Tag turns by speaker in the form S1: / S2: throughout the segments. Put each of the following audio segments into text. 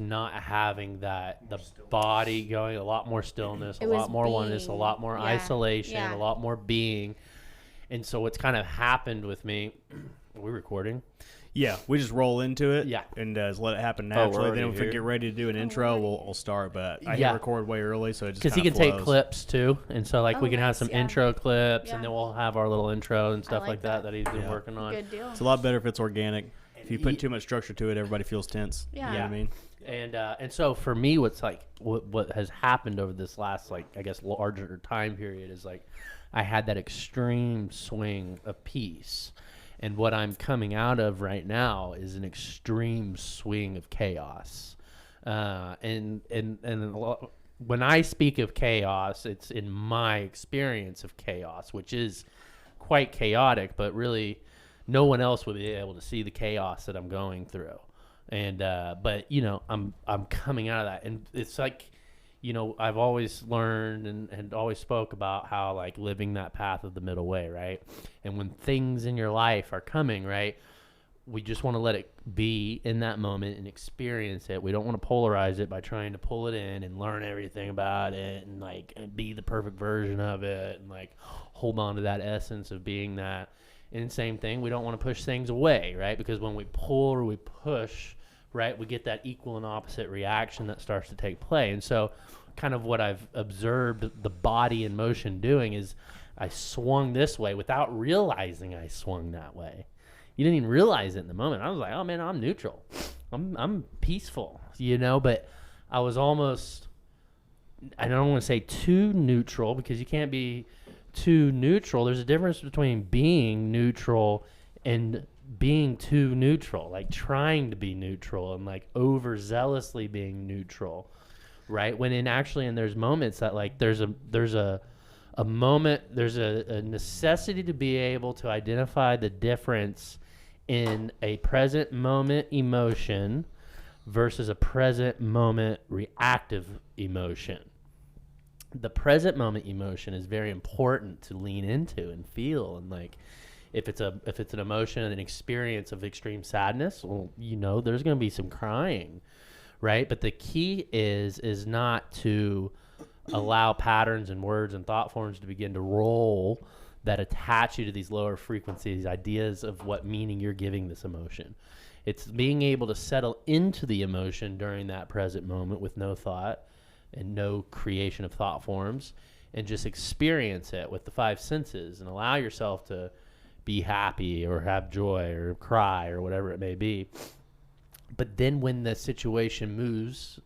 S1: not having the body going, a lot more stillness, a lot more oneness, a lot more isolation, a lot more being. And so what's kind of happened with me, are we recording?
S2: Yeah, we just roll into it.
S1: Yeah.
S2: And just let it happen naturally. Then if we get ready to do an intro, we'll start. But I hit record way early, so it just
S1: because he can take clips too, and so like we can have some intro clips, and then we'll have our little intro and stuff like that he's been working on.
S3: Good deal.
S2: It's a lot better if it's organic. If you put too much structure to it, everybody feels tense.
S3: Yeah.
S2: You know what I mean?
S1: And so for me, what's like what has happened over this last, like, I guess larger time period is like I had that extreme swing of peace. And what I'm coming out of right now is an extreme swing of chaos. And when I speak of chaos, it's in my experience of chaos, which is quite chaotic, but really no one else would be able to see the chaos that I'm going through. And but you know, I'm coming out of that, and it's like, you know, I've always learned and always spoke about how like living that path of the middle way, right? And when things in your life are coming, right, we just want to let it be in that moment and experience it. We don't want to polarize it by trying to pull it in and learn everything about it and like be the perfect version of it and like hold on to that essence of being that. And same thing, we don't want to push things away, right? Because when we pull or we push, right, we get that equal and opposite reaction that starts to take place. And so kind of what I've observed the body in motion doing is I swung this way without realizing I swung that way. You didn't even realize it in the moment. I was like, oh man, I'm neutral. I'm peaceful, you know, but I was almost, I don't want to say too neutral, because you can't be too neutral. There's a difference between being neutral and being too neutral, like trying to be neutral and like overzealously being neutral, right? When there's moments that like there's a moment, there's a necessity to be able to identify the difference in a present moment emotion versus a present moment reactive emotion. The present moment emotion is very important to lean into and feel, and like if it's an emotion and an experience of extreme sadness, well, you know, there's going to be some crying, right? But the key is not to allow patterns and words and thought forms to begin to roll that attach you to these lower frequencies, ideas of what meaning you're giving this emotion. It's being able to settle into the emotion during that present moment with no thought and no creation of thought forms, and just experience it with the five senses and allow yourself to be happy or have joy or cry or whatever it may be. But then when the situation moves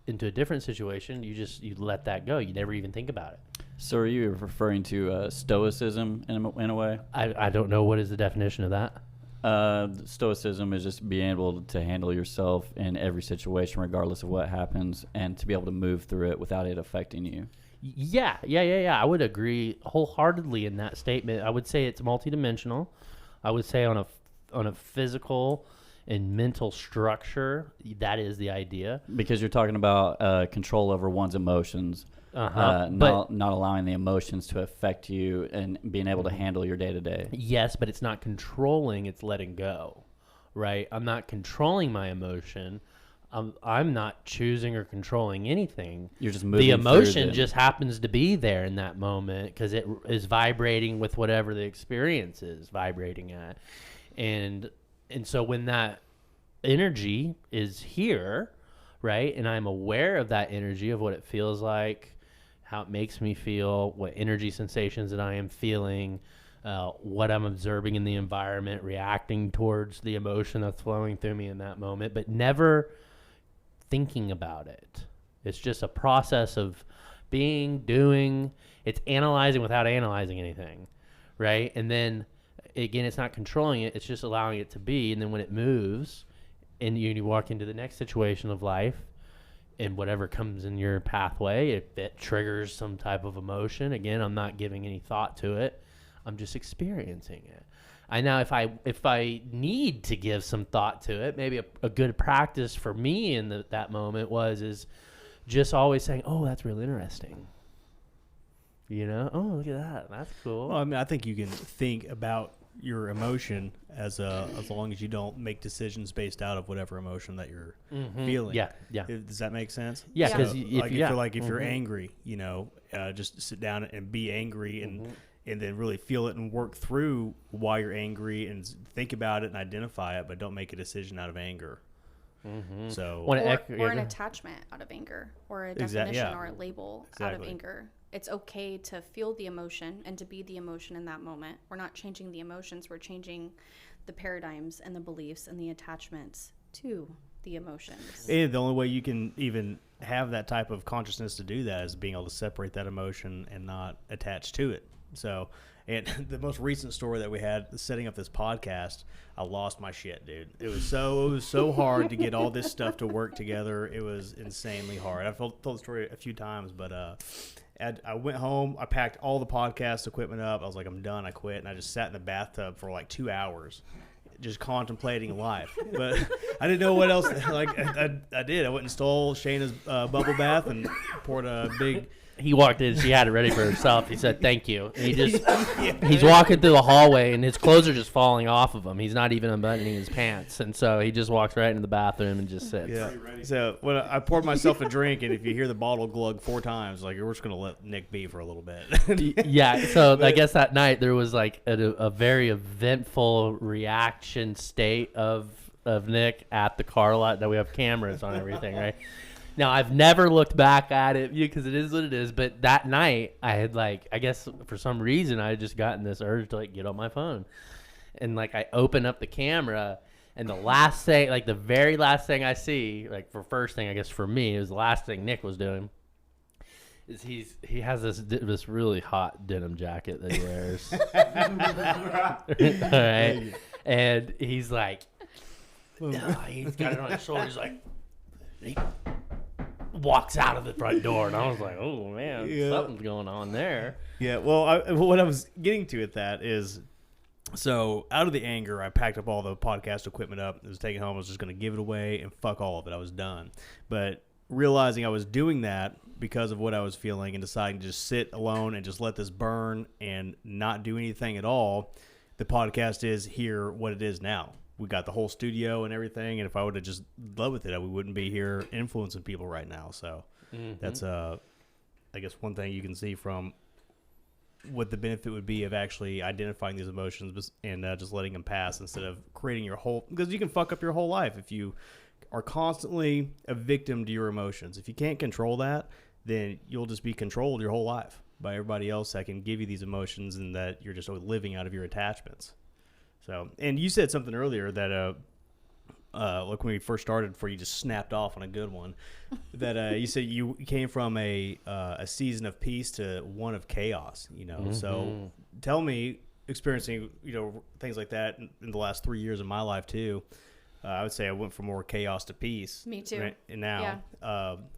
S1: into a different situation, you let that go. You never even think about it.
S4: So are you referring to stoicism in a way?
S1: I don't know. What is the definition of that?
S4: Stoicism is just being able to handle yourself in every situation, regardless of what happens, and to be able to move through it without it affecting you.
S1: Yeah. I would agree wholeheartedly in that statement. I would say it's multidimensional. I would say on a physical and mental structure, that is the idea.
S4: Because you're talking about control over one's emotions, not allowing the emotions to affect you and being able to handle your day-to-day.
S1: Yes, but it's not controlling, it's letting go, right? I'm not controlling my emotion. I'm not choosing or controlling anything.
S4: You're just moving.
S1: The emotion just happens to be there in that moment because it is vibrating with whatever the experience is vibrating at. And so when that energy is here, right, and I'm aware of that energy, of what it feels like, how it makes me feel, what energy sensations that I am feeling, what I'm observing in the environment, reacting towards the emotion that's flowing through me in that moment, but never thinking about it. It's just a process of being, doing. It's analyzing without analyzing anything, right? And then again, it's not controlling it, it's just allowing it to be. And then when it moves and you walk into the next situation of life, and whatever comes in your pathway, it triggers some type of emotion. Again, I'm not giving any thought to it, I'm just experiencing it. I now, if I need to give some thought to it, maybe a good practice for me in that moment is just always saying, oh, that's real interesting. You know, oh, look at that, that's cool.
S2: Well, I mean, I think you can think about your emotion as long as you don't make decisions based out of whatever emotion that you're feeling.
S1: Yeah.
S2: Does that make sense?
S1: Yeah,
S2: So,
S1: because
S2: if you're angry, just sit down and be angry and then really feel it and work through why you're angry and think about it and identify it, but don't make a decision out of anger. So
S3: or an attachment out of anger, or a definition or a label out of anger. It's okay to feel the emotion and to be the emotion in that moment. We're not changing the emotions. We're changing the paradigms and the beliefs and the attachments to the emotions.
S2: And the only way you can even have that type of consciousness to do that is being able to separate that emotion and not attach to it. So, and the most recent story that we had setting up this podcast, I lost my shit, dude. It was so hard to get all this stuff to work together. It was insanely hard. I've told the story a few times, but I went home. I packed all the podcast equipment up. I was like, I'm done. I quit, and I just sat in the bathtub for like 2 hours, just contemplating life. But I didn't know what else. Like I did. I went and stole Shayna's bubble bath and poured a big.
S1: He walked in, she had it ready for herself. He said, thank you. And he's walking through the hallway, and his clothes are just falling off of him. He's not even unbuttoning his pants. And so he just walks right into the bathroom and just sits.
S2: Yeah. So when I poured myself a drink, and if you hear the bottle glug 4 times, like, we're just going to let Nick be for a little bit.
S1: Yeah. So I guess that night there was like a very eventful reaction state of Nick at the car lot. That we have cameras on everything, right? Now, I've never looked back at it because it is what it is, but that night I had I guess for some reason I had just gotten this urge to get on my phone. And I open up the camera, and the last thing, the very last thing I see, for first thing I guess for me, is the last thing Nick was doing, is he has this really hot denim jacket that he wears. All right. And he's he's got it on his shoulder, he's like, he walks out of the front door, and I was like, oh man, something's going on there.
S2: Yeah, well, what I was getting to at that is, so out of the anger, I packed up all the podcast equipment up, I was taking it home, I was just going to give it away and fuck all of it. I was done. But realizing I was doing that because of what I was feeling and deciding to just sit alone and just let this burn and not do anything at all, the podcast is here what it is now. We got the whole studio and everything, and if I would have just led with it, we wouldn't be here influencing people right now. So that's, I guess, one thing you can see from what the benefit would be of actually identifying these emotions and just letting them pass instead of creating your whole, because you can fuck up your whole life if you are constantly a victim to your emotions. If you can't control that, then you'll just be controlled your whole life by everybody else that can give you these emotions, and that you're just living out of your attachments. So, and you said something earlier that, when we first started, before you just snapped off on a good one, that you said you came from a season of peace to one of chaos. So tell me, experiencing things like that in the last 3 years of my life too. I would say I went from more chaos to peace.
S3: Me too.
S2: Right? And now,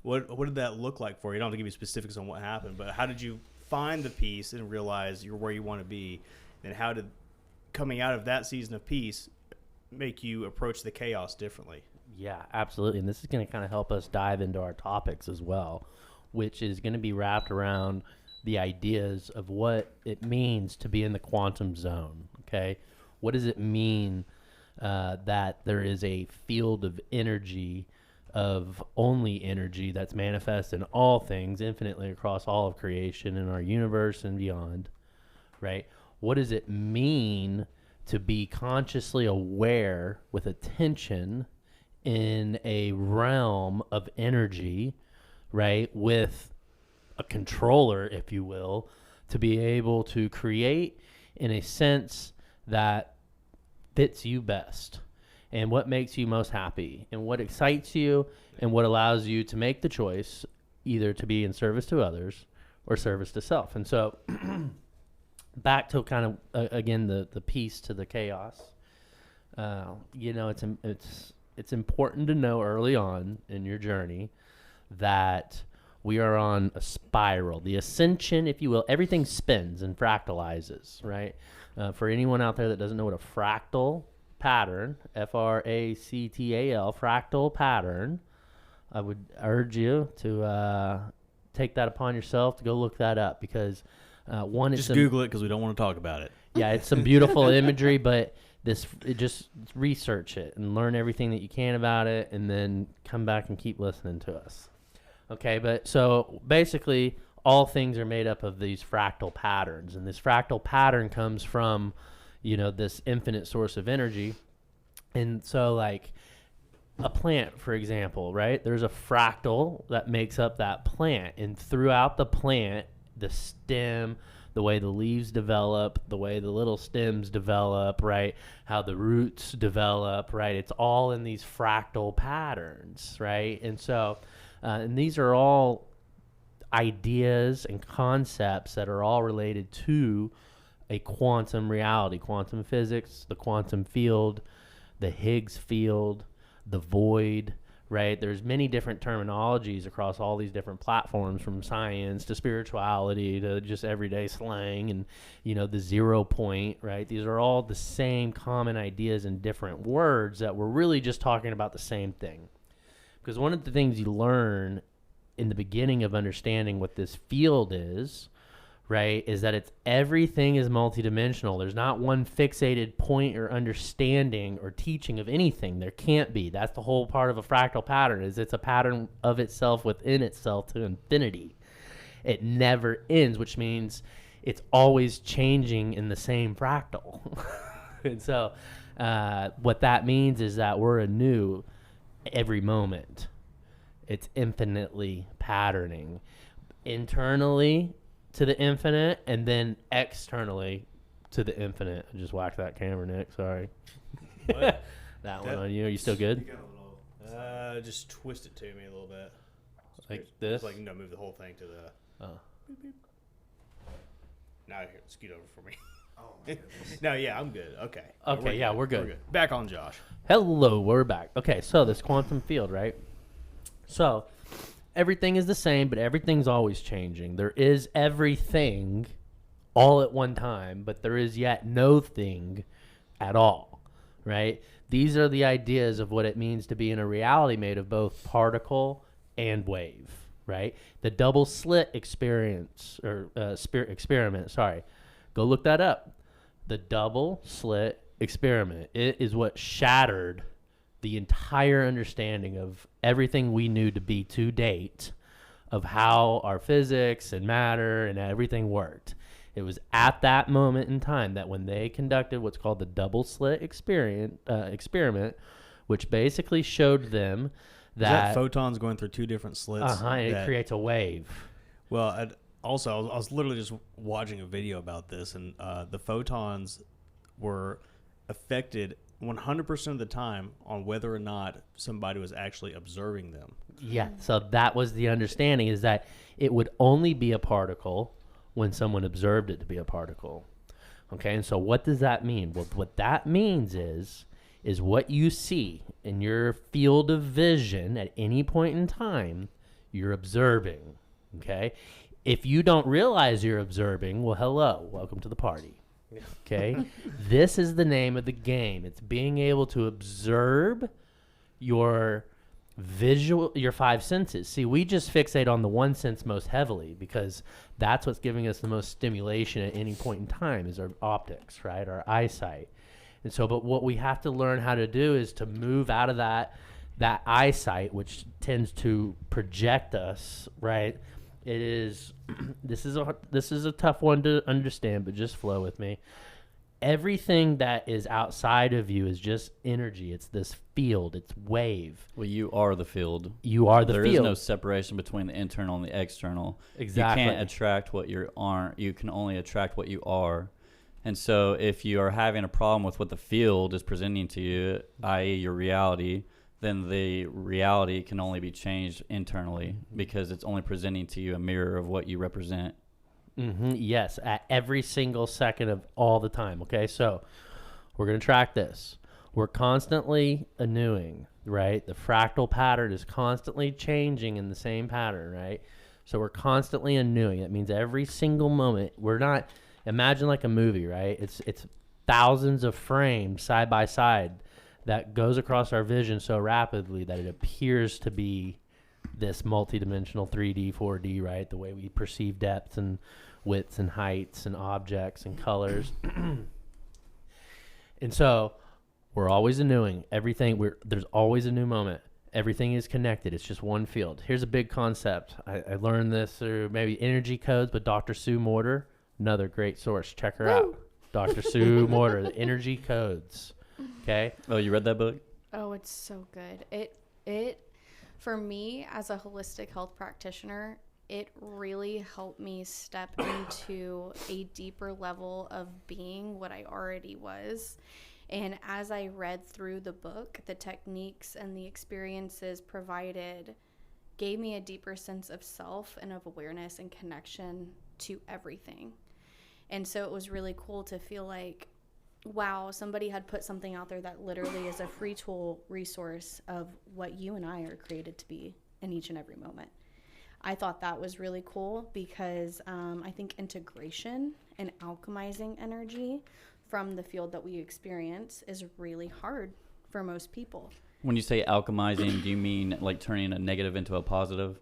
S2: what did that look like for you? You don't have to give me specifics on what happened, but how did you find the peace and realize you're where you want to be, and how did coming out of that season of peace make you approach the chaos differently?
S1: Yeah, absolutely. And this is going to kind of help us dive into our topics as well, which is going to be wrapped around the ideas of what it means to be in the quantum zone. Okay. What does it mean that there is a field of energy, of only energy, that's manifest in all things infinitely across all of creation in our universe and beyond, right? What does it mean to be consciously aware with attention in a realm of energy, right? With a controller, if you will, to be able to create in a sense that fits you best, and what makes you most happy, and what excites you, and what allows you to make the choice either to be in service to others or service to self. And so back to kind of again the peace to the chaos. It's important to know early on in your journey that we are on a spiral, the ascension, if you will. Everything spins and fractalizes, right? For anyone out there that doesn't know what a fractal pattern, Fractal, fractal pattern, I would urge you to take that upon yourself to go look that up, because one is
S2: just Google it, because we don't want to talk about it.
S1: Yeah, it's some beautiful imagery, but just research it and learn everything that you can about it, and then come back and keep listening to us. Okay, but so basically all things are made up of these fractal patterns, and this fractal pattern comes from, this infinite source of energy. And so like a plant, for example, right? There's a fractal that makes up that plant, and throughout the plant, the stem, the way the leaves develop, the way the little stems develop, right? How the roots develop, right? It's all in these fractal patterns, right? And so, and these are all ideas and concepts that are all related to a quantum reality, quantum physics, the quantum field, the Higgs field, the void, right? There's many different terminologies across all these different platforms, from science to spirituality to just everyday slang, and the 0 point, right? These are all the same common ideas in different words that we're really just talking about the same thing. Because one of the things you learn in the beginning of understanding what this field is, right, is that everything is multidimensional. There's not one fixated point or understanding or teaching of anything. There can't be. That's the whole part of a fractal pattern, is it's a pattern of itself within itself to infinity. It never ends, which means it's always changing in the same fractal. And so what that means is that we're anew every moment. It's infinitely patterning internally to the infinite, and then externally to the infinite. I just whacked that camera, Nick. Sorry.
S2: What?
S1: That one on you. Are you still good?
S2: Just twist it to me a little bit.
S1: Like this?
S2: Like, move the whole thing to the...
S1: Oh.
S2: Beep, beep. Now here, scoot over for me. Oh, my goodness. No, yeah, I'm good. Okay.
S1: Okay, yeah, we're good.
S2: Back on Josh.
S1: Hello, we're back. Okay, so this quantum field, right? So everything is the same, but everything's always changing. There is everything all at one time, but there is yet no thing at all, right? These are the ideas of what it means to be in a reality made of both particle and wave, right? The double slit experience, or experiment, sorry. Go look that up. The double slit experiment. It is what shattered the entire understanding of everything we knew to be to date of how our physics and matter and everything worked. It was at that moment in time that when they conducted what's called the double slit experiment, which basically showed them that
S2: photons going through two different slits.
S1: It creates a wave.
S2: Well, I was literally just watching a video about this, and the photons were affected 100% of the time on whether or not somebody was actually observing them.
S1: Yeah, so that was the understanding, is that it would only be a particle when someone observed it to be a particle. Okay, and so what does that mean? Well, what that means is what you see in your field of vision at any point in time, you're observing. Okay, if you don't realize you're observing, well, hello, welcome to the party. Okay, this is the name of the game. It's being able to observe your five senses. See, we just fixate on the one sense most heavily because that's what's giving us the most stimulation at any point in time, is our optics, right? Our eyesight. And so, but what we have to learn how to do is to move out of that eyesight, which tends to project us, right? It is, this is a tough one to understand, but just flow with me. Everything that is outside of you is just energy. It's this field. It's wave.
S4: Well, you are the field.
S1: You are the field.
S4: There is no separation between the internal and the external.
S1: Exactly.
S4: You can't attract what you aren't. You can only attract what you are. And so if you are having a problem with what the field is presenting to you, i.e. your reality, then the reality can only be changed internally because it's only presenting to you a mirror of what you represent.
S1: Mm-hmm. Yes, at every single second of all the time. Okay, so we're going to track this. We're constantly renewing, right? The fractal pattern is constantly changing in the same pattern, right? So we're constantly renewing. That means every single moment. We're not, imagine like a movie, right? It's thousands of frames side by side that goes across our vision so rapidly that it appears to be this multidimensional 3D, 4D, right? The way we perceive depth and widths and heights and objects and colors. And so we're always renewing everything. There's always a new moment. Everything is connected. It's just one field. Here's a big concept. I learned this through maybe Energy Codes, but Dr. Sue Morter, another great source. Check her out. Dr. Sue Morter, the Energy Codes. Okay.
S4: Oh, you read that book?
S3: Oh, it's so good. It for me as a holistic health practitioner, it really helped me step into a deeper level of being what I already was. And as I read through the book, the techniques and the experiences provided gave me a deeper sense of self and of awareness and connection to everything. And so it was really cool to feel like, wow, somebody had put something out there that literally is a free tool resource of what you and I are created to be in each and every moment. I thought that was really cool because I think integration and alchemizing energy from the field that we experience is really hard for most people.
S4: When you say alchemizing, do you mean like turning a negative into a positive?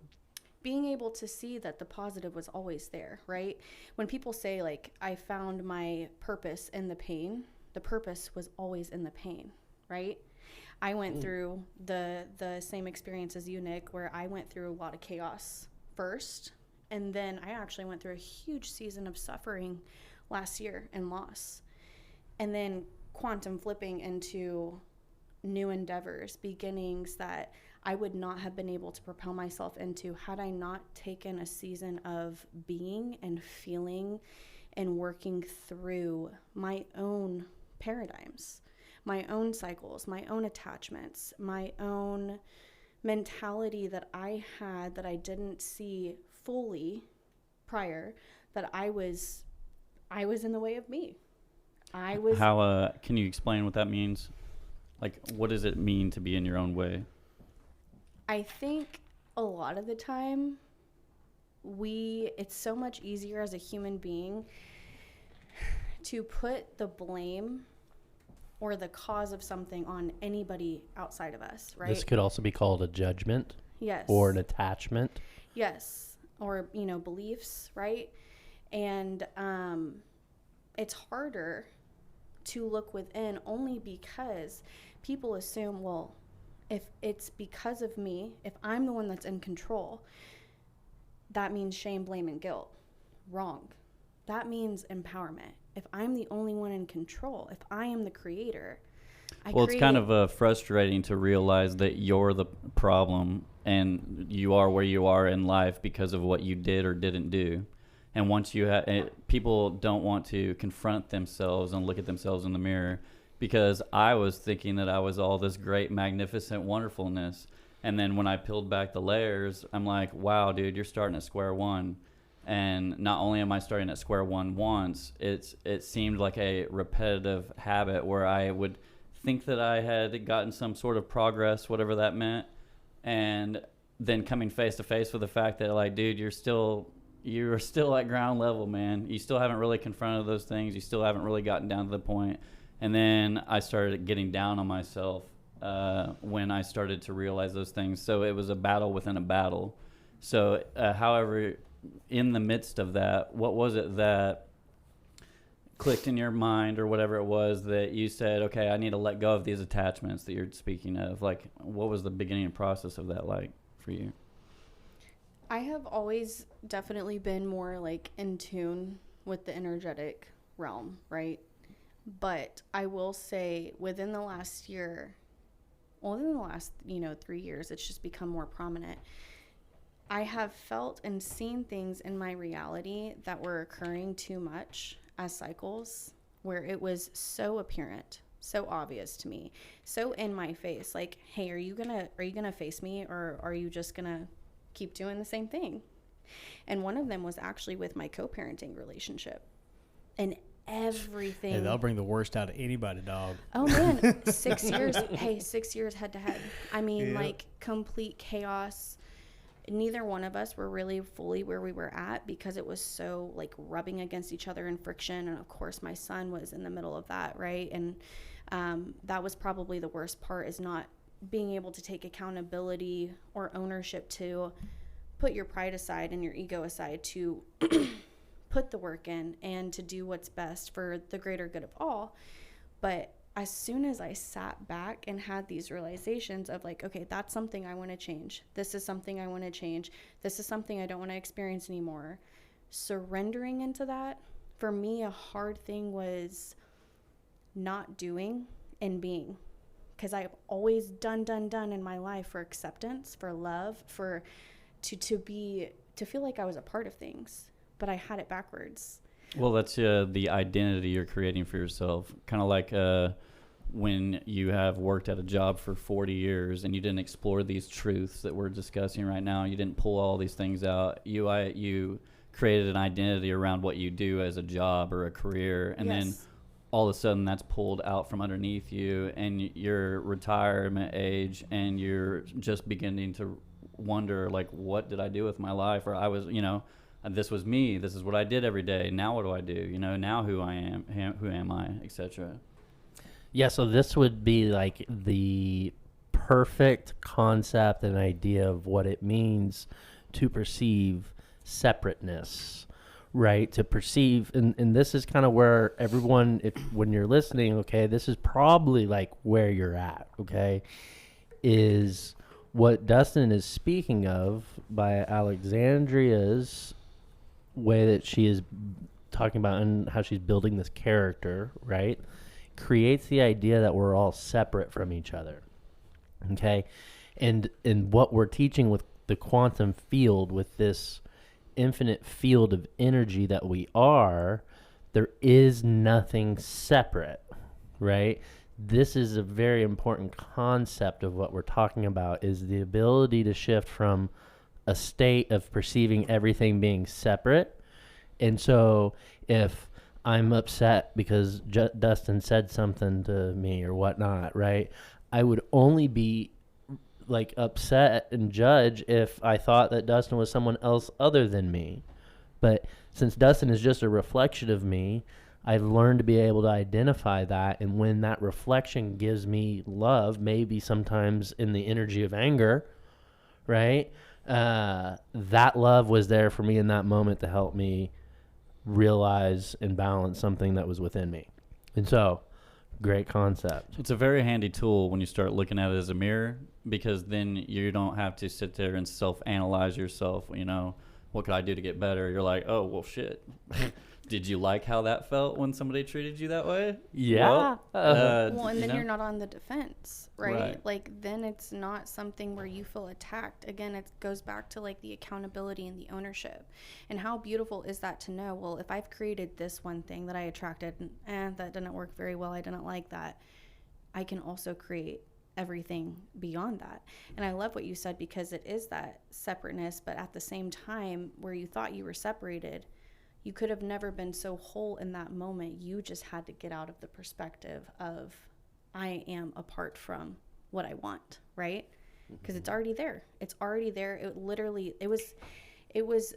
S3: Being able to see that the positive was always there, right? When people say like, I found my purpose in the pain, the purpose was always in the pain, right? I went through the same experience as you, Nick, where I went through a lot of chaos first, and then I actually went through a huge season of suffering last year and loss. And then quantum flipping into new endeavors, beginnings that I would not have been able to propel myself into had I not taken a season of being and feeling and working through my own paradigms, my own cycles, my own attachments, my own mentality that I had that I didn't see fully prior, that I was in the way of me.
S4: How can you explain what that means? Like, what does it mean to be in your own way?
S3: I think a lot of the time it's so much easier as a human being to put the blame or the cause of something on anybody outside of us, right?
S1: This could also be called a judgment.
S3: Yes.
S1: Or an attachment.
S3: Yes. Or, beliefs, right? And it's harder to look within only because people assume, well, if it's because of me, if I'm the one that's in control, that means shame, blame, and guilt. Wrong. That means empowerment. If I'm the only one in control, if I am the creator,
S4: it's kind of frustrating to realize that you're the problem and you are where you are in life because of what you did or didn't do. And once people don't want to confront themselves and look at themselves in the mirror, because I was thinking that I was all this great, magnificent wonderfulness. And then when I peeled back the layers, I'm like, wow, dude, you're starting at square one. And not only am I starting at square one once, it seemed like a repetitive habit where I would think that I had gotten some sort of progress, whatever that meant. And then coming face to face with the fact that, like, dude, you're still at ground level, man. You still haven't really confronted those things. You still haven't really gotten down to the point. And then I started getting down on myself when I started to realize those things. So it was a battle within a battle. So however, in the midst of that, what was it that clicked in your mind or whatever it was that you said, okay, I need to let go of these attachments that you're speaking of? Like, what was the beginning process of that like for you?
S3: I have always definitely been more like in tune with the energetic realm, right? But I will say within the last 3 years, it's just become more prominent. I have felt and seen things in my reality that were occurring too much as cycles, where it was so apparent, so obvious to me, so in my face, like, hey, are you gonna face me, or are you just gonna keep doing the same thing? And one of them was actually with my co-parenting relationship, and everything.
S2: Hey, they'll bring the worst out of anybody, dog.
S3: Oh man, 6 years. Hey, 6 years head to head. I mean,
S2: Yeah.
S3: like complete chaos. Neither one of us were really fully where we were at because it was so like rubbing against each other in friction. And of course my son was in the middle of that, right? And that was probably the worst part, is not being able to take accountability or ownership to put your pride aside and your ego aside, to put the work in and to do what's best for the greater good of all. But as soon as I sat back and had these realizations of like, okay, that's something I want to change. This is something I want to change. This is something I don't want to experience anymore. Surrendering into that, for me, a hard thing was not doing and being. Because I've always done in my life for acceptance, for love, to feel like I was a part of things. But I had it backwards.
S4: Well, that's the identity you're creating for yourself. Kind of like when you have worked at a job for 40 years and you didn't explore these truths that we're discussing right now. You didn't pull all these things out. You created an identity around what you do as a job or a career. And then all of a sudden that's pulled out from underneath you, and your retirement age, and you're just beginning to wonder, like, what did I do with my life? Or I was, this was me. This is what I did every day. Now what do I do? Now who am I, etc.
S1: Yeah, so this would be like the perfect concept and idea of what it means to perceive separateness, right? To perceive, and this is kind of where everyone, when you're listening, okay, this is probably like where you're at, okay, is what Dustin is speaking of by Alexandria's way that she is talking about and how she's building this character, right, creates the idea that we're all separate from each other, okay? And what we're teaching with the quantum field, with this infinite field of energy that we are, there is nothing separate, right? This is a very important concept of what we're talking about, is the ability to shift from a state of perceiving everything being separate. And so if I'm upset because Dustin said something to me or whatnot, right, I would only be like upset and judge if I thought that Dustin was someone else other than me. But since Dustin is just a reflection of me, I've learned to be able to identify that, and when that reflection gives me love, maybe sometimes in the energy of anger, right, that love was there for me in that moment to help me realize and balance something that was within me. And so, great concept.
S4: It's a very handy tool when you start looking at it as a mirror, because then you don't have to sit there and self-analyze yourself. What could I do to get better? You're like, oh, well, shit. Did you like how that felt when somebody treated you that way?
S1: Yeah.
S3: Well, and then you're not on the defense, right? Like, then it's not something where you feel attacked. Again, it goes back to like the accountability and the ownership. And how beautiful is that to know, well, if I've created this one thing that I attracted and that didn't work very well, I didn't like that, I can also create everything beyond that. And I love what you said, because it is that separateness, but at the same time, where you thought you were separated, you could have never been so whole in that moment. You just had to get out of the perspective of, I am apart from what I want, right? Because it's already there. It's already there. It was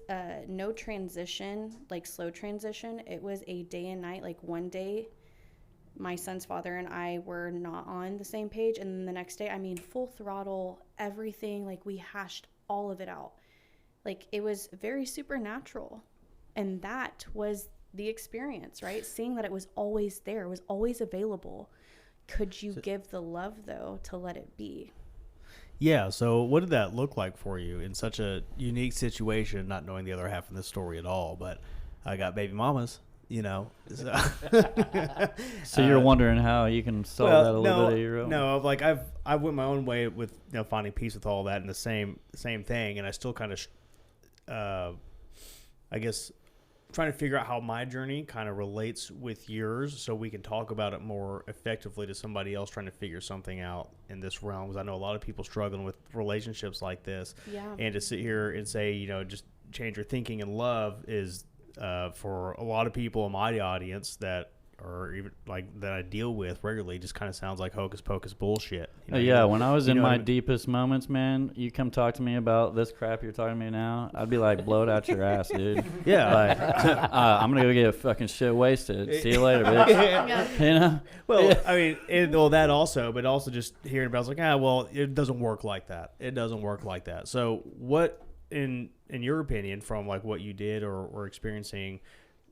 S3: no transition, like slow transition. It was a day and night. Like one day, my son's father and I were not on the same page. And then the next day, full throttle, everything. Like, we hashed all of it out. Like, it was very supernatural. And that was the experience, right? Seeing that it was always there, it was always available. Could you give the love, though, to let it be?
S2: Yeah, so what did that look like for you in such a unique situation, not knowing the other half of this story at all? But I got baby mamas, So,
S4: so you're wondering how you can solve that a little bit of your own?
S2: No, like I went my own way with finding peace with all that, and the same thing, and I still kind of, I guess, trying to figure out how my journey kind of relates with yours, so we can talk about it more effectively to somebody else trying to figure something out in this realm. Because I know a lot of people struggling with relationships like this, and to sit here and say, just change your thinking and love is for a lot of people in my audience that or even like that I deal with regularly just kind of sounds like hocus pocus bullshit. You know,
S4: Yeah, when I was in
S2: know what
S4: my
S2: I mean?
S4: deepest moments, man, you come talk to me about this crap you're talking to me now, I'd be like, blow it out your ass, dude.
S2: Yeah.
S4: Like, I'm going to go get fucking shit wasted. See you later, bitch. You know?
S2: Well, I mean, that also, but also just hearing about it's like, well, it doesn't work like that. It doesn't work like that. So what, in your opinion, from like what you did or experiencing,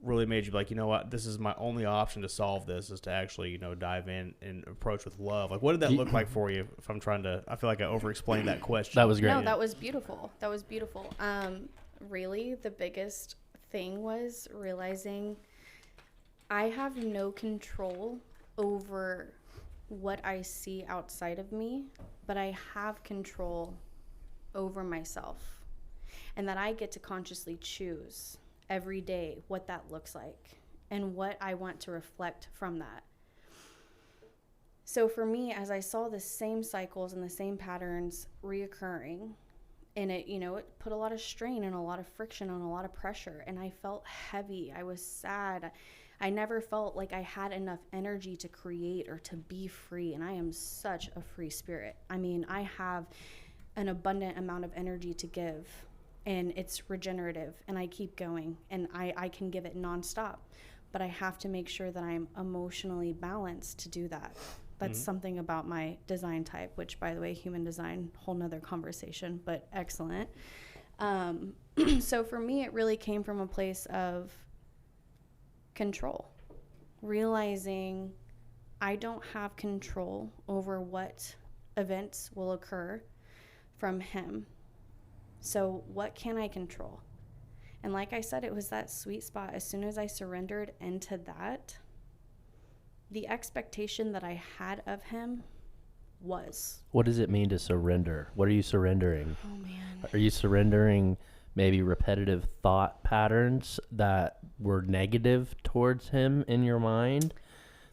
S2: really made you like, you know what, this is my only option to solve this is to actually, you know, dive in and approach with love. Like, what did that look like for you? If I'm trying to, I feel like I over-explained that question.
S1: That was great.
S3: No, that was beautiful. That was beautiful. Really, the biggest thing was realizing I have no control over what I see outside of me, but I have control over myself, and that I get to consciously choose every day what that looks like and what I want to reflect from that. So for me, as I saw the same cycles and the same patterns reoccurring, and it, you know, it put a lot of strain and a lot of friction and a lot of pressure, and I felt heavy. I was sad. I never felt like I had enough energy to create or to be free, and I am such a free spirit. I mean, I have an abundant amount of energy to give, and it's regenerative, and I keep going, and I can give it nonstop, but I have to make sure that I'm emotionally balanced to do that. That's something about my design type, which, by the way, human design, whole nother conversation, but excellent. So for me, it really came from a place of control, realizing I don't have control over what events will occur from him. So what can I control? And like I said, it was that sweet spot. As soon as I surrendered into that, the expectation that I had of him was.
S1: What does it mean to surrender? What are you surrendering?
S3: Oh, man.
S1: Are you surrendering maybe repetitive thought patterns that were negative towards him in your mind?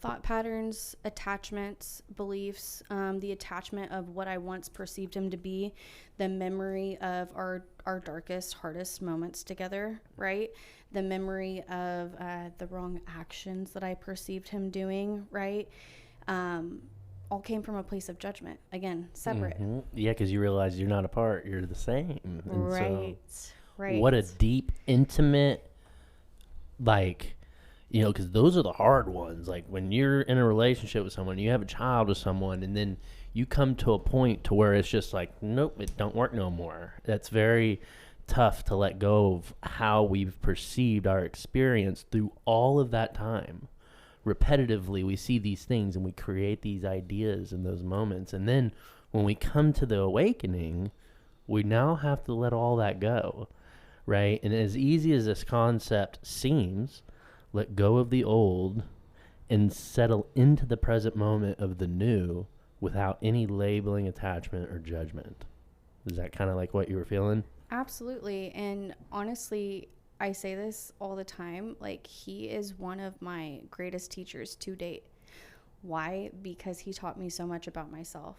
S3: Thought patterns, attachments, beliefs, the attachment of what I once perceived him to be, the memory of our darkest, hardest moments together, right? The memory of the wrong actions that I perceived him doing, right? All came from a place of judgment. Again, separate.
S1: Mm-hmm. Yeah, because you realize you're not apart. You're the same. And
S3: Right, right.
S1: What a deep, intimate, like... You know, because those are the hard ones. Like when you're in a relationship with someone, you have a child with someone, and then you come to a point to where it's just like, nope, it don't work no more. That's very tough to let go of how we've perceived our experience through all of that time. Repetitively, we see these things and we create these ideas in those moments. And then when we come to the awakening, we now have to let all that go, right? And as easy as this concept seems, let go of the old and settle into the present moment of the new without any labeling, attachment, or judgment. Is that kind of like what you were feeling?
S3: Absolutely. And honestly, I say this all the time. Like, he is one of my greatest teachers to date. Why? Because he taught me so much about myself.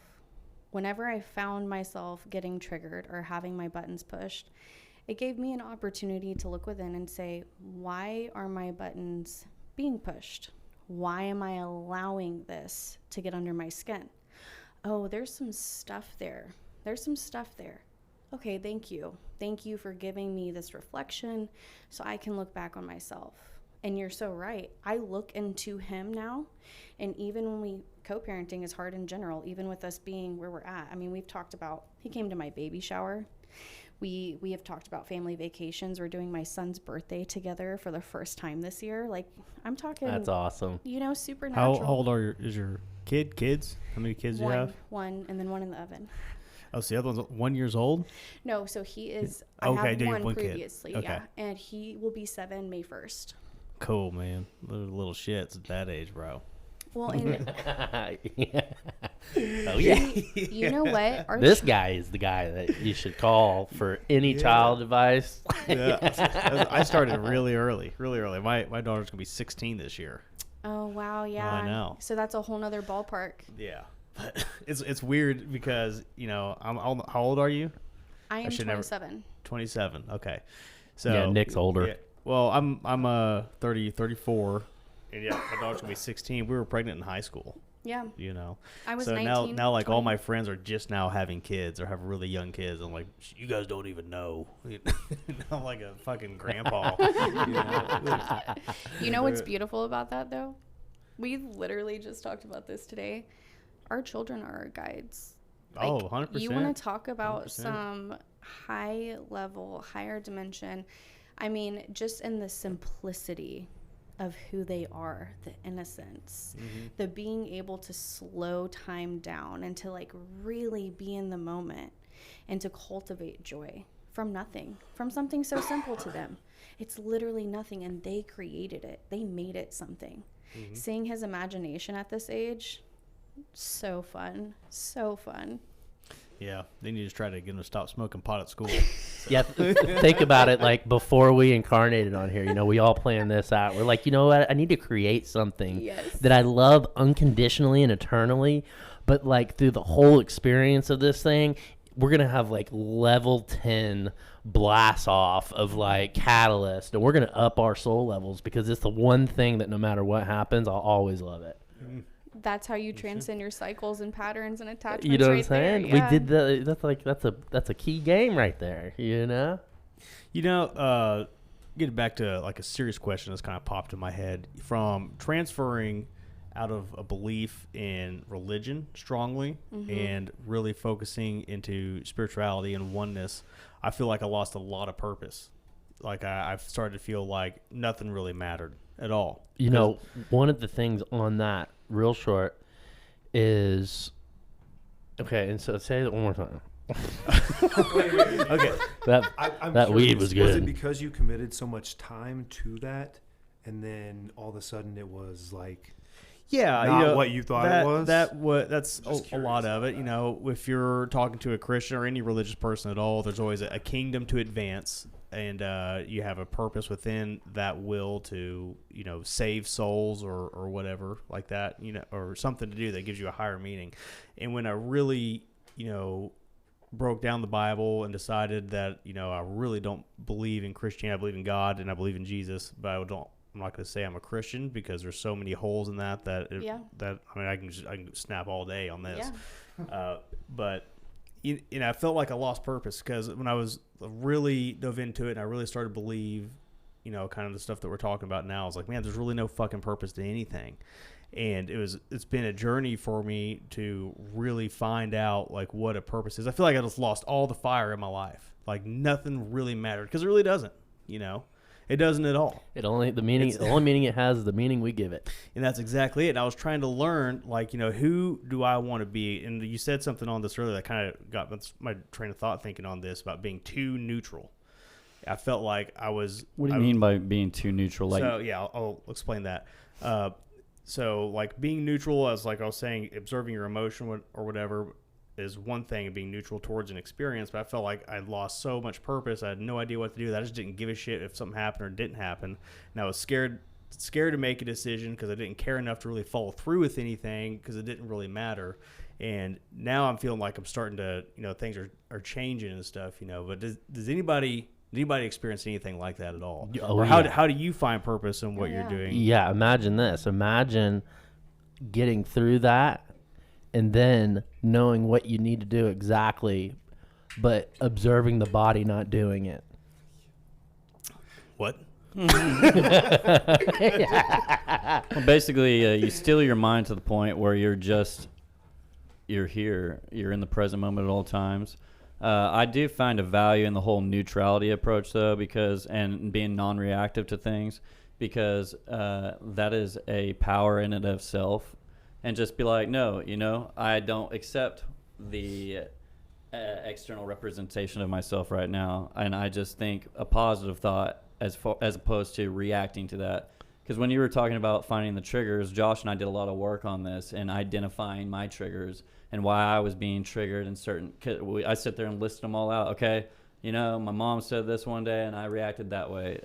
S3: Whenever I found myself getting triggered or having my buttons pushed, it gave me an opportunity to look within and say, why are my buttons being pushed? Why am I allowing this to get under my skin? Oh, there's some stuff there. There's some stuff there. Okay, thank you. Thank you for giving me this reflection so I can look back on myself. And you're so right. I look into him now, and even when we co-parenting is hard in general, even with us being where we're at. I mean, we've talked about, he came to my baby shower. We have talked about family vacations. We're doing my son's birthday together for the first time this year. Like, I'm talking.
S1: That's awesome.
S3: You know, supernatural.
S2: How old is your kids? How many kids do you have?
S3: One, and then one in the oven.
S2: Oh, so the other one's 1 year old?
S3: No, so he is.
S2: Okay,
S3: I have one
S2: kid.
S3: previously,
S2: Okay.
S3: yeah, and he will be 7 May 1st.
S2: Cool, man. Little shits at that age, bro.
S3: Well, and
S1: Yeah. Oh yeah.
S3: you know what?
S1: This guy is the guy that you should call for any child advice.
S2: Yeah, I started really early. My daughter's gonna be 16 this year.
S3: Oh wow, yeah.
S2: I know.
S3: So that's a whole nother ballpark.
S2: Yeah, but it's weird because how old are you?
S3: I am
S2: should
S3: 27.
S2: 27. Okay, so
S1: Yeah, Nick's older.
S2: Yeah, well, I'm 34, And yeah, my daughter's gonna be 16. We were pregnant in high school.
S3: Yeah.
S2: You know.
S3: I was
S2: so
S3: 19.
S2: now like
S3: 20.
S2: all my friends are just now having kids or have really young kids. I'm like, you guys don't even know. I'm like a fucking grandpa.
S3: You know what's beautiful about that though? We literally just talked about this today. Our children are our guides. Like,
S2: 100%.
S3: You want to talk about
S2: 100%.
S3: some high level, higher dimension. I mean, just in the simplicity of who they are, the innocence, the being able to slow time down and to like really be in the moment and to cultivate joy from nothing, from something so simple to them. It's literally nothing, and they created it. They made it something. Seeing his imagination at this age, so fun. So fun.
S2: Yeah, they need to try to get them to stop smoking pot at school.
S1: Yeah, think about it. Like before we incarnated on here, you know, we all planned this out. We're like, you know what? I need to create something that I love unconditionally and eternally. But like through the whole experience of this thing, we're gonna have like level 10 blast off of like catalyst, and we're gonna up our soul levels because it's the one thing that no matter what happens, I'll always love it.
S3: That's how you transcend your cycles and patterns and attachments.
S1: You know what I'm
S3: right
S1: saying?
S3: there. Yeah.
S1: We did that's a key game right there, you know?
S2: You know, getting back to like a serious question that's kind of popped in my head from transferring out of a belief in religion strongly and really focusing into spirituality and oneness. I feel like I lost a lot of purpose. Like I've started to feel like nothing really mattered at all.
S1: You know, one of the things on that, real short, is okay. And so say it one more time.
S2: Okay,
S5: I'm
S1: that weed
S5: curious,
S1: was good.
S5: Was it because you committed so much time to that, and then all of a sudden it was like,
S2: yeah,
S5: not what you thought it was?
S2: That's
S5: Just
S2: a lot
S5: curious
S2: of it.
S5: about
S2: You know, if you're talking to a Christian or any religious person at all, there's always a kingdom to advance, and you have a purpose within that will to, you know, save souls or whatever like that, you know, or something to do that gives you a higher meaning. And when I really, you know, broke down the Bible and decided that, you know, I really don't believe in Christianity. I believe in God and I believe in Jesus, but I'm not going to say I'm a Christian because there's so many holes in that that I mean I can snap all day on this.
S3: Yeah.
S2: But you know, I felt like I lost purpose because when I was really dove into it and I really started to believe, you know, kind of the stuff that we're talking about now, I was like, man, there's really no fucking purpose to anything. And it's been a journey for me to really find out like what a purpose is. I feel like I just lost all the fire in my life. Like nothing really mattered because it really doesn't, you know. It doesn't at all.
S1: The only meaning it has is the meaning we give it.
S2: And that's exactly it. And I was trying to learn, like, you know, who do I want to be? And you said something on this earlier that kind of got my train of thought thinking on this about being too neutral. I felt like I was.
S4: What do you mean by being too neutral? Like,
S2: so yeah, I'll explain that. So like being neutral, as like I was saying, observing your emotion or whatever is one thing, and being neutral towards an experience. But I felt like I lost so much purpose. I had no idea what to do. That I just didn't give a shit if something happened or didn't happen. And I was scared to make a decision because I didn't care enough to really follow through with anything because it didn't really matter. And now I'm feeling like I'm starting to, you know, things are changing and stuff, you know. But does anybody experience anything like that at all?
S1: Oh,
S2: or
S1: yeah.
S2: how do you find purpose in what
S3: Yeah.
S2: you're doing?
S1: Yeah, imagine this. Imagine getting through that and then knowing what you need to do exactly, but observing the body not doing it.
S2: What?
S4: well, basically, you still your mind to the point where you're here, you're in the present moment at all times. I do find a value in the whole neutrality approach, though, and being non-reactive to things, because that is a power in and of self. And just be like, no, you know, I don't accept the external representation of myself right now, and I just think a positive thought as opposed to reacting to that. Because when you were talking about finding the triggers, Josh and I did a lot of work on this and identifying my triggers and why I was being triggered in certain. I sit there and list them all out. Okay, you know, my mom said this one day and I reacted that way.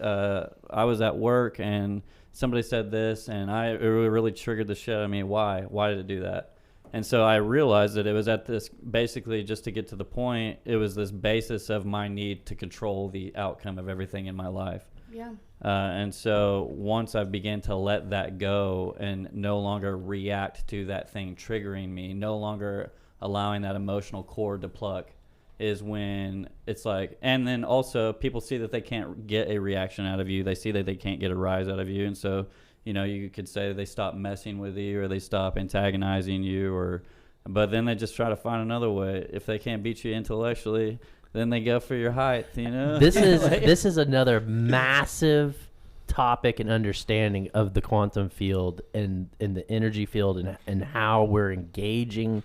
S4: I was at work and somebody said this and it really triggered the shit out of me. Why? Why did it do that? And so I realized that it was at this, basically just to get to the point, it was this basis of my need to control the outcome of everything in my life.
S3: Yeah.
S4: And so once I began to let that go and no longer react to that thing triggering me, no longer allowing that emotional cord to pluck, is when it's like, and then also people see that they can't get a reaction out of you. They see that they can't get a rise out of you. And so, you know, you could say they stop messing with you or they stop antagonizing you, but then they just try to find another way. If they can't beat you intellectually, then they go for your height, you know?
S1: This is another massive topic and understanding of the quantum field and the energy field and how we're engaging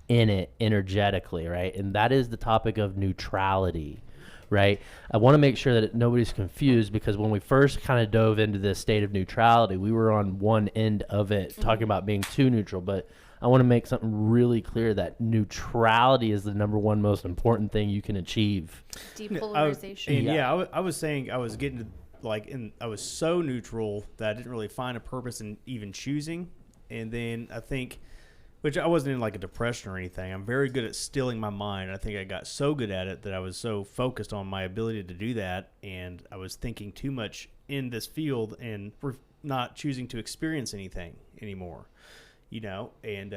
S1: in it energetically, right? And that is the topic of neutrality, right? I want to make sure that nobody's confused, because when we first kind of dove into this state of neutrality, we were on one end of it talking about being too neutral, but I want to make something really clear that neutrality is the number one most important thing you can achieve.
S3: Depolarization.
S2: I was saying I was getting to, I was so neutral that I didn't really find a purpose in even choosing. And then I think, which I wasn't in like a depression or anything. I'm very good at stilling my mind. I think I got so good at it that I was so focused on my ability to do that. And I was thinking too much in this field and not choosing to experience anything anymore. You know, and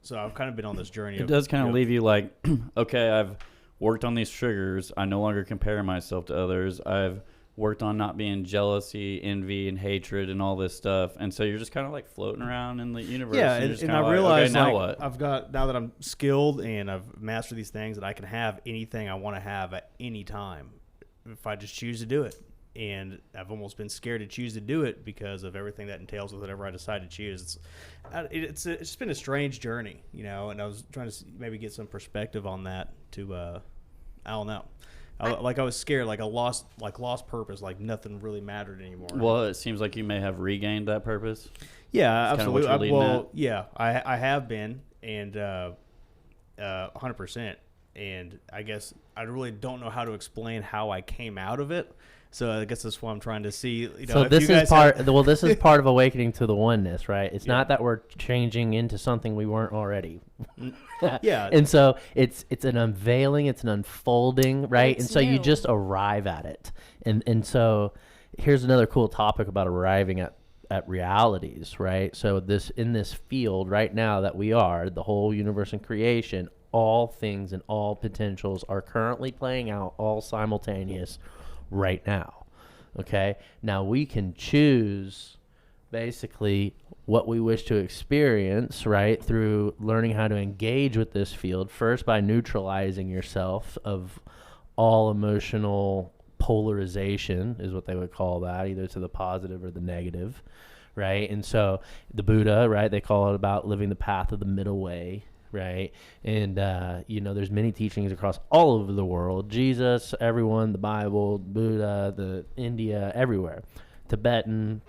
S2: so I've kind of been on this journey.
S4: It does kind of leave you like, okay, I've worked on these triggers. I no longer compare myself to others. I've worked on not being jealousy, envy, and hatred and all this stuff. And so you're just kind of like floating around in the universe.
S2: Yeah, and I realized,
S4: okay, now what?
S2: now that I'm skilled and I've mastered these things, that I can have anything I want to have at any time if I just choose to do it. And I've almost been scared to choose to do it because of everything that entails with whatever I decide to choose. It's been a strange journey, you know, and I was trying to maybe get some perspective on that to, I don't know. I was scared, like lost purpose, like nothing really mattered anymore.
S4: Well, it seems like you may have regained that purpose.
S2: Yeah, absolutely.
S4: Yeah,
S2: I have been, and 100%. And I guess I really don't know how to explain how I came out of it. So I guess that's what I'm trying to see. You know,
S1: so this is part. Well, this is part of awakening to the oneness, right? It's not that we're changing into something we weren't already.
S2: Yeah.
S1: And so it's an unveiling, it's an unfolding, right?
S3: It's
S1: and so
S3: new.
S1: you just arrive at it. And so here's another cool topic about arriving at realities, right? So in this field right now that we are, the whole universe and creation, all things and all potentials are currently playing out all simultaneous right now. Okay, now we can choose basically what we wish to experience, right, through learning how to engage with this field, first by neutralizing yourself of all emotional polarization, is what they would call that, either to the positive or the negative, right? And so the Buddha, right, they call it about living the path of the middle way, right? And there's many teachings across all over the world. Jesus, everyone, the Bible, Buddha, the India, everywhere, Tibetan,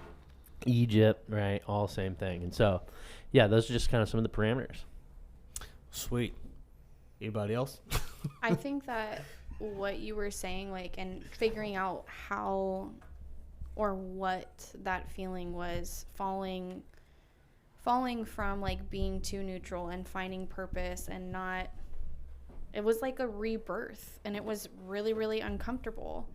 S1: Egypt, right? All same thing. And so, yeah, those are just kind of some of the parameters.
S2: Sweet. Anybody else?
S3: I think that what you were saying, like, and figuring out how or what that feeling was, falling from like being too neutral and finding purpose and not, it was like a rebirth, and it was really, really uncomfortable.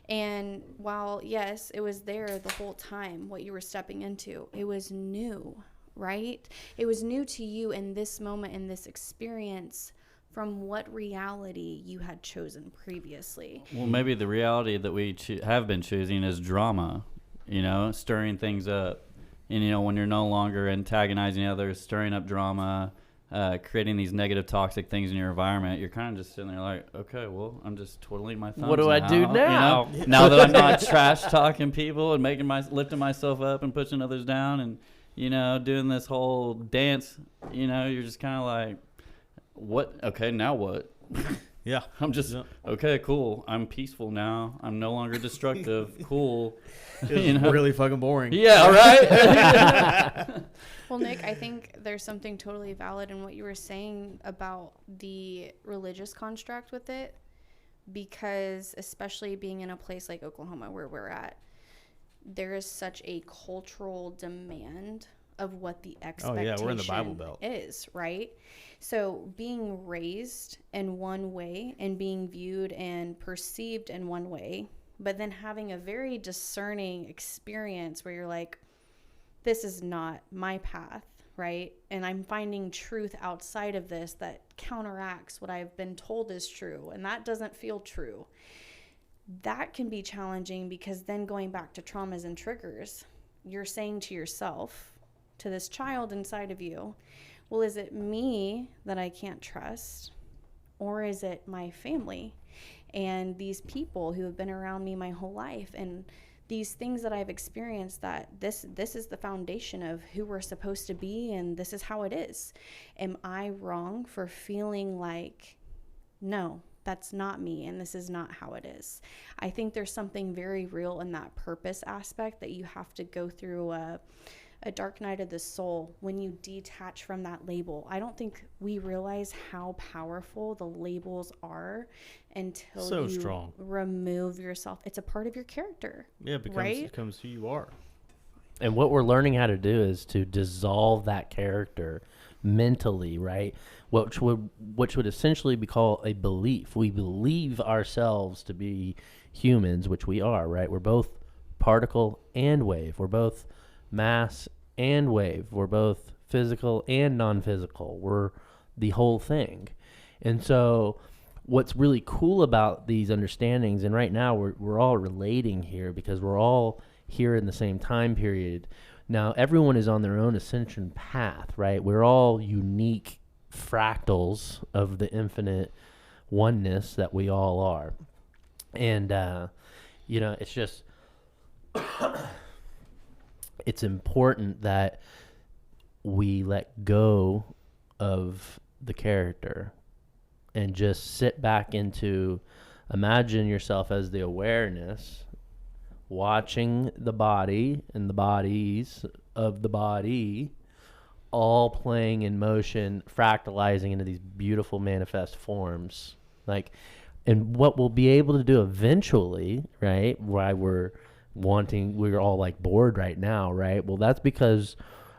S3: And while yes, it was there the whole time, what you were stepping into, it was new, right? It was new to you in this moment, in this experience, from what reality you had chosen previously.
S4: Well, maybe the reality that we have been choosing is drama, stirring things up. And, when you're no longer antagonizing others, stirring up drama, creating these negative, toxic things in your environment, you're kind of just sitting there like, okay, well, I'm just twiddling my thumbs.
S1: What do I do now?
S4: Now that I'm not trash talking people and lifting myself up and pushing others down and, doing this whole dance, you're just kind of like, what? Okay, now what?
S2: Yeah.
S4: I'm just, okay, cool. I'm peaceful now. I'm no longer destructive. Cool.
S2: It's really fucking boring.
S4: Yeah, right?
S3: Well, Nick, I think there's something totally valid in what you were saying about the religious construct with it, because especially being in a place like Oklahoma where we're at, there is such a cultural demand of what the expectation
S2: we're in the Bible Belt.
S3: is, right? So being raised in one way and being viewed and perceived in one way but then having a very discerning experience where you're like, this is not my path, right? And I'm finding truth outside of this that counteracts what I've been told is true, and that doesn't feel true. That can be challenging, because then going back to traumas and triggers, you're saying to yourself, to this child inside of you, well, is it me that I can't trust, or is it my family and these people who have been around me my whole life, and these things that I've experienced, that this is the foundation of who we're supposed to be, and this is how it is. Am I wrong for feeling like, no, that's not me, and this is not how it is? I think there's something very real in that purpose aspect, that you have to go through a dark night of the soul when you detach from that label. I don't think we realize how powerful the labels are until you remove yourself. It's a part of your character.
S2: Yeah, it becomes who you are.
S1: And what we're learning how to do is to dissolve that character mentally, right? Which would essentially be called a belief. We believe ourselves to be humans, which we are, right? We're both particle and wave. We're both mass and wave. We're both physical and non-physical. We're the whole thing. And so what's really cool about these understandings, and right now we're all relating here because we're all here in the same time period. Now, everyone is on their own ascension path, right? We're all unique fractals of the infinite oneness that we all are. And, it's just... it's important that we let go of the character and just sit back into, imagine yourself as the awareness, watching the body and the bodies of the body all playing in motion, fractalizing into these beautiful manifest forms. And what we'll be able to do eventually, right, why we're all like bored right now, right? Well, that's because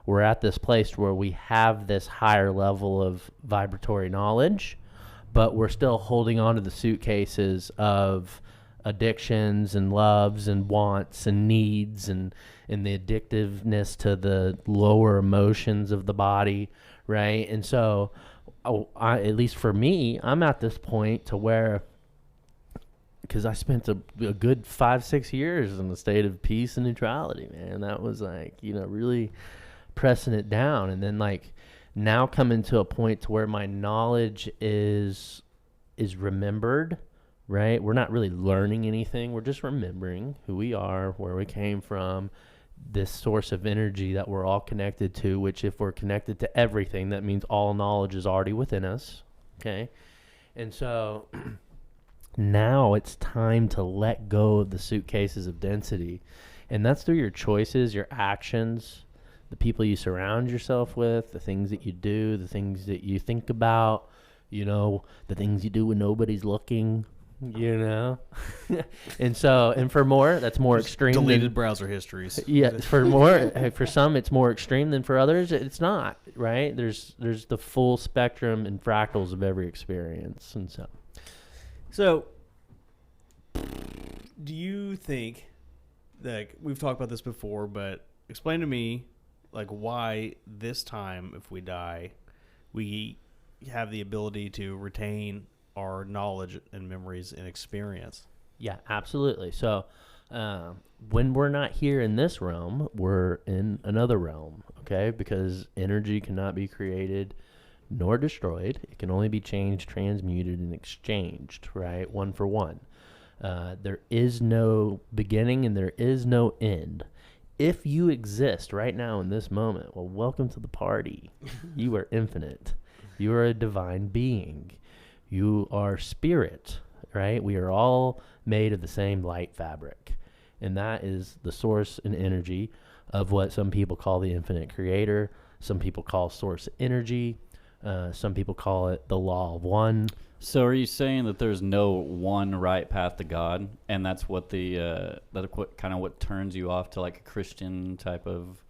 S1: we're at this place where we have this higher level of vibratory knowledge, but we're still holding on to the suitcases of addictions and loves and wants and needs and the addictiveness to the lower emotions of the body, right? And so at least for me, I'm at this point to where, because I spent a good 5-6 years in the state of peace and neutrality, man. That was really pressing it down. And then now coming to a point to where my knowledge is remembered, right? We're not really learning anything. We're just remembering who we are, where we came from, this source of energy that we're all connected to, which if we're connected to everything, that means all knowledge is already within us, okay? And so... now it's time to let go of the suitcases of density. And that's through your choices, your actions, the people you surround yourself with, the things that you do, the things that you think about, the things you do when nobody's looking, And for more, that's more just extreme.
S2: Deleted browser histories.
S1: Yeah, for some it's more extreme than for others. It's not, right? There's the full spectrum and fractals of every experience. And
S2: So, do you think, we've talked about this before, but explain to me, why this time, if we die, we have the ability to retain our knowledge and memories and experience?
S1: Yeah, absolutely. So, when we're not here in this realm, we're in another realm, okay? Because energy cannot be created nor destroyed. It can only be changed, transmuted, and exchanged, right? One for one. There is no beginning and there is no end. If you exist right now in this moment, well, welcome to the party. You are infinite. You are a divine being. You are spirit, right? We are all made of the same light fabric. And that is the source and energy of what some people call the infinite creator. Some people call source energy. Some people call it the law of one.
S4: So are you saying that there's no one right path to God, and that's what what turns you off to a Christian type of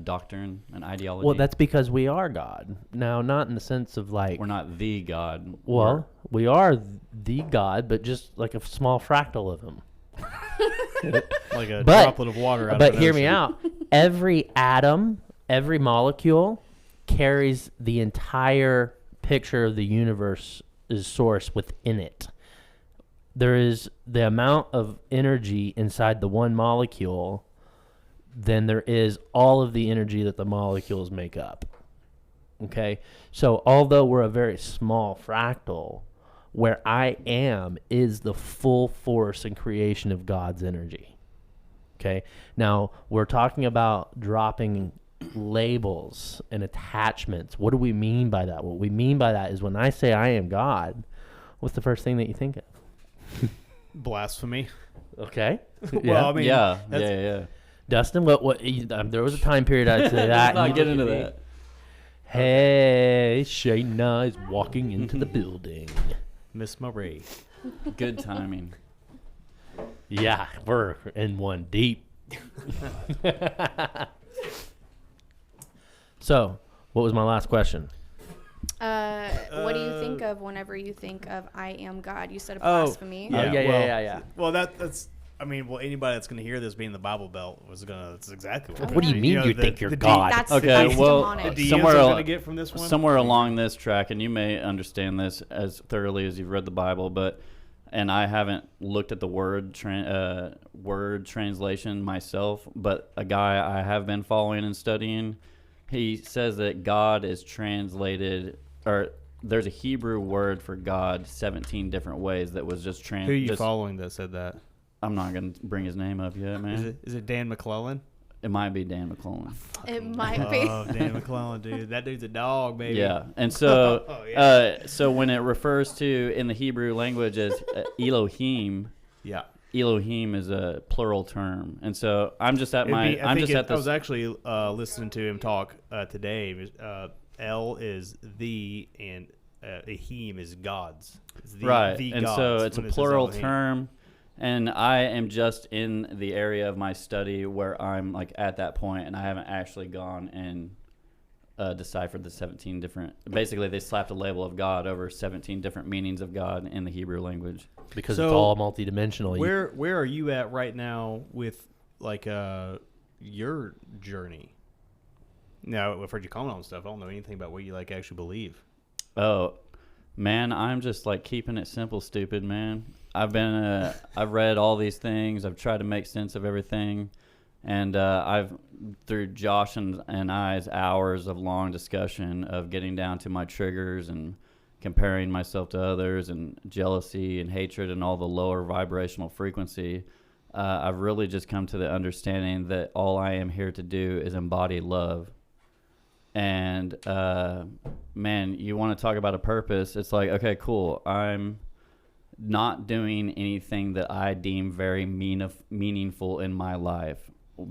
S4: doctrine and ideology?
S1: Well, that's because we are God. Now, not in the sense of
S4: we're not the God.
S1: Well, we are the God, but just a small fractal of him.
S2: Like a
S1: But-
S2: droplet of water out
S1: But
S2: of an
S1: hear me
S2: ocean.
S1: out. Every atom, every molecule carries the entire picture of the universe's source within it. There is the amount of energy inside the one molecule, then there is all of the energy that the molecules make up. Okay? So although we're a very small fractal, where I am is the full force and creation of God's energy. Okay? Now, we're talking about dropping labels and attachments. What do we mean by that? What we mean by that is when I say I am God, what's the first thing that you think of?
S2: Blasphemy.
S1: Okay?
S2: Well, I mean,
S4: yeah.
S2: that's-
S1: Dustin, there was a time period I'd say that.
S4: Let's not
S1: You
S4: get
S1: look
S4: into
S1: at me.
S4: that.
S1: Hey, Shayna is walking into the building.
S2: Miss Marie.
S4: Good timing.
S1: Yeah, we're in one deep. So, what was my last question?
S3: What do you think of whenever you think of I am God? You said
S2: Oh,
S3: blasphemy.
S1: Yeah.
S2: Well, that's. I mean, well, anybody that's going to hear this being the Bible Belt was gonna. That's exactly what.
S1: What do you
S2: mean.
S1: mean you
S2: the-
S1: think you're
S2: the
S1: God?
S3: That's,
S4: Okay,
S3: that's
S4: well,
S3: demonic.
S2: DMs
S4: Somewhere
S2: are
S4: al-
S2: going to get from this one.
S4: Somewhere along this track, and you may understand this as thoroughly as you've read the Bible, and I haven't looked at the word translation myself, but a guy I have been following and studying, he says that God is translated, or there's a Hebrew word for God 17 different ways that was just
S2: Who are you following that said that?
S4: I'm not going to bring his name up yet, man.
S2: Is it Dan McClellan?
S4: It might be Dan McClellan.
S3: It might be.
S2: Oh, Dan McClellan, dude. That dude's a dog, baby.
S4: Yeah, and so
S2: Oh, yeah.
S4: so when it refers to in the Hebrew language as Elohim,
S2: Yeah.
S4: Elohim is a plural term, and so I'm just at
S2: It'd
S4: my
S2: be- I
S4: I'm
S2: think
S4: just at
S2: I was
S4: this.
S2: actually listening to him talk today. El is the and Ehim is God's. It's the,
S4: Right,
S2: the
S4: and
S2: gods
S4: so it's a
S2: when it says
S4: plural
S2: Elohim.
S4: term, and I am just in the area of my study where I'm like at that point, and I haven't actually gone and deciphered the 17 different. Basically, they slapped a label of God over 17 different meanings of God in the Hebrew language.
S1: Because
S2: So,
S1: it's all multidimensional.
S2: Where are you at right now with like your journey? Now, I've heard you comment on stuff. I don't know anything about what you like actually believe.
S4: Oh, man, I'm just like keeping it simple, stupid, man. I've read all these things. I've tried to make sense of everything. And I've, through Josh and I's hours of long discussion of getting down to my triggers and comparing myself to others and jealousy and hatred and all the lower vibrational frequency, I've really just come to the understanding that all I am here to do is embody love. And man, you want to talk about a purpose. It's like, okay, cool. I'm not doing anything that I deem very meaningful in my life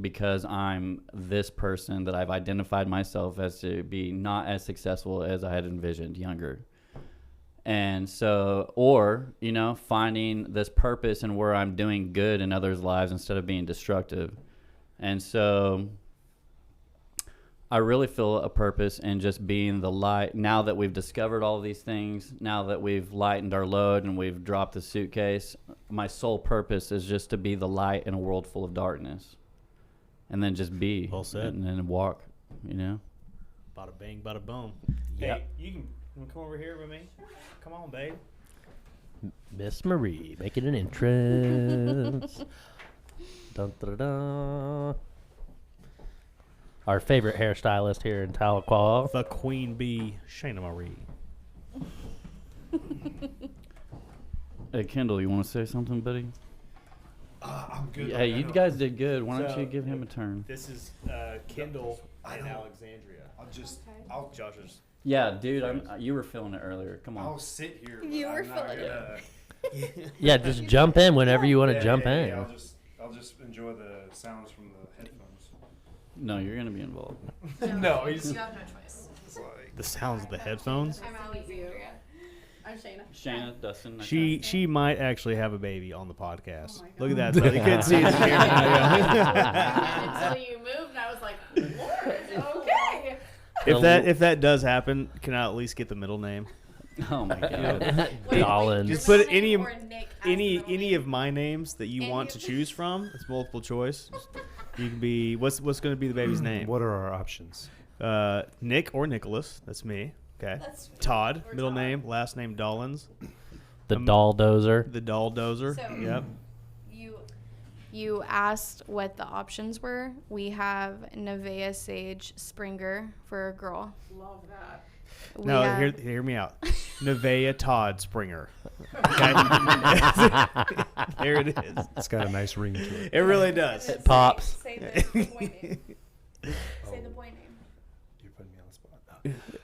S4: because I'm this person that I've identified myself as to be not as successful as I had envisioned younger. And so, or, you know, finding this purpose in where I'm doing good in others' lives instead of being destructive. And so I really feel a purpose in just being the light. Now that we've discovered all these things, now that we've lightened our load and we've dropped the suitcase, my sole purpose is just to be the light in a world full of darkness. And then just be.
S2: Well said.
S4: And then walk, you know?
S2: Bada bang, bada boom.
S1: Yep.
S2: Hey, you can come over here with me. Come on, babe.
S1: Miss Marie making an entrance. Dun, dun, dun. Our favorite hairstylist here in Tahlequah.
S2: The Queen Bee, Shayna Marie.
S4: Hey, Kendall, you want to say something, buddy?
S5: I'm good.
S4: Hey, you guys did good. Why don't
S2: So-
S4: you give him a turn?
S2: This is Kendall and Alexandria.
S5: I'll
S2: Josh's.
S4: Yeah, dude, you were feeling it earlier. Come on.
S5: I'll sit here. but
S3: You were
S5: I'm not
S3: feeling
S5: gonna-
S1: Yeah, just jump in whenever you want to
S5: Yeah,
S1: jump
S5: yeah,
S1: in.
S5: yeah, I'll just enjoy the sounds from the headphones.
S4: No, you're going to be involved.
S5: No, he's
S3: You have no choice.
S2: The sounds of the headphones.
S3: I'm Alexandria. I'm Shayna.
S4: Shayna, Dustin. nice
S2: She might actually have a baby on the podcast. Look at that. So you couldn't see the camera.
S6: Until you moved, I was like, Lord, okay.
S2: If that does happen, can I at least get the middle name?
S4: Oh my god.
S1: Dollins.
S2: Just put
S3: Middle
S2: any
S3: name or Nick as middle name?
S2: of my names that you
S3: Any
S2: want
S3: of
S2: to choose from. It's multiple choice. You can be what's going to be the baby's name?
S5: What are our options?
S2: Nick or Nicholas. That's me. Okay.
S3: That's
S2: Todd,
S3: or
S2: middle
S3: Todd.
S2: name, last name Dollins.
S1: The doll dozer.
S2: The doll dozer.
S3: So-
S2: Yep.
S3: You asked what the options were. We have Nevaeh Sage Springer for a girl.
S6: Love that.
S3: We
S2: No,
S3: have-
S2: hear me out. Nevaeh Todd Springer. Okay. There it is.
S5: It's got a nice ring to it.
S2: It really does.
S1: It pops.
S3: Say the boy name. Say the boy name.
S5: You're putting me on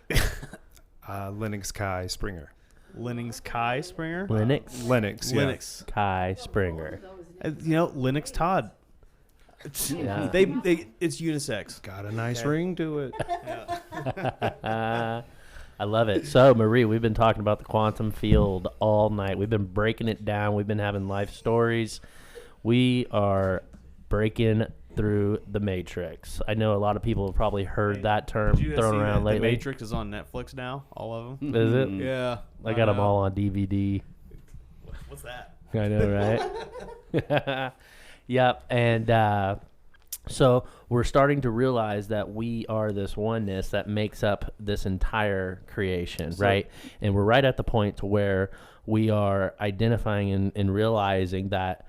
S5: the spot. Lennox Kai Springer.
S2: Lennox Kai Springer.
S1: Lennox
S5: Lennox. Yeah.
S2: Lennox.
S1: Kai Springer.
S2: Lennox Todd.
S1: Yeah.
S2: They it's unisex.
S5: Got a nice ring to it.
S1: I love it. So, Marie, we've been talking about the quantum field all night. We've been breaking it down. We've been having life stories. We are breaking through the Matrix. I know a lot of people have probably heard that term
S2: Did you guys
S1: thrown
S2: see
S1: around
S2: that
S1: lately.
S2: The Matrix is on Netflix now. All of them.
S1: Is it?
S2: Yeah.
S1: I got them all on DVD.
S2: What's that?
S1: I know, right? Yep. And so we're starting to realize that we are this oneness that makes up this entire creation, right? And we're right at the point to where we are identifying and realizing that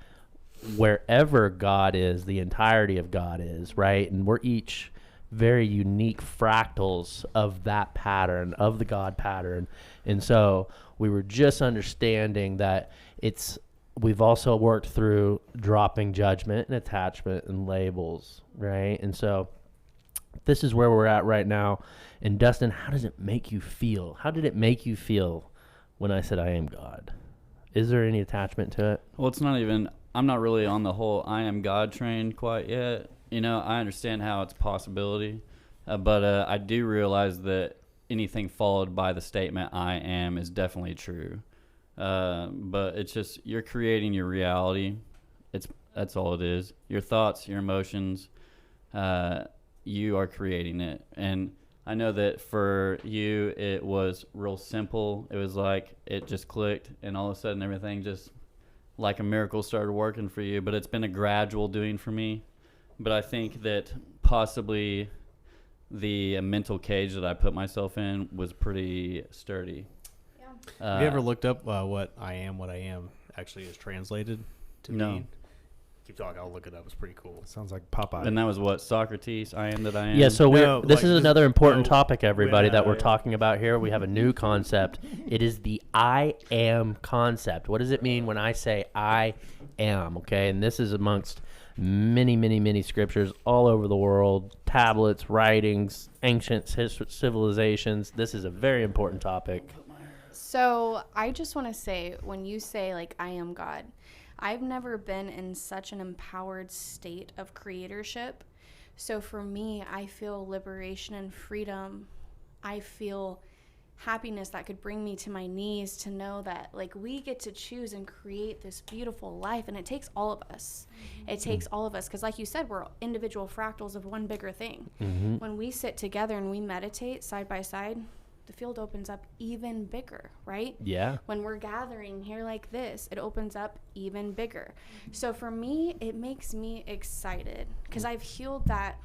S1: wherever God is, the entirety of God is, right? And we're each very unique fractals of that pattern, of the God pattern. And so we were just understanding that we've also worked through dropping judgment and attachment and labels, right? And so this is where we're at right now. And Dustin, how does it make you feel? How did it make you feel when I said I am God? Is there any attachment to it?
S4: Well, it's not even, I'm not really on the whole I am God train quite yet. You know, I understand how it's a possibility, but I do realize that anything followed by the statement I am is definitely true. But it's just, you're creating your reality. That's all it is. Your thoughts, your emotions, you are creating it. And I know that for you, it was real simple. It was like, it just clicked and all of a sudden everything just like a miracle started working for you, but it's been a gradual doing for me. But I think that possibly the mental cage that I put myself in was pretty sturdy.
S2: Have you ever looked up what I am actually is translated to
S4: No.
S2: mean? Keep talking. I'll look it up. It's pretty cool.
S5: Sounds like Popeye.
S4: And that was what, Socrates, I am that I am?
S1: Yeah, so
S2: No,
S1: this
S2: like
S1: is
S2: this-
S1: another important
S2: no,
S1: topic, everybody, that we're
S2: yeah.
S1: talking about here. We have a new concept. It is the I am concept. What does it mean when I say I am? Okay, and this is amongst many, many, many scriptures all over the world, tablets, writings, ancient civilizations. This is a very important topic.
S3: So I just want to say, when you say like I am God, I've never been in such an empowered state of creatorship. So for me, I feel liberation and freedom. I feel happiness that could bring me to my knees to know that like we get to choose and create this beautiful life, and it takes all of us. It takes all of us, because like you said, we're individual fractals of one bigger thing. When we sit together and we meditate side by side, the field opens up even bigger, right?
S1: Yeah.
S3: When we're gathering here like this, it opens up even bigger. So for me, it makes me excited because I've healed that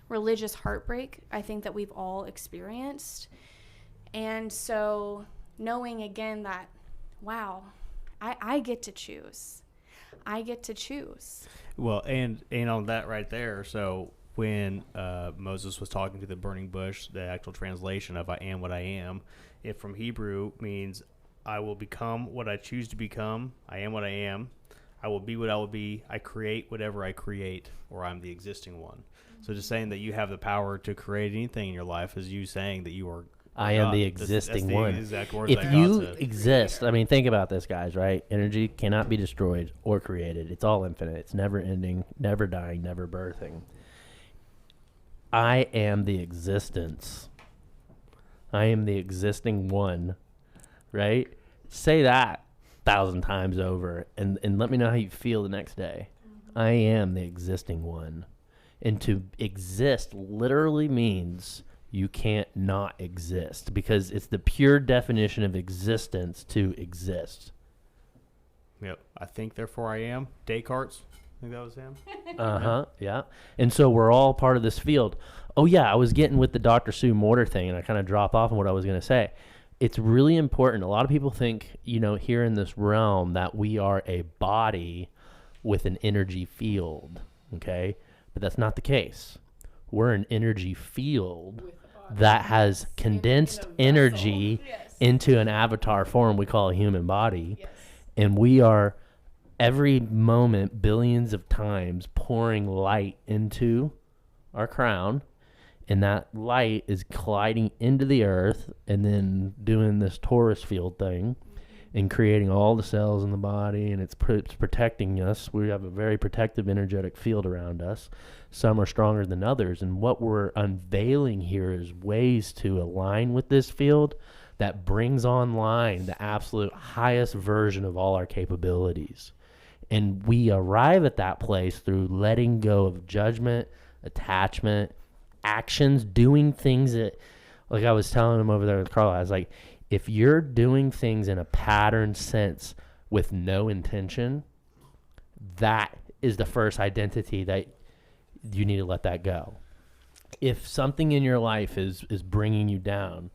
S3: religious heartbreak I think that we've all experienced. And so knowing again that, wow, I get to choose. I get to choose.
S2: Well, and on that right there, so when Moses was talking to the burning bush, the actual translation of I am what I am, it from Hebrew means I will become what I choose to become. I am what I am. I will be what I will be. I create whatever I create, or I'm the existing one. So just saying that you have the power to create anything in your life is you saying that you are
S1: I am
S2: God.
S1: the
S2: That's
S1: existing
S2: the
S1: one.
S2: exact words
S1: If
S2: that
S1: you
S2: God said.
S1: exist, I mean, think about this, guys, right? Energy cannot be destroyed or created. It's all infinite. It's never ending, never dying, never birthing. I am the existence. I am the existing one, right? Say that 1,000 times over and let me know how you feel the next day. I am the existing one. And to exist literally means you can't not exist, because it's the pure definition of existence to exist.
S2: Yep. I think, therefore I am. Descartes. I think that was him.
S1: Yeah. And so we're all part of this field. Oh, yeah, I was getting with the Dr. Sue Mortar thing, and I kind of dropped off on what I was going to say. It's really important. A lot of people think, here in this realm that we are a body with an energy field, okay? But that's not the case. We're an energy field that has condensed energy into an avatar form we call a human body. Yes. And we are every moment, billions of times, pouring light into our crown. And that light is colliding into the earth and then doing this torus field thing and creating all the cells in the body, and it's protecting us. We have a very protective energetic field around us. Some are stronger than others, and what we're unveiling here is ways to align with this field that brings online the absolute highest version of all our capabilities. And we arrive at that place through letting go of judgment, attachment, actions, doing things that, like I was telling him over there with Carl, I was like, if you're doing things in a pattern sense with no intention, that is the first identity that you need to let that go. If something in your life is bringing you down,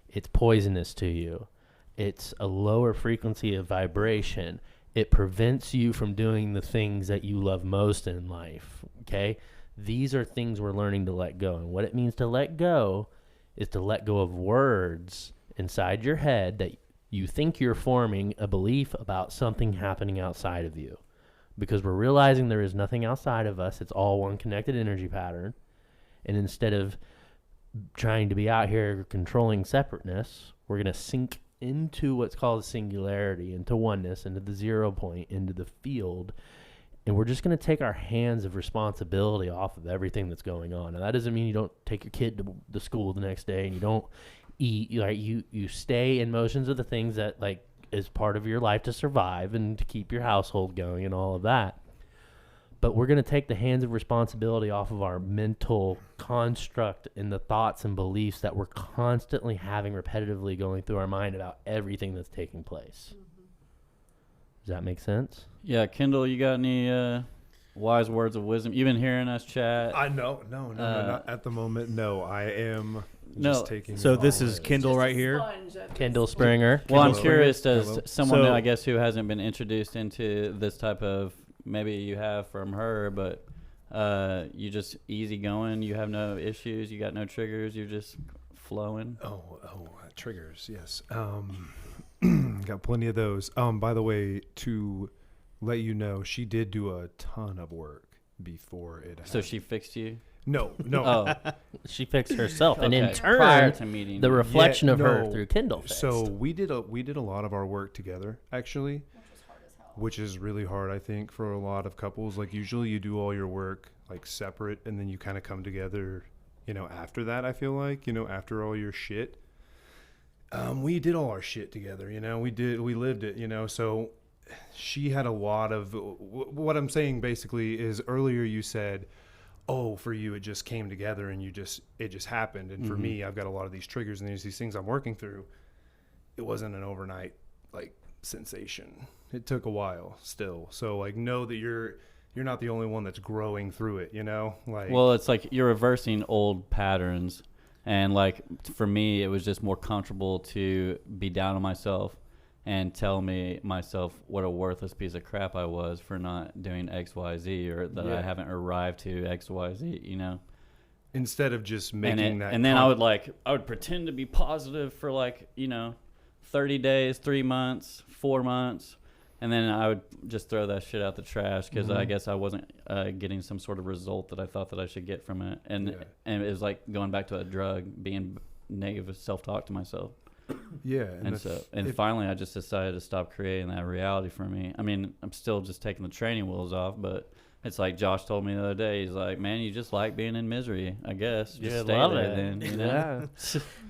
S1: it's poisonous to you. It's a lower frequency of vibration. It prevents you from doing the things that you love most in life, okay? These are things we're learning to let go. And what it means to let go is to let go of words inside your head that you think you're forming a belief about something happening outside of you. Because we're realizing there is nothing outside of us. It's all one connected energy pattern. And instead of trying to be out here controlling separateness, we're going to sink into what's called singularity, into oneness, into the 0 point, into the field. And we're just going to take our hands of responsibility off of everything that's going on. Now, that doesn't mean you don't take your kid to the school the next day and you don't eat. Like you stay in motions of the things that like is part of your life to survive and to keep your household going and all of that. But we're going to take the hands of responsibility off of our mental construct and the thoughts and beliefs that we're constantly having repetitively going through our mind about everything that's taking place. Does that make sense?
S4: Yeah, Kendall, you got any wise words of wisdom? You've been hearing us chat.
S5: No, not at the moment. No, I am just taking.
S2: So this is Kendall right here.
S1: Kendall Springer.
S4: Well, I'm curious as someone I guess who hasn't been introduced into this type of, maybe you have from her, but you just easygoing. You have no issues. You got no triggers. You're just flowing.
S5: Triggers. Yes. Got plenty of those. By the way, to let you know, she did do a ton of work before it happened.
S4: So she fixed you?
S5: No.
S4: Oh.
S1: She fixed herself, and in
S4: prior
S1: turn,
S4: to meeting
S1: the reflection of her through Kindle fixed.
S5: So we did a lot of our work together, actually, which is really hard, I think, for a lot of couples. Like usually you do all your work like separate, and then you kind of come together, after that. I feel like, after all your shit. We did all our shit together, we lived it, so she had a lot of, what I'm saying basically is earlier you said, oh, for you, it just came together and it just happened. And for me, I've got a lot of these triggers and these things I'm working through. It wasn't an overnight sensation. It took a while still. So know that you're not the only one that's growing through it,
S4: well, it's like you're reversing old patterns. And for me, it was just more comfortable to be down on myself and tell myself what a worthless piece of crap I was for not doing X, Y, Z, or that I haven't arrived to X, Y, Z,
S5: Instead of just making that.
S4: And then I would pretend to be positive for 30 days, 3 months, 4 months. And then I would just throw that shit out the trash because I guess I wasn't getting some sort of result that I thought that I should get from it. And it was like going back to a drug, being negative self-talk to myself.
S5: Yeah.
S4: And finally I just decided to stop creating that reality for me. I mean, I'm still just taking the training wheels off, but it's like Josh told me the other day. He's like, man, you just like being in misery, I guess. Just stay there then.
S1: Yeah.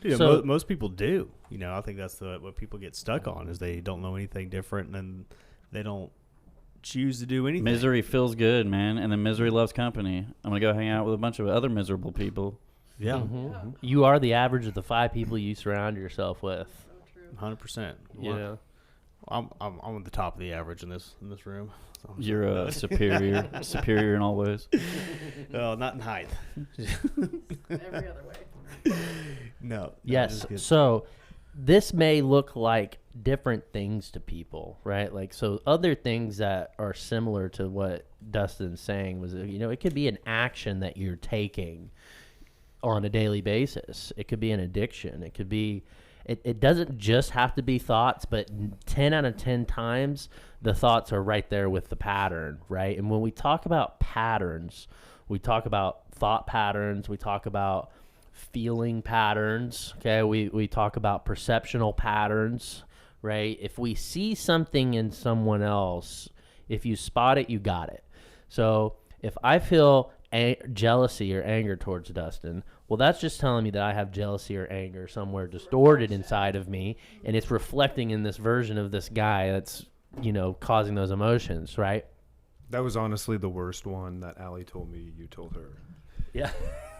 S2: Dude, so, most people do. I think that's what people get stuck on is they don't know anything different and they don't choose to do anything.
S4: Misery feels good, man, and then misery loves company. I'm going to go hang out with a bunch of other miserable people.
S2: Yeah,
S1: You are the average of the 5 people you surround yourself with.
S2: 100%.
S1: You know.
S2: I'm at the top of the average in this room. So
S4: You're a superior in all ways.
S2: Well, not in height.
S3: Every other way.
S2: No.
S1: Yes. So this may look like different things to people, right? Like, so other things that are similar to what Dustin's saying was, it could be an action that you're taking on a daily basis. It could be an addiction. It could be, it doesn't just have to be thoughts, but 10 out of 10 times the thoughts are right there with the pattern, right? And when we talk about patterns, we talk about thought patterns, we talk about feeling patterns, okay? We talk about perceptional patterns, right? If we see something in someone else, if you spot it, you got it. So if I feel jealousy or anger towards Dustin, well, that's just telling me that I have jealousy or anger somewhere distorted inside of me, and it's reflecting in this version of this guy that's, causing those emotions, right?
S5: That was honestly the worst one that Allie told me you told her.
S1: Yeah.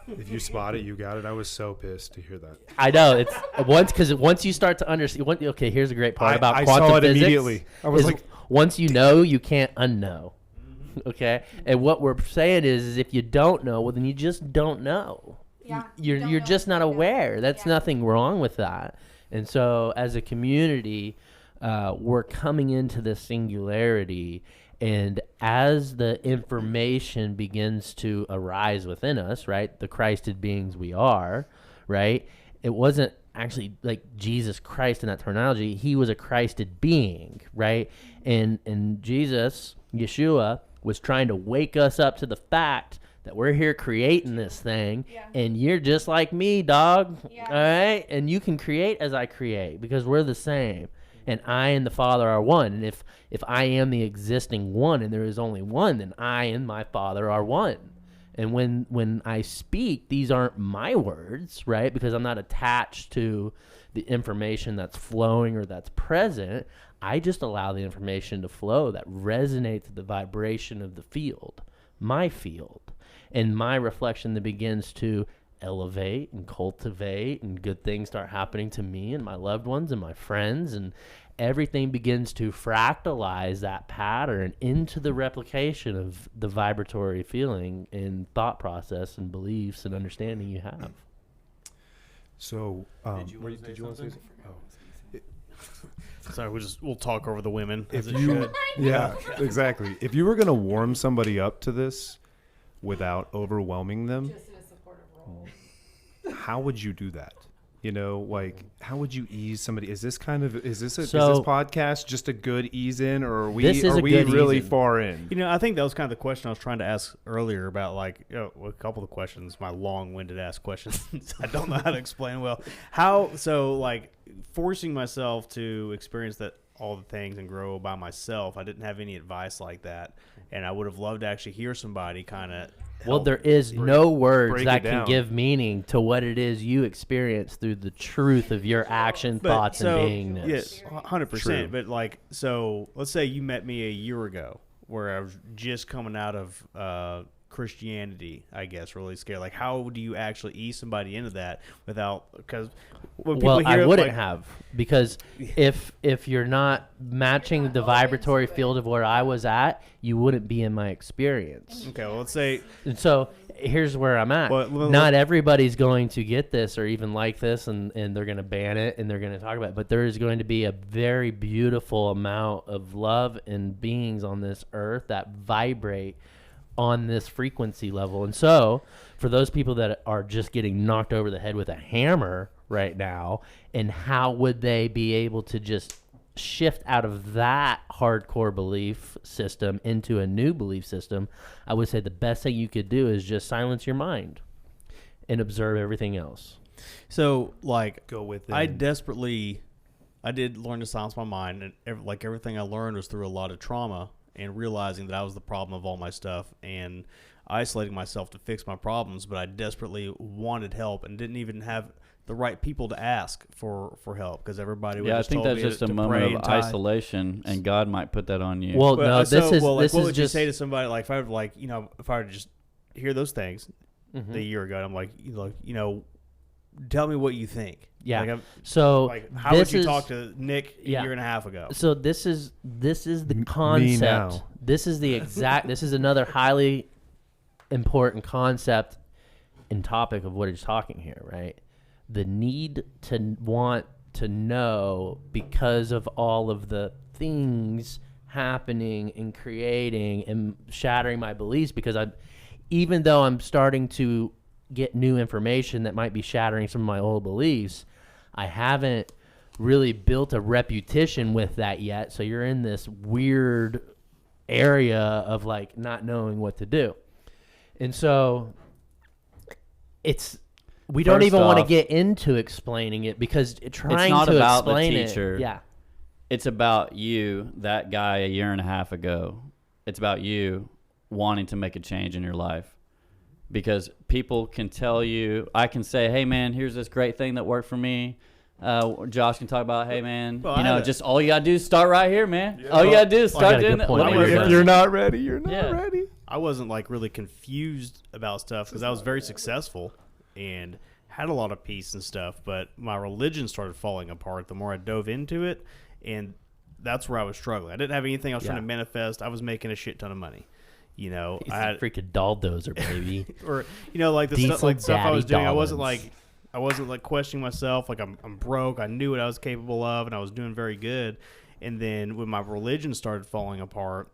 S5: If you spot it, you got it. I was so pissed to hear that.
S1: I know. It's once you start to understand. Okay, here's a great part about
S5: I
S1: quantum
S5: saw it
S1: physics.
S5: immediately. I was like,
S1: once you know, you can't unknow. Okay, and what we're saying is if you don't know, well, then you just don't know.
S3: Yeah,
S1: You're just not aware. That's nothing wrong with that. And so, as a community, we're coming into this singularity. And as the information begins to arise within us, right, the Christed beings we are, right, it wasn't actually like Jesus Christ in that terminology. He was a Christed being, right? And Jesus, Yeshua, was trying to wake us up to the fact that we're here creating this thing, and you're just like me, dog, all right? And you can create as I create because we're the same. And I and the Father are one. And if I am the existing one and there is only one, then I and my Father are one. And when I speak, these aren't my words, right? Because I'm not attached to the information that's flowing or that's present. I just allow the information to flow that resonates with the vibration of the field, my field, and my reflection that begins to elevate and cultivate, and good things start happening to me and my loved ones and my friends, and everything begins to fractalize that pattern into the replication of the vibratory feeling and thought process and beliefs and understanding you have.
S5: So,
S2: did you want to say something? Sorry, we'll talk over the women.
S5: Yeah, exactly. If you were going to warm somebody up to this without overwhelming them, how would you do that? How would you ease somebody? Is this podcast just a good ease in, or are we really far in?
S2: I think that was kind of the question I was trying to ask earlier about, a couple of questions, my long-winded ass questions. I don't know how to explain well. Forcing myself to experience all the things and grow by myself. I didn't have any advice like that, and I would have loved to actually hear somebody kind of.
S1: Well, there is no words that can give meaning to what it is you experience through the truth of your action, thoughts, and beingness.
S2: Yes, 100%. But so let's say you met me a year ago, where I was just coming out of Christianity, I guess, really scared. How do you actually ease somebody into that without? Because
S1: I wouldn't have, because if you're not matching the vibratory field of where I was at, you wouldn't be in my experience.
S2: Okay, well, let's say.
S1: And so here's where I'm at. Not everybody's going to get this or even like this, and they're going to ban it and they're going to talk about it. But there is going to be a very beautiful amount of love and beings on this earth that vibrate on this frequency level. And so for those people that are just getting knocked over the head with a hammer right now, and how would they be able to just shift out of that hardcore belief system into a new belief system? I would say the best thing you could do is just silence your mind and observe everything else.
S2: So
S5: go with it.
S2: I did learn to silence my mind, and everything I learned was through a lot of trauma and realizing that I was the problem of all my stuff and isolating myself to fix my problems. But I desperately wanted help and didn't even have the right people to ask for help, because everybody would just
S4: I think
S2: told
S4: that's
S2: me
S4: just
S2: to
S4: a moment
S2: pray
S4: of
S2: and
S4: isolation, and God might put that on you.
S1: Well, no, this is
S2: what would
S1: just
S2: you say to somebody if I were to just hear those things, a year ago. And I'm like, tell me what you think.
S1: Yeah. So
S2: like, how would you talk to Nick a year and a half ago?
S1: So this is the concept. This is the exact. This is another highly important concept and topic of what he's talking here, right? The need to want to know because of all of the things happening and creating and shattering my beliefs, because even though I'm starting to get new information that might be shattering some of my old beliefs, I haven't really built a reputation with that yet. So you're in this weird area of like not knowing what to do. And so we don't even want to get into explaining it, because trying
S4: it's not
S1: to
S4: about
S1: explain
S4: the teacher.
S1: it. Yeah.
S4: It's about you, that guy a year and a half ago. It's about you wanting to make a change in your life. Because people can tell you, I can say, hey, man, here's this great thing that worked for me. Josh can talk about, hey, man, just all you got to do is start right here, man. Yeah. All you got to do is start doing that.
S5: If you're not ready, you're not ready.
S2: I wasn't like really confused about stuff because I was very successful and had a lot of peace and stuff. But my religion started falling apart the more I dove into it. And that's where I was struggling. I didn't have anything I was trying to manifest. I was making a shit ton of money.
S1: He's a freaking dolldozer, baby.
S2: Or like the stuff I was doing, I wasn't like questioning myself. Like I'm broke. I knew what I was capable of, and I was doing very good. And then when my religion started falling apart,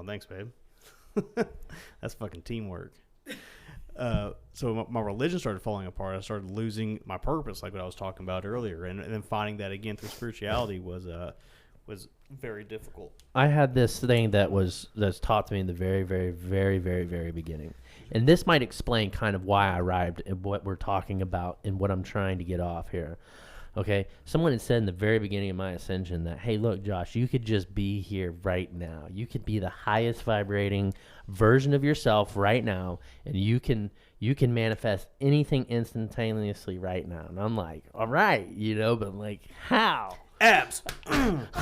S2: thanks, babe. That's fucking teamwork. So my religion started falling apart. I started losing my purpose, like what I was talking about earlier, and then finding that again through spirituality was very difficult.
S1: I had this thing that's taught to me in the very, very, very, very, very beginning. And this might explain kind of why I arrived at what we're talking about and what I'm trying to get off here. Okay? Someone had said in the very beginning of my ascension that, hey, look, Josh, you could just be here right now. You could be the highest vibrating version of yourself right now, and you can manifest anything instantaneously right now. And I'm like, all right, but I'm like, how?
S2: Abs.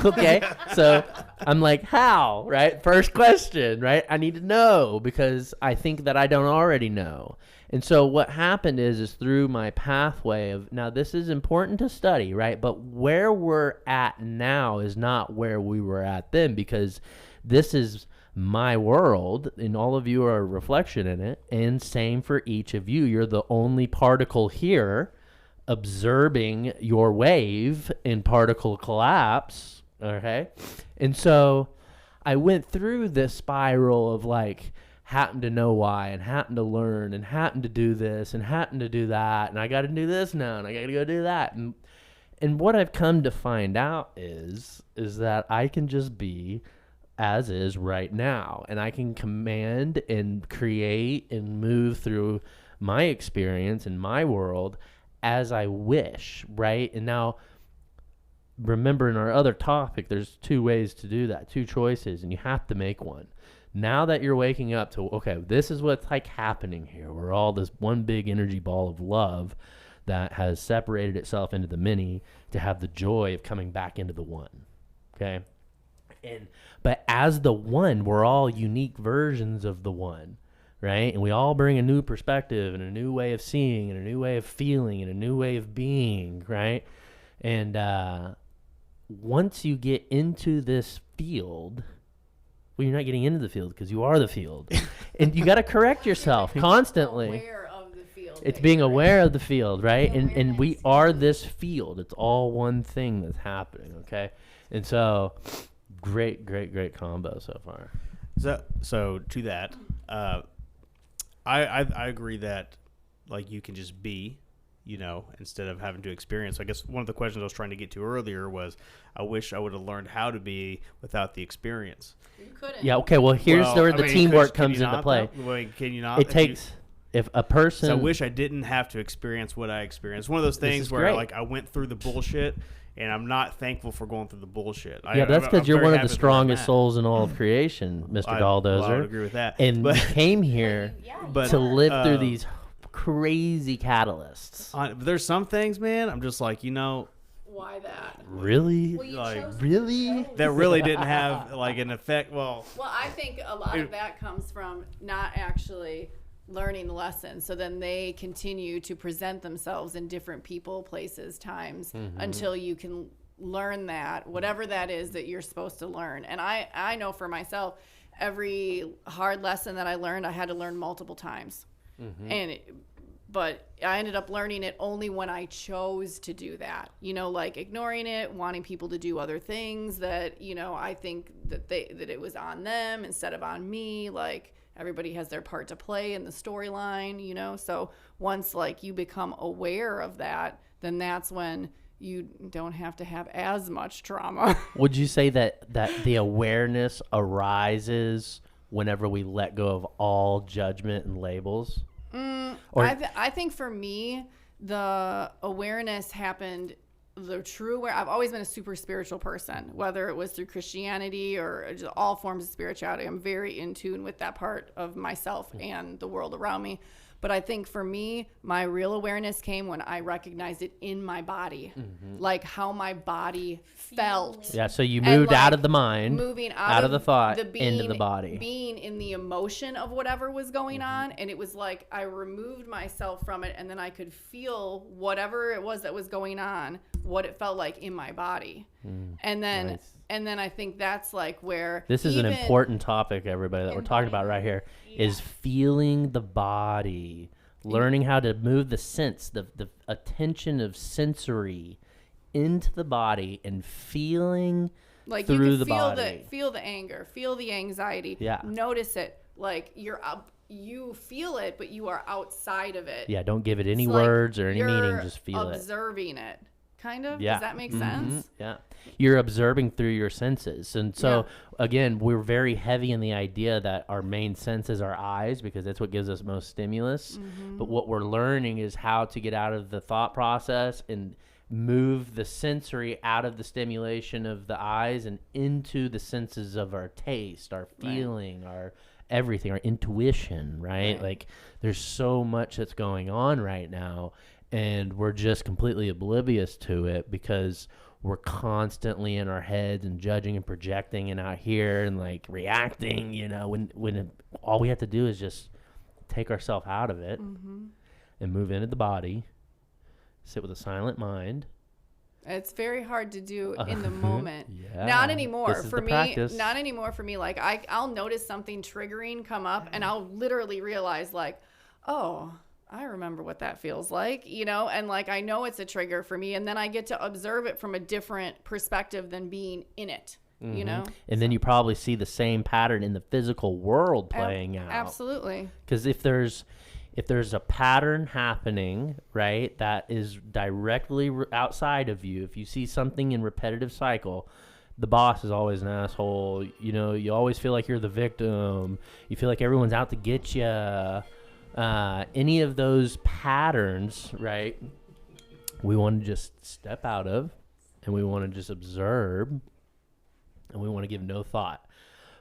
S1: Okay, so I'm like, how, right? First question, right? I need to know, because I think that I don't already know. And so what happened is through my pathway of, now this is important to study, right? But where we're at now is not where we were at then, because this is my world and all of you are a reflection in it. And same for each of you. You're the only particle here observing your wave in particle collapse, okay? And so I went through this spiral of like, happen to know why, and happen to learn, and happen to do this, and happen to do that, and I got to do this now, and I got to go do that. And what I've come to find out is that I can just be as is right now, and I can command and create and move through my experience and my world as I wish, right? And now, remember in our other topic, there's two ways to do that, two choices, and you have to make one. Now that you're waking up to, okay, this is what's like happening here. We're all this one big energy ball of love that has separated itself into the many to have the joy of coming back into the one, okay? But as the one, we're all unique versions of the one. Right? And we all bring a new perspective and a new way of seeing and a new way of feeling and a new way of being, right? And once you get into this field, well, you're not getting into the field because you are the field. And you got to correct yourself constantly.
S6: Aware of the field.
S1: It's being aware of the field, right? And we are this field. It's all one thing that's happening, okay? And so, great combo so far.
S2: So to that, I agree that like you can just be, instead of having to experience. I guess one of the questions I was trying to get to earlier was, I wish I would have learned how to be without the experience.
S6: You couldn't.
S1: Yeah. Okay. Well, here's where the teamwork comes into play.
S2: Can you not?
S1: It takes if a person.
S2: So I wish I didn't have to experience what I experienced. One of those things where like I went through the bullshit. And I'm not thankful for going through the bullshit.
S1: That's because you're one of the strongest souls in all of creation, Mr. Dolldozer.
S2: Well, I would agree with that.
S1: And you came here to live through these crazy catalysts.
S2: There's some things, man, I'm just like,
S6: Why that?
S1: Really?
S3: Well, you
S2: Like,
S3: chose
S1: really?
S2: that really didn't have like an effect. Well,
S6: I think a lot of that comes from not actually learning the lesson. So then they continue to present themselves in different people, places, times until you can learn that, whatever that is that you're supposed to learn. And I know for myself, every hard lesson that I learned, I had to learn multiple times. But I ended up learning it only when I chose to do that, like ignoring it, wanting people to do other things that, I think that it was on them instead of on me. Like everybody has their part to play in the storyline, so once like you become aware of that, then that's when you don't have to have as much trauma.
S1: Would you say that the awareness arises whenever we let go of all judgment and labels?
S6: I think for me, the awareness happened, I've always been a super spiritual person, whether it was through Christianity or just all forms of spirituality. I'm very in tune with that part of myself and the world around me. But I think for me, my real awareness came when I recognized it in my body, like how my body felt.
S1: Yeah, so you moved out of the mind,
S6: moving
S1: out of the thought,
S6: being,
S1: into the body.
S6: being in the emotion of whatever was going on. And it was like I removed myself from it, and then I could feel whatever it was that was going on, what it felt like in my body. And then
S1: Nice.
S6: and then I think that's like where
S1: This is an important topic, everybody, that we're talking about right here, is feeling the body, learning how to move the sense, the attention of sensory into the body and feeling
S6: like
S1: through
S6: you
S1: the
S6: can
S1: body.
S6: feel the anger, feel the anxiety,
S1: Yeah.
S6: notice it, like you feel it, but you are outside of it.
S1: Yeah, don't give it any
S6: It's like
S1: words or any meaning,
S6: you're
S1: just feel it.
S6: observing it. Kind of.
S1: Yeah.
S6: Does that make sense?
S1: Yeah. You're observing through your senses. And so, again, we're very heavy in the idea that our main sense is our eyes because that's what gives us most stimulus. But what we're learning is how to get out of the thought process and move the sensory out of the stimulation of the eyes and into the senses of our taste, our feeling, our everything, our intuition, right? Like there's so much that's going on right now. And we're just completely oblivious to it because we're constantly in our heads and judging and projecting and out here and like reacting, when all we have to do is just take ourselves out of it and move into the body, sit with a silent mind.
S6: It's very hard to do in the moment.
S1: Yeah.
S6: Not anymore
S1: This is
S6: for
S1: the
S6: me.
S1: practice.
S6: Not anymore for me. Like I'll notice something triggering come up, and I'll literally realize like, oh, I remember what that feels like, and like I know it's a trigger for me, and then I get to observe it from a different perspective than being in it,
S1: And then you probably see the same pattern in the physical world playing out.
S6: Absolutely.
S1: Because if there's a pattern happening, right, that is directly outside of you, if you see something in repetitive cycle, the boss is always an asshole. You always feel like you're the victim. You feel like everyone's out to get you. Any of those patterns, right, we want to just step out of, and we want to just observe, and we want to give no thought.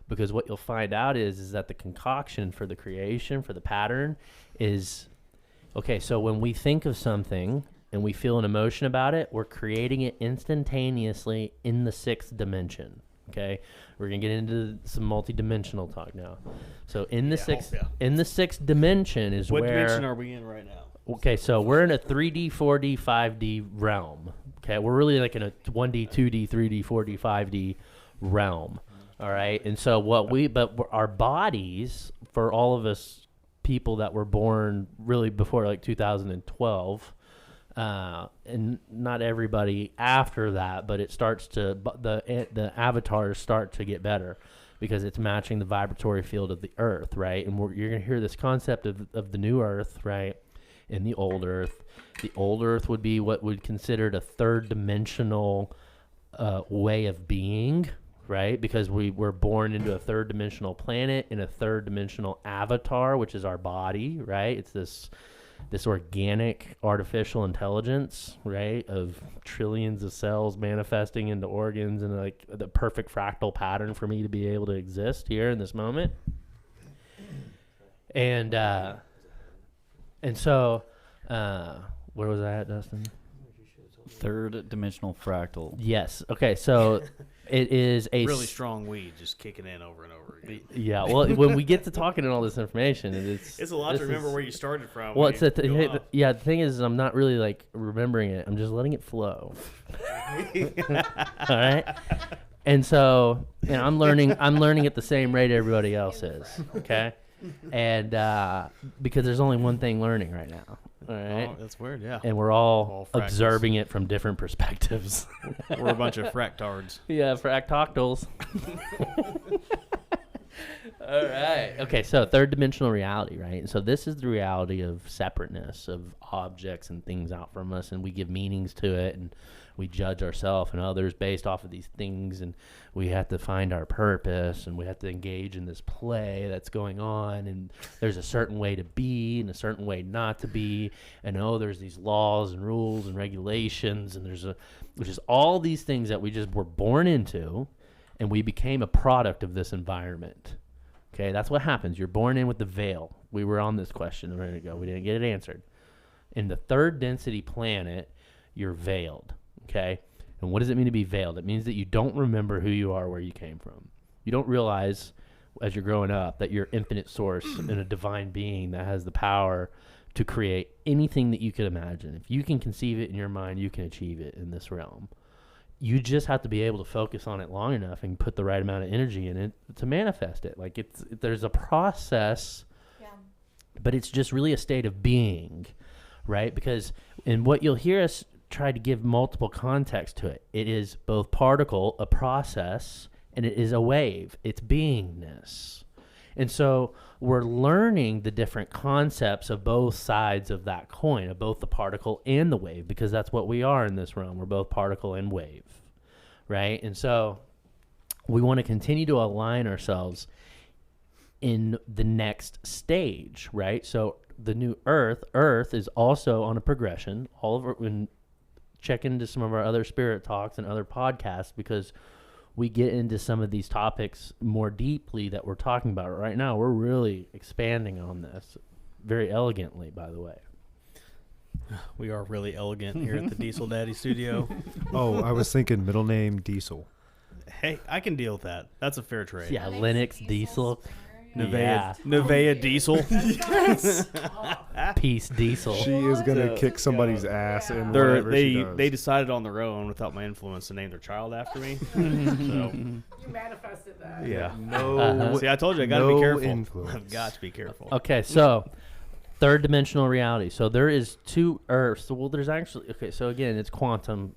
S1: Because what you'll find out is that the concoction for the creation, for the pattern, is, okay, so when we think of something and we feel an emotion about it, we're creating it instantaneously in the 6th dimension. Okay, we're gonna get into some multi-dimensional talk now. So in the sixth dimension is
S2: what
S1: where.
S2: What dimension are we in right now?
S1: Okay, so we're in a 3D, 4D, 5D realm. Okay, we're really like in a 1D, 2D, 3D, 4D, 5D realm. All right, and so our bodies, for all of us people that were born really before like 2012. And not everybody after that, but it starts to the avatars start to get better because it's matching the vibratory field of the earth, right? And you're gonna hear this concept of the new earth, right, and the old earth. The old earth would be what would considered a 3rd dimensional way of being, right? Because we were born into a 3rd dimensional planet in a 3rd dimensional avatar, which is our body, right? It's this organic artificial intelligence, right, of trillions of cells manifesting into organs and like the perfect fractal pattern for me to be able to exist here in this moment. And so where was I at, Dustin?
S4: Third dimensional fractal.
S1: Yes. Okay. So it is a
S2: Really strong weed just kicking in over and over again.
S1: Yeah. Well, when we get to talking and all this information,
S2: It's a lot to remember where you started from.
S1: Well,
S2: when
S1: it's
S2: you
S1: the
S2: go off.
S1: yeah. The thing is, I'm not really like remembering it. I'm just letting it flow. All right. And so, I'm learning. I'm learning at the same rate everybody else is. Okay. And because there's only one thing learning right now. All right.
S2: Oh, that's weird, yeah.
S1: And we're all
S2: All fractals.
S1: observing it from different perspectives.
S2: We're a bunch of fractards.
S1: Yeah, fractoctals. All right. Okay, so third dimensional reality, right? And so this is the reality of separateness of objects and things out from us, and we give meanings to it, and we judge ourselves and others based off of these things, and we have to find our purpose, and we have to engage in this play that's going on, and there's a certain way to be and a certain way not to be, and there's these laws and rules and regulations, and which is all these things that we just were born into, and we became a product of this environment. Okay, that's what happens. You're born in with the veil. We were on this question a minute ago. We didn't get it answered. In the third density planet, you're veiled. Okay? And what does it mean to be veiled? It means that you don't remember who you are, where you came from. You don't realize as you're growing up that you're infinite source and a divine being that has the power to create anything that you could imagine. If you can conceive it in your mind, you can achieve it in this realm. You just have to be able to focus on it long enough and put the right amount of energy in it to manifest it. Like there's a process, but it's just really a state of being, right? Because in what you'll hear us try to give multiple context to it. It is both particle, a process, and it is a wave. It's beingness. And so we're learning the different concepts of both sides of that coin, of both the particle and the wave, because that's what we are in this realm. We're both particle and wave, right? And so we want to continue to align ourselves in the next stage, right? So the new Earth is also on a progression. All of when check into some of our other spirit talks and other podcasts, because we get into some of these topics more deeply that we're talking about right now. We're really expanding on this very elegantly, by the way.
S2: We are really elegant here at the Diesel Daddy studio.
S5: Oh, I was thinking middle name Diesel.
S2: Hey, I can deal with that. That's a fair trade.
S1: Yeah, Linux Diesel. Yeah.
S2: Nevea Diesel.
S1: Peace Diesel.
S5: She is gonna kick somebody's ass in whatever she does.
S2: They decided on their own without my influence to name their child after me. So
S6: You manifested that.
S2: yeah.
S5: No.
S2: See, I told you I got to
S5: no
S2: be careful.
S5: influence.
S2: I've got to be careful.
S1: Okay, so third dimensional reality. So there is two Earths. Well, there's actually, okay, so again, it's quantum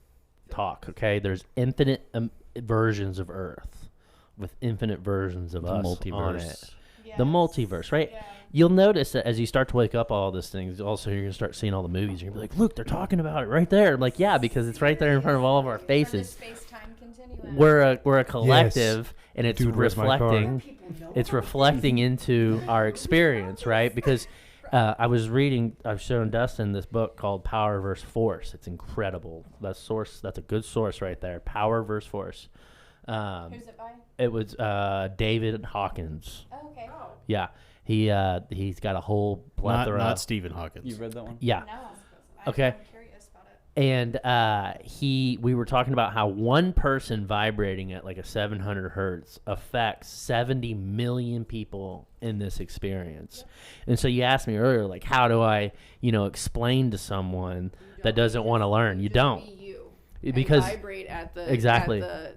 S1: talk, okay? There's infinite versions of Earth with infinite versions of
S4: The
S1: us
S4: multiverse.
S1: on it. The multiverse, right? Yeah. You'll notice that as you start to wake up all these things, also you're going to start seeing all the movies. You're going to be like, look, they're talking about it right there. I'm like, yeah, because it's right there in front of all of our faces.
S3: Space-time continuum.
S1: We're a collective, and it's
S5: Dude, where's my car?
S1: reflecting. It's reflecting into our experience, right? Because I've shown Dustin this book called Power versus Force. It's incredible. That's a good source right there. Power versus Force.
S3: Who's it by?
S1: It was David Hawkins.
S3: Oh, okay.
S1: Yeah, he's got a whole plethora.
S2: Not Stephen Hawkins.
S4: You read that one?
S1: Yeah.
S3: No.
S1: Okay.
S3: I'm curious about it.
S1: And we were talking about how one person vibrating at like a 700 hertz affects 70 million people in this experience. Yep. And so you asked me earlier, like, how do I, explain to someone that doesn't want to learn? You don't.
S6: Be you.
S1: Because
S6: and vibrate at the
S1: exactly.
S6: at the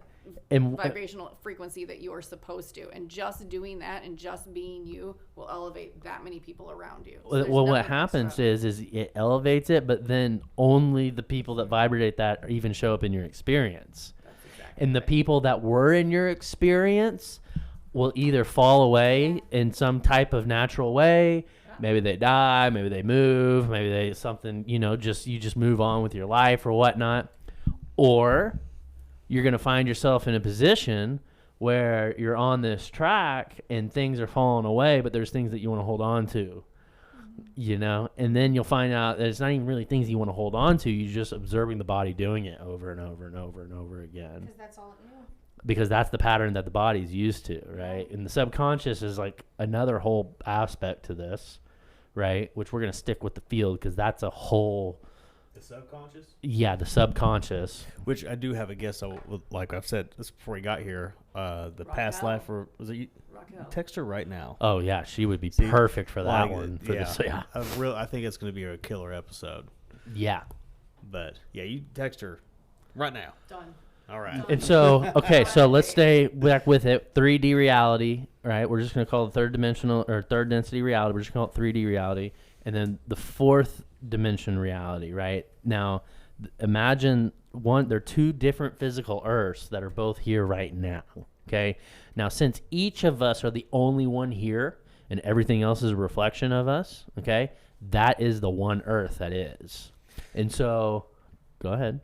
S1: and
S6: vibrational frequency that you are supposed to, and just doing that and just being you will elevate that many people around you. So
S1: well, what happens is it elevates it, but then only the people that vibrate that even show up in your experience.
S6: That's exactly
S1: And the
S6: right.
S1: people that were in your experience will either fall away in some type of natural way. Maybe they die, maybe they move, maybe they something, you just move on with your life or whatnot. Or you're going to find yourself in a position where you're on this track and things are falling away, but there's things that you want to hold on to, and then you'll find out that it's not even really things you want to hold on to. You're just observing the body doing it over and over and over and over again.
S3: Because that's all it knew.
S1: Because that's the pattern that the body's used to, right? And the subconscious is like another whole aspect to this, right? Which we're going to stick with the field because that's a whole
S2: The subconscious?
S1: Yeah, the subconscious.
S2: Which I do have a guess. Like I've said this before we got here, the past
S6: Raquel.
S2: life for was it you?
S6: Raquel.
S2: Text her right now.
S1: Oh yeah, she would be
S2: See,
S1: perfect for that
S2: like,
S1: one. For this, yeah.
S2: I think it's going to be a killer episode.
S1: Yeah.
S2: But yeah, you text her right now.
S6: Done.
S2: All right.
S1: And so, okay, so let's stay back with it. 3D reality, right? We're just going to call it third dimensional or third density reality. We're just going to call it 3D reality. And then the fourth dimension reality, right? Now, imagine there are two different physical Earths that are both here right now, okay? Now, since each of us are the only one here and everything else is a reflection of us, okay, that is the one Earth that is. And so, go ahead.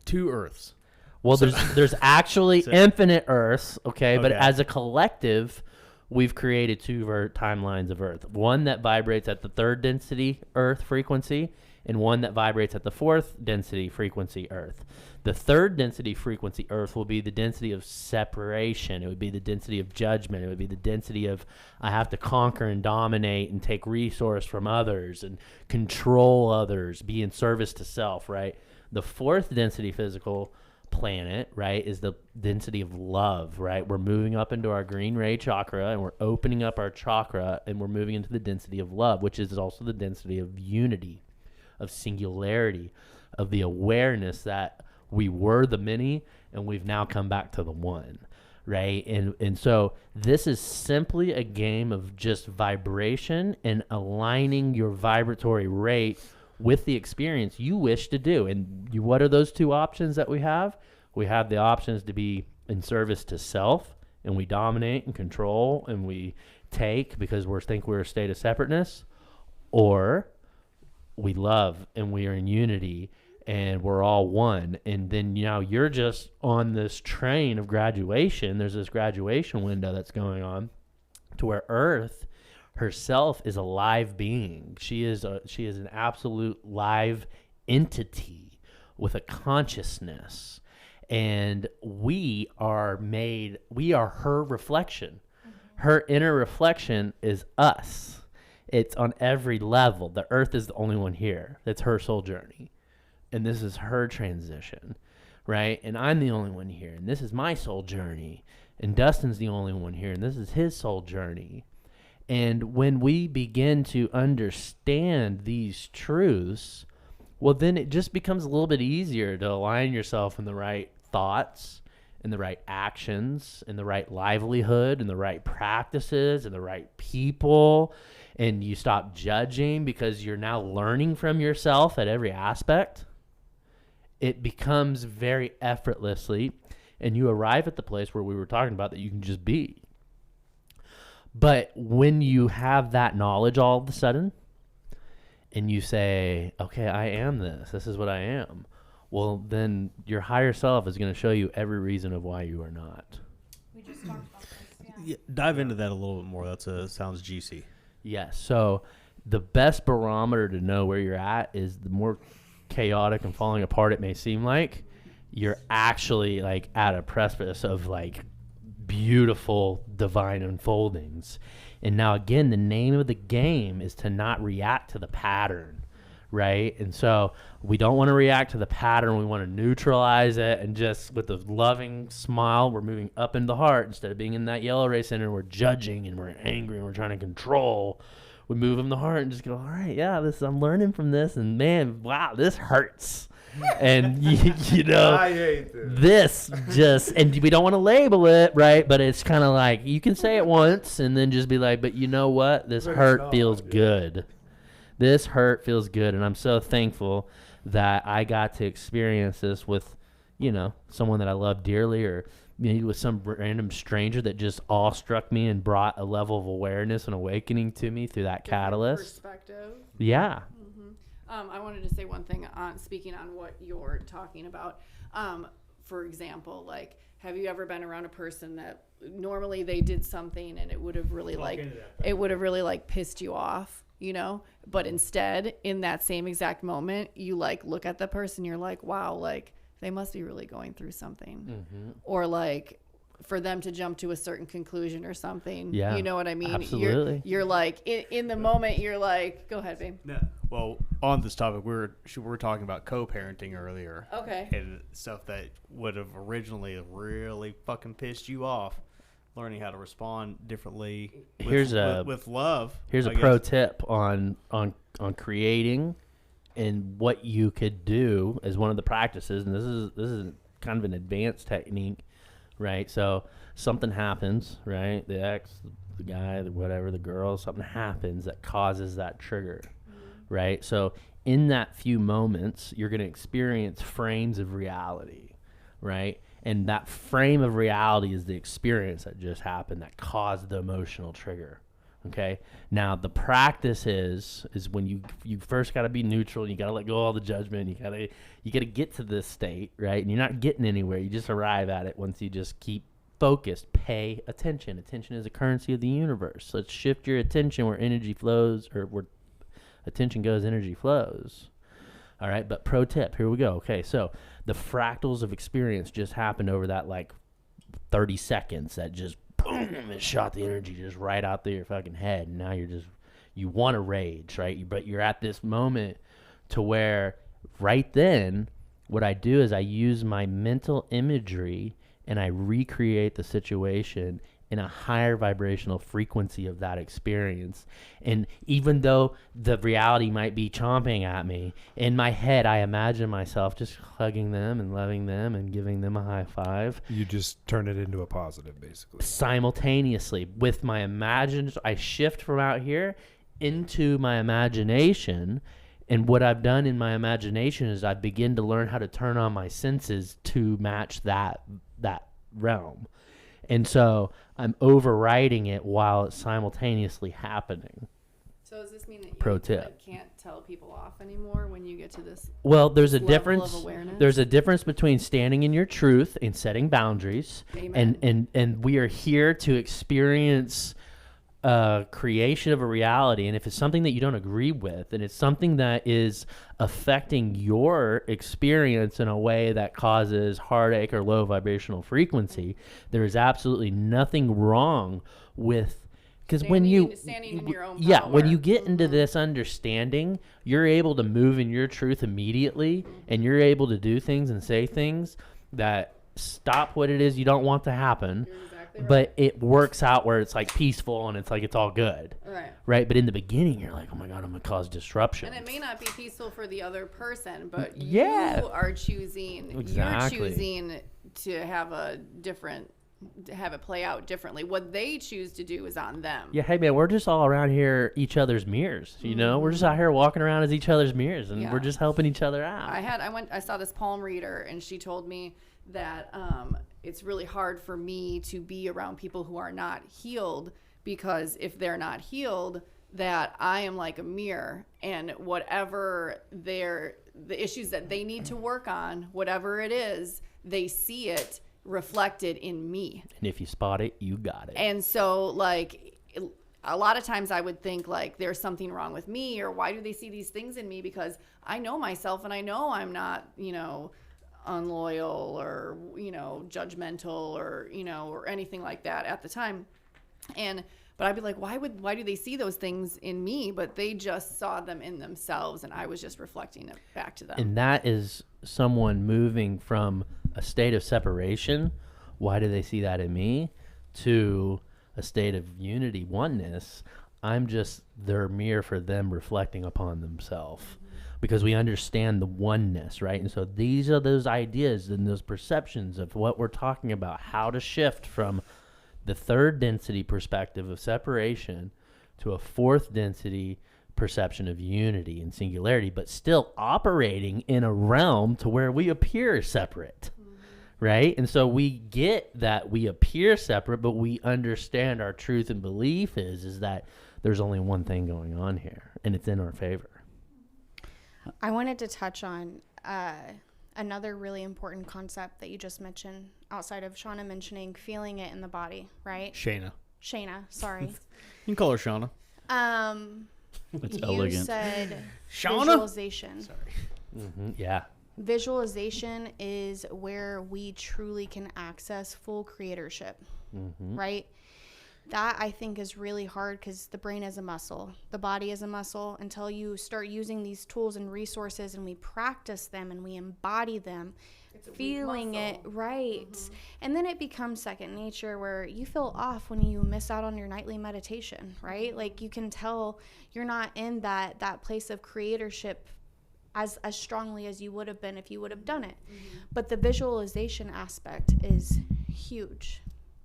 S2: 2 Earths.
S1: Well, there's actually infinite Earths, okay? But as a collective, we've created 2 timelines of Earth. One that vibrates at the third density Earth frequency, and one that vibrates at the fourth density frequency Earth. The third density frequency Earth will be the density of separation. It would be the density of judgment. It would be the density of I have to conquer and dominate and take resource from others and control others, be in service to self, right? The fourth density physical planet, right, is the density of love, right? We're moving up into our green ray chakra and we're opening up our chakra and we're moving into the density of love, which is also the density of unity, of singularity, of the awareness that we were the many and we've now come back to the one, right? And so this is simply a game of just vibration and aligning your vibratory rate with the experience you wish to do. And what are those 2 options that we have? We have the options to be in service to self, and we dominate and control, and we take because we think we're a state of separateness, or we love and we are in unity and we're all one. And then now you're just on this train of graduation. There's this graduation window that's going on to where Earth herself is a live being. She is an absolute live entity with a consciousness, and we are her reflection. Her inner reflection is us. It's on every level. The Earth is the only one here. That's her soul journey, and this is her transition, right? And I'm the only one here, and this is my soul journey, and Dustin's the only one here, and this is his soul journey. And when we begin to understand these truths, well, then it just becomes a little bit easier to align yourself in the right thoughts, in the right actions, in the right livelihood, in the right practices, in the right people. And you stop judging because you're now learning from yourself at every aspect. It becomes very effortlessly, and you arrive at the place where we were talking about that you can just be. But when you have that knowledge all of a sudden and you say, okay, I am this. This is what I am. Well, then your higher self is going to show you every reason of why you are not.
S3: We just talked about this.
S2: Yeah, dive into that a little bit more. Sounds juicy.
S1: Yes. So the best barometer to know where you're at is the more chaotic and falling apart it may seem like, you're actually like at a precipice of like beautiful divine unfoldings. And now again, the name of the game is to not react to the pattern, right? And so we don't want to react to the pattern. We want to neutralize it, and just with a loving smile, we're moving up in the heart. Instead of being in that yellow ray center, we're judging and we're angry and we're trying to control. We move in the heart and just go, all right, yeah, I'm learning from this, and man, wow, this hurts. And you know,
S5: I hate this.
S1: And we don't want to label it, right? But it's kind of like you can say it once and then just be like, but you know what? This hurt feels good. This hurt feels good, and I'm so thankful that I got to experience this with, someone that I love dearly, or maybe with some random stranger that just awestruck me and brought a level of awareness and awakening to me through that catalyst.
S6: Perspective.
S1: Yeah.
S6: I wanted to say one thing on speaking on what you're talking about. For example, like, have you ever been around a person that normally they did something and it would have really pissed you off, but instead in that same exact moment, you like look at the person, you're like, wow, like they must be really going through something. Or like, for them to jump to a certain conclusion or something.
S1: Yeah,
S6: You know what I mean?
S1: absolutely.
S6: You're like, in the moment, you're like, go ahead, babe.
S2: No. Well, on this topic, we were talking about co-parenting earlier.
S6: Okay.
S2: And stuff that would have originally really fucking pissed you off. Learning how to respond differently with love.
S1: Here's a pro tip on creating and what you could do as one of the practices, and this is kind of an advanced technique, right? So something happens, right? The ex, the guy, the whatever, the girl, something happens that causes that trigger, right? So in that few moments, you're going to experience frames of reality, right? And that frame of reality is the experience that just happened that caused the emotional trigger. Okay. Now the practice is when you first got to be neutral. You got to let go of all the judgment. You got to get to this state, right? And you're not getting anywhere. You just arrive at it once you just keep focused. Pay attention. Attention is a currency of the universe. So let's shift your attention where energy flows, or where attention goes, energy flows. All right. But pro tip, here we go. Okay. So the fractals of experience just happened over that like 30 seconds that just boom, it shot the energy just right out through your fucking head. And now you want to rage, right? But you're at this moment to where right then what I do is I use my mental imagery and I recreate the situation in a higher vibrational frequency of that experience. And even though the reality might be chomping at me, in my head, I imagine myself just hugging them and loving them and giving them a high five.
S5: You just turn it into a positive, basically.
S1: Simultaneously, with my I shift from out here into my imagination. And what I've done in my imagination is I begin to learn how to turn on my senses to match that realm. And so I'm overriding it while it's simultaneously happening.
S6: So does this mean that
S1: Pro
S6: you
S1: tip.
S6: Can't tell people off anymore when you get to this?
S1: Well, there's a
S6: level
S1: difference.
S6: of awareness?
S1: There's a difference between standing in your truth and setting boundaries.
S6: Amen.
S1: And we are here to experience creation of a reality. And if it's something that you don't agree with, and it's something that is affecting your experience in a way that causes heartache or low vibrational frequency, there is absolutely nothing wrong with, because when you
S6: standing in your own
S1: power. When you get
S6: Mm-hmm.
S1: into this understanding, you're able to move in your truth immediately, and you're able to do things and say things that stop what it is you don't want to happen.
S6: You're exactly right.
S1: But it works out where it's like peaceful and it's like it's all good.
S6: Right.
S1: But in the beginning, you're like, oh my God, I'm going to cause disruption.
S6: And it may not be peaceful for the other person, but
S1: Yeah.
S6: you are choosing.
S1: Exactly.
S6: You're choosing to have it play out differently. What they choose to do is on them.
S1: Yeah, hey man, we're just all around here each other's mirrors. You know, we're just out here walking around as each other's mirrors, and
S6: Yeah.
S1: we're just helping each other out.
S6: I saw this palm reader, and she told me that it's really hard for me to be around people who are not healed, because if they're not healed, that I am like a mirror, and whatever the issues that they need to work on, whatever it is, they see it reflected in me.
S1: And if you spot it, you got it.
S6: And so, like, a lot of times I would think, like, there's something wrong with me, or why do they see these things in me? Because I know myself, and I know I'm not, unloyal or, judgmental or, or anything like that at the time. But I'd be like, why do they see those things in me? But they just saw them in themselves, and I was just reflecting it back to them.
S1: And that is someone moving from a state of separation, why do they see that in me, to a state of unity, oneness. I'm just their mirror for them reflecting upon themselves, because we understand the oneness, right? And so these are those ideas and those perceptions of what we're talking about, how to shift from the third density perspective of separation to a fourth density perception of unity and singularity, but still operating in a realm to where we appear separate, right? And so we get that we appear separate, but we understand our truth and belief is that there's only one thing going on here, and it's in our favor.
S3: I wanted to touch on another really important concept that you just mentioned, outside of Shauna mentioning feeling it in the body, right?
S2: Shayna,
S3: sorry.
S2: You can call her Shauna.
S4: That's
S3: you
S4: elegant.
S3: said
S2: Shauna?
S3: visualization.
S2: Sorry.
S1: Yeah.
S3: Visualization is where we truly can access full creatorship, right? That I think is really hard because the brain is a muscle. The body is a muscle. Until you start using these tools and resources and we practice them and we embody them, feeling it, right? And then it becomes second nature where you feel off when you miss out on your nightly meditation, right? Like you can tell you're not in that place of creatorship as strongly as you would have been if you would have done it. But the visualization aspect is huge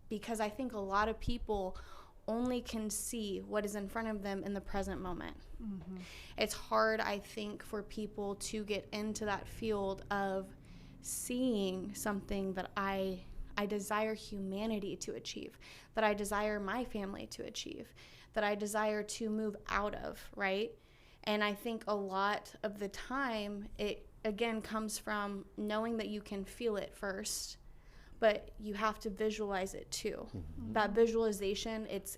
S3: because I think a lot of people only can see what is in front of them in the present moment. It's hard, I think, for people to get into that field of seeing something that I desire humanity to achieve, that I desire my family to achieve, that I desire to move out of, right? And I think a lot of the time, it again comes from knowing that you can feel it first, but you have to visualize it too. That visualization, it's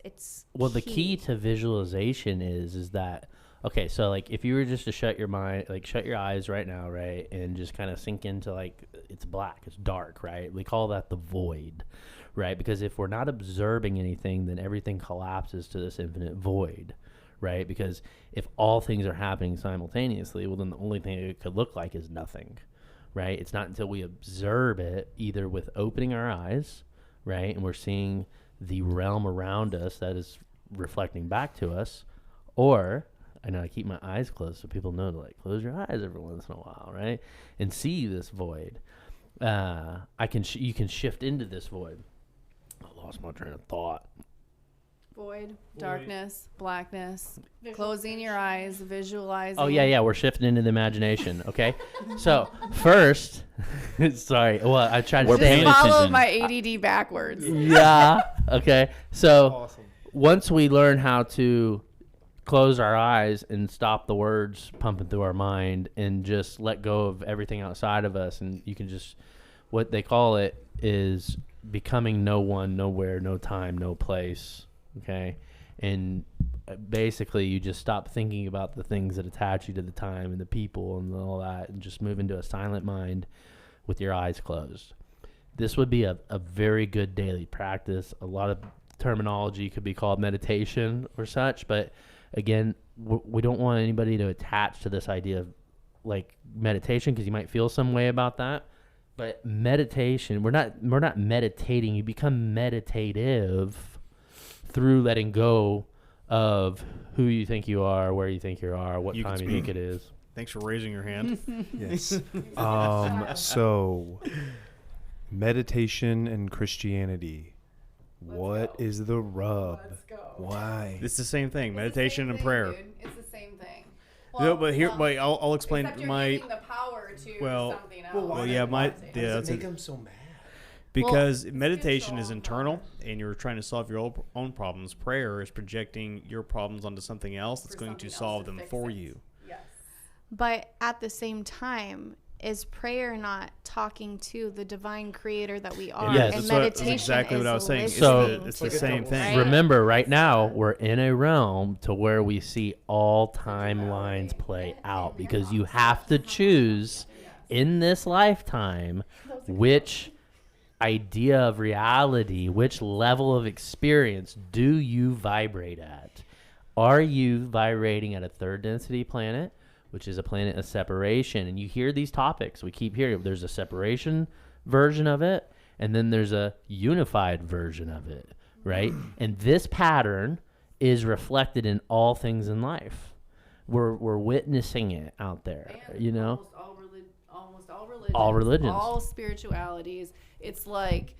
S1: well, the key to visualization is that, okay, so like if you were just to shut your mind, like shut your eyes right now, right, and just kind of sink into like it's black, it's dark, right? We call that the void, right? Because if we're not observing anything, then everything collapses to this infinite void. Right? Because if all things are happening simultaneously, well, then the only thing it could look like is nothing, right? It's not until we observe it, either with opening our eyes, right, and we're seeing the realm around us that is reflecting back to us, or, I know I keep my eyes closed so people know to like close your eyes every once in a while, right, and see this void. You can shift into this void. I lost my train of thought.
S6: Void, darkness, blackness, closing your eyes, visualizing.
S1: Oh, yeah, we're shifting into the imagination, okay? So, first, sorry, well, I tried to
S6: Just follow my ADD backwards.
S1: Yeah, okay. So, once we learn how to close our eyes and stop the words pumping through our mind and just let go of everything outside of us, and you can just, what they call it is becoming no one, nowhere, no time, no place. Okay, and basically you just stop thinking about the things that attach you to the time and the people and all that, and just move into a silent mind with your eyes closed. This would be a very good daily practice. A lot of terminology could be called meditation or such, but again, we don't want anybody to attach to this idea of like meditation because you might feel some way about that. But meditation, we're not meditating. You become meditative through letting go of who you think you are, where you think you are, what time you think it is.
S2: Thanks for raising your hand.
S5: Yes. So, meditation and Christianity. What is the rub?
S6: Let's go.
S5: Why?
S2: It's the same thing.
S6: It's
S2: Meditation
S6: the
S2: and
S6: same
S2: prayer.
S6: thing, dude. It's the same thing.
S2: No, but here, wait, I'll explain
S6: except you're
S2: my.
S6: giving the power to something else.
S2: Well, yeah,
S5: Does it make them so mad?
S2: Because meditation is internal, and you're trying to solve your own problems. Prayer is projecting your problems onto something else that's going to solve them for you.
S6: Yes.
S3: But at the same time, is prayer not talking to the divine creator that we are?
S1: Yes.
S3: And
S2: That's
S3: meditation
S2: exactly what I was saying.
S1: So-
S2: It's the same thing.
S3: Right.
S1: Remember, right now, we're in a realm to where we see all timelines play out because you have to choose in this lifetime which idea of reality, which level of experience do you vibrate at? Are you vibrating at a third density planet, which is a planet of separation? And you hear these topics. We keep hearing there's a separation version of it, and then there's a unified version of it, right? And this pattern is reflected in all things in life. We're witnessing it out there,
S6: And
S1: you know?
S6: almost all religions.
S1: All religions.
S6: All spiritualities. It's like,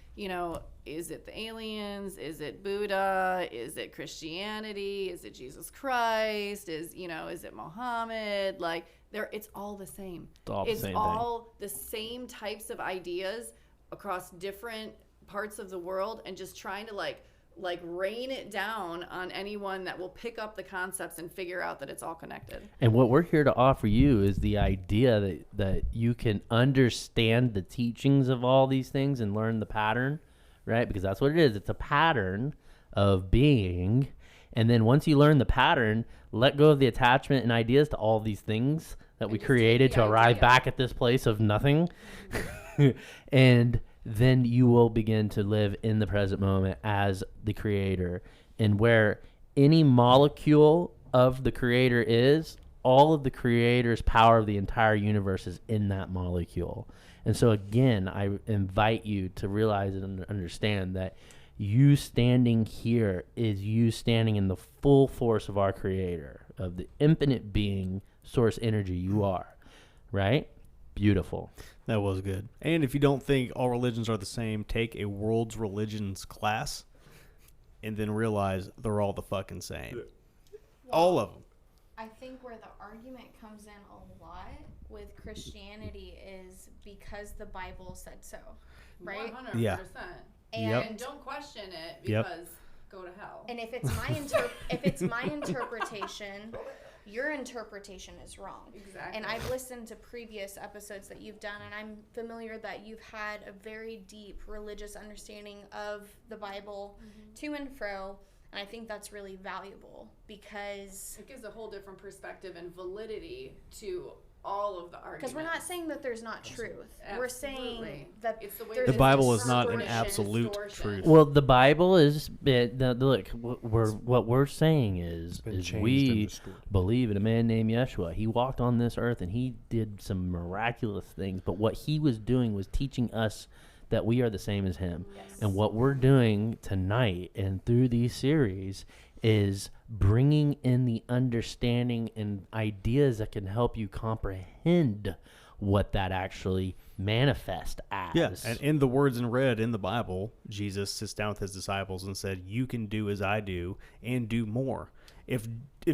S6: is it the aliens? Is it Buddha? Is it Christianity? Is it Jesus Christ? Is it Muhammad? Like, it's all the same.
S1: It's all
S6: the same types of ideas across different parts of the world, and just trying to like rain it down on anyone that will pick up the concepts and figure out that it's all connected.
S1: And what we're here to offer you is the idea that you can understand the teachings of all these things and learn the pattern, right? Because that's what it is. It's a pattern of being. And then once you learn the pattern, let go of the attachment and ideas to all these things that we
S6: just
S1: created
S6: take
S1: to
S6: the
S1: arrive
S6: idea.
S1: back at this place of nothing. And then you will begin to live in the present moment as the creator. And where any molecule of the creator is, all of the creator's power of the entire universe is in that molecule. And so again, I invite you to realize and understand that you standing here is you standing in the full force of our creator, of the infinite being, source energy you are, right? Beautiful.
S2: That was good. And if you don't think all religions are the same, take a world's religions class and then realize they're all the fucking same. All of them.
S3: I think where the argument comes in a lot with Christianity is because the Bible said so, right?
S6: 100%.
S2: Yeah.
S3: And
S6: don't question it
S2: Yep.
S6: because go to hell.
S3: And if it's my interpretation, your interpretation is wrong.
S6: Exactly.
S3: And I've listened to previous episodes that you've done, and I'm familiar that you've had a very deep religious understanding of the Bible to and fro. And I think that's really valuable because
S6: It gives a whole different perspective and validity to all of the arguments.
S3: because we're not saying that there's not truth. We're saying
S6: Absolutely.
S3: that
S6: It's the way
S3: there's
S2: The
S6: that
S2: Bible
S6: it's
S2: is not an
S6: distortion.
S2: absolute
S6: Distortion.
S2: truth.
S1: Well, the Bible is look. What we're saying is
S5: been changed and
S1: we
S5: distorted.
S1: believe in a man named Yeshua. He walked on this earth and he did some miraculous things. But what he was doing was teaching us that we are the same as him.
S3: Yes.
S1: And what we're doing tonight and through these series is bringing in the understanding and ideas that can help you comprehend what that actually manifests as.
S2: Yeah, and in the words in red in the Bible, Jesus sits down with his disciples and said, "You can do as I do and do more." If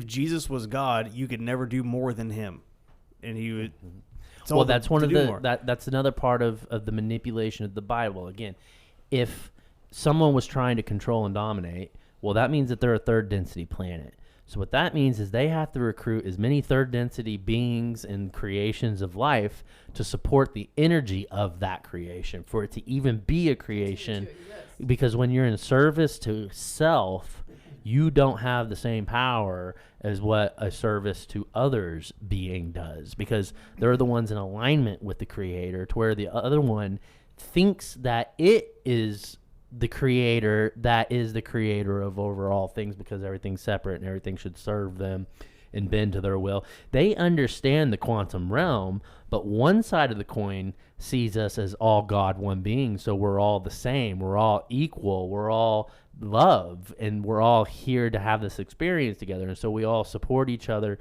S2: Jesus was God, you could never do more than him, and he would.
S1: Well, that's one of the that's another part of the manipulation of the Bible. Again, if someone was trying to control and dominate, well, that means that they're a third density planet. So what that means is they have to recruit as many third density beings and creations of life to support the energy of that creation, for it to even be a creation. Because when you're in service to self, you don't have the same power as what a service to others being does, because they're the ones in alignment with the creator, to where the other one thinks that it is the creator that is the creator of overall things, because everything's separate and everything should serve them and bend to their will. They understand the quantum realm, but one side of the coin sees us as all God, one being. So we're all the same. We're all equal. We're all love, and we're all here to have this experience together. And so we all support each other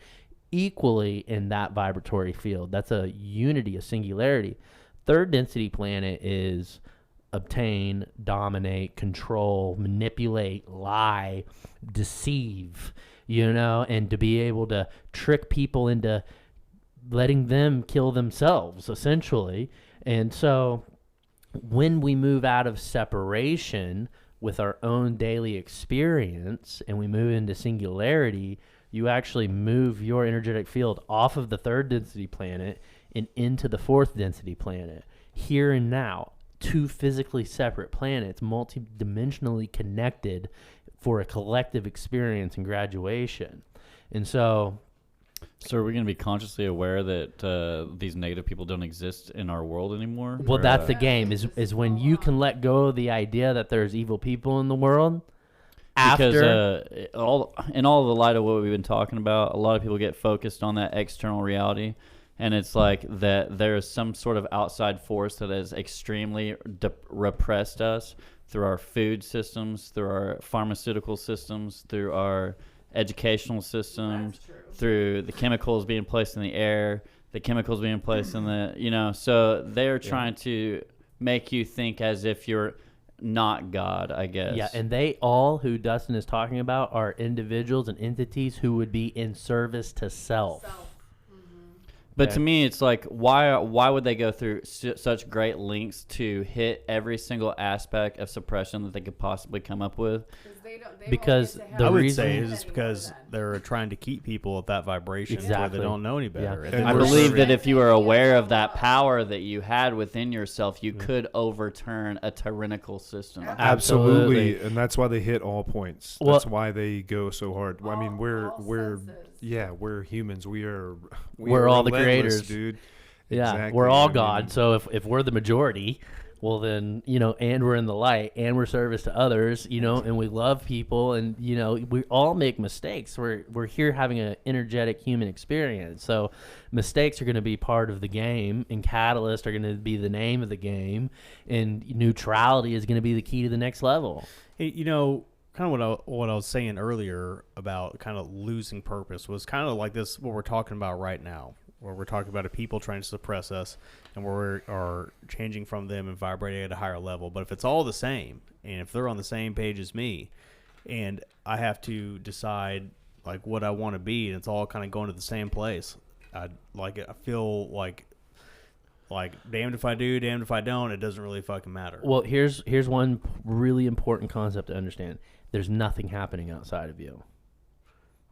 S1: equally in that vibratory field. That's a unity, a singularity. Third density planet is obtain, dominate, control, manipulate, lie, deceive, and to be able to trick people into letting them kill themselves, essentially. And so when we move out of separation with our own daily experience and we move into singularity, you actually move your energetic field off of the third density planet and into the fourth density planet, here and now. Two physically separate planets, multi-dimensionally connected for a collective experience and graduation. And so
S4: are we going to be consciously aware that these negative people don't exist in our world anymore?
S1: well, that's the game, is when you can let go of the idea that there's evil people in the world.
S4: Because
S1: After
S4: all the light of what we've been talking about, a lot of people get focused on that external reality. And it's like that there is some sort of outside force that has extremely repressed us through our food systems, through our pharmaceutical systems, through our educational systems, through the chemicals being placed in the air, the chemicals being placed in the, so they're trying to make you think as if you're not God, I guess.
S1: Yeah, and they all, who Dustin is talking about, are individuals and entities who would be in service to self.
S4: But to me, it's like, why would they go through such great lengths to hit every single aspect of suppression that they could possibly come up with?
S1: because
S2: I would
S1: reason,
S2: say it's because they're trying to keep people at that vibration where
S1: Exactly.
S2: they don't know any better.
S1: Yeah.
S2: And then
S4: I
S5: we're
S4: believe
S5: serving-
S4: that if you are aware of that power that you had within yourself, you could overturn a tyrannical system.
S5: Absolutely, and that's why they hit all points.
S1: Well-
S5: That's why they go so hard. I mean, we're humans.
S1: We're all the
S5: relentless,
S1: creators.
S5: dude.
S1: Yeah,
S5: Exactly.
S1: we're all
S5: I mean,
S1: God. So if we're the majority, well then, and we're in the light and we're service to others, and we love people, and we all make mistakes. We're here having an energetic human experience. So mistakes are going to be part of the game, and catalysts are going to be the name of the game, and neutrality is going to be the key to the next level.
S2: Hey, kind of what I was saying earlier about kind of losing purpose was kind of like this, what we're talking about right now, where we're talking about a people trying to suppress us, and where we are changing from them and vibrating at a higher level. But if it's all the same, and if they're on the same page as me, and I have to decide like what I want to be, and it's all kind of going to the same place, I feel like damned if I do, damned if I don't. It doesn't really fucking matter.
S1: Well, here's one really important concept to understand. There's nothing happening outside of you.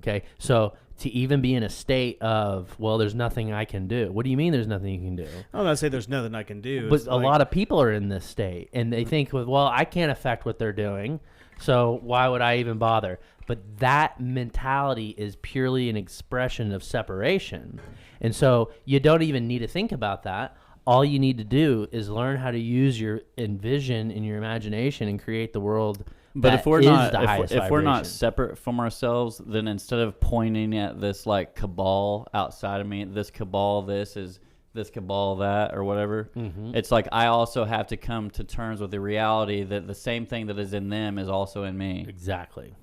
S1: Okay, so to even be in a state of, well, there's nothing I can do. What do you mean there's nothing you can do?
S2: I'm not saying there's nothing I can do.
S1: But a lot of people are in this state, and they think, well, I can't affect what they're doing, so why would I even bother? But that mentality is purely an expression of separation. And so you don't even need to think about that. All you need to do is learn how to use your envision in your imagination and create the world.
S4: But if we're not
S1: if
S4: we're not separate from ourselves, then instead of pointing at this like cabal outside of me, this cabal this is this cabal that or whatever, it's like I also have to come to terms with the reality that the same thing that is in them is also in me.
S1: Exactly.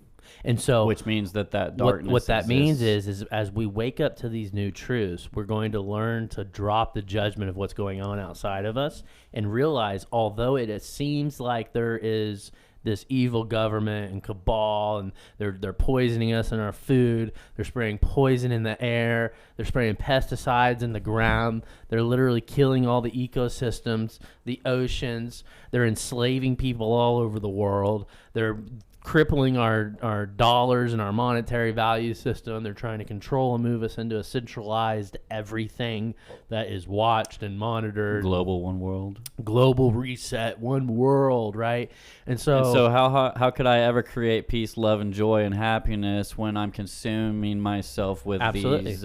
S1: And so
S4: which means that darkness
S1: what that
S4: exists.
S1: means is as we wake up to these new truths, we're going to learn to drop the judgment of what's going on outside of us and realize, although it seems like there is this evil government and cabal, and they're poisoning us in our food, they're spraying poison in the air, they're spraying pesticides in the ground, they're literally killing all the ecosystems, the oceans, they're enslaving people all over the world, they're crippling our dollars and our monetary value system. They're trying to control and move us into a centralized everything that is watched and monitored.
S4: Global one world.
S1: Global reset, one world, right? And so
S4: how could I ever create peace, love, and joy and happiness when I'm consuming myself with these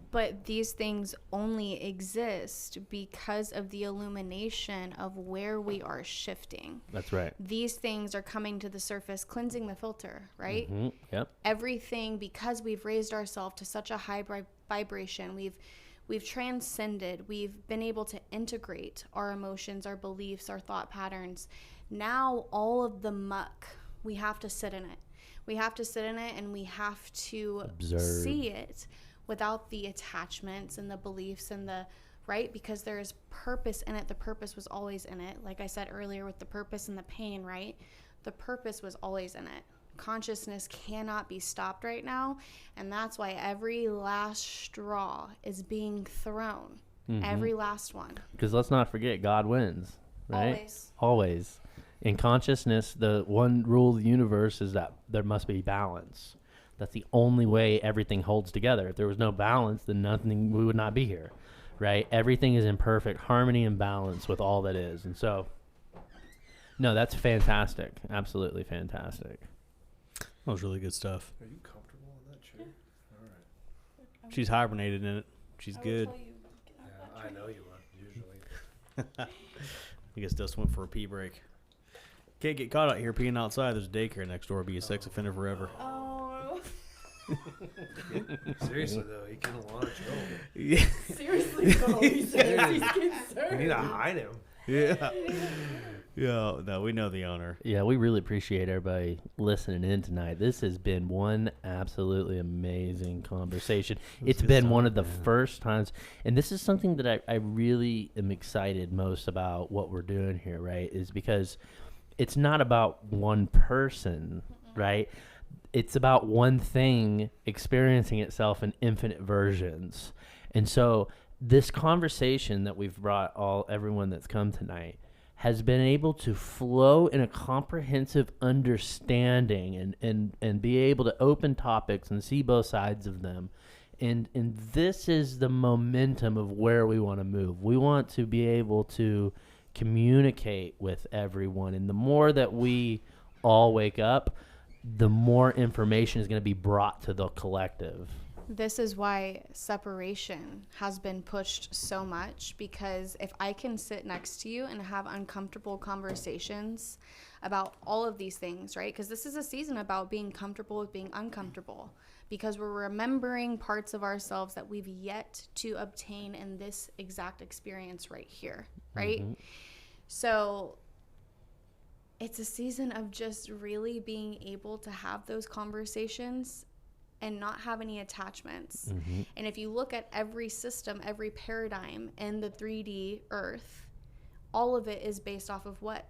S3: But these things only exist because of the illumination of where we are shifting.
S1: That's right.
S3: These things are coming to the surface, cleansing the filter, right?
S1: Mm-hmm. Yep.
S3: Everything, because we've raised ourselves to such a high vibration, we've transcended, we've been able to integrate our emotions, our beliefs, our thought patterns. Now all of the muck, we have to sit in it. We have to sit in it, and we have to
S1: Observe.
S3: see it without the attachments and the beliefs and the right, because there is purpose in it. The purpose was always in it. Like I said earlier with the purpose and the pain, right? The purpose was always in it. Consciousness cannot be stopped right now, and that's why every last straw is being thrown. Every last one.
S1: Because let's not forget, God wins, right?
S3: Always.
S1: In consciousness, the one rule of the universe is that there must be balance. That's the only way everything holds together. If there was no balance, then we would not be here, right? Everything is in perfect harmony and balance with all that is. And so, no, that's fantastic. Absolutely fantastic.
S2: That was really good stuff.
S5: Are you comfortable in that chair? All right.
S2: She's hibernated in it. She's good.
S5: Yeah, I know you are, usually.
S2: I guess Dust went for a pee break. Can't get caught out here peeing outside. There's a daycare next door. Be a sex offender forever.
S5: Seriously, though, he can launch over.
S2: Yeah.
S6: Seriously, though, he says he's
S5: We
S6: concerned.
S5: need to hide him.
S2: Yeah. Yeah. No, we know the owner.
S1: Yeah, we really appreciate everybody listening in tonight. This has been one absolutely amazing conversation. It's been one of the first times, and this is something that I really am excited most about what we're doing here, right? Is because it's not about one person, right? It's about one thing experiencing itself in infinite versions. And so this conversation that we've brought everyone that's come tonight has been able to flow in a comprehensive understanding and be able to open topics and see both sides of them. And this is the momentum of where we want to move. We want to be able to communicate with everyone. And the more that we all wake up, the more information is going to be brought to the collective.
S3: This is why separation has been pushed so much, because if I can sit next to you and have uncomfortable conversations about all of these things, right? Because this is a season about being comfortable with being uncomfortable, because we're remembering parts of ourselves that we've yet to obtain in this exact experience right here, right? Mm-hmm. So it's a season of just really being able to have those conversations and not have any attachments. Mm-hmm. And if you look at every system, every paradigm in the 3D Earth, all of it is based off of what?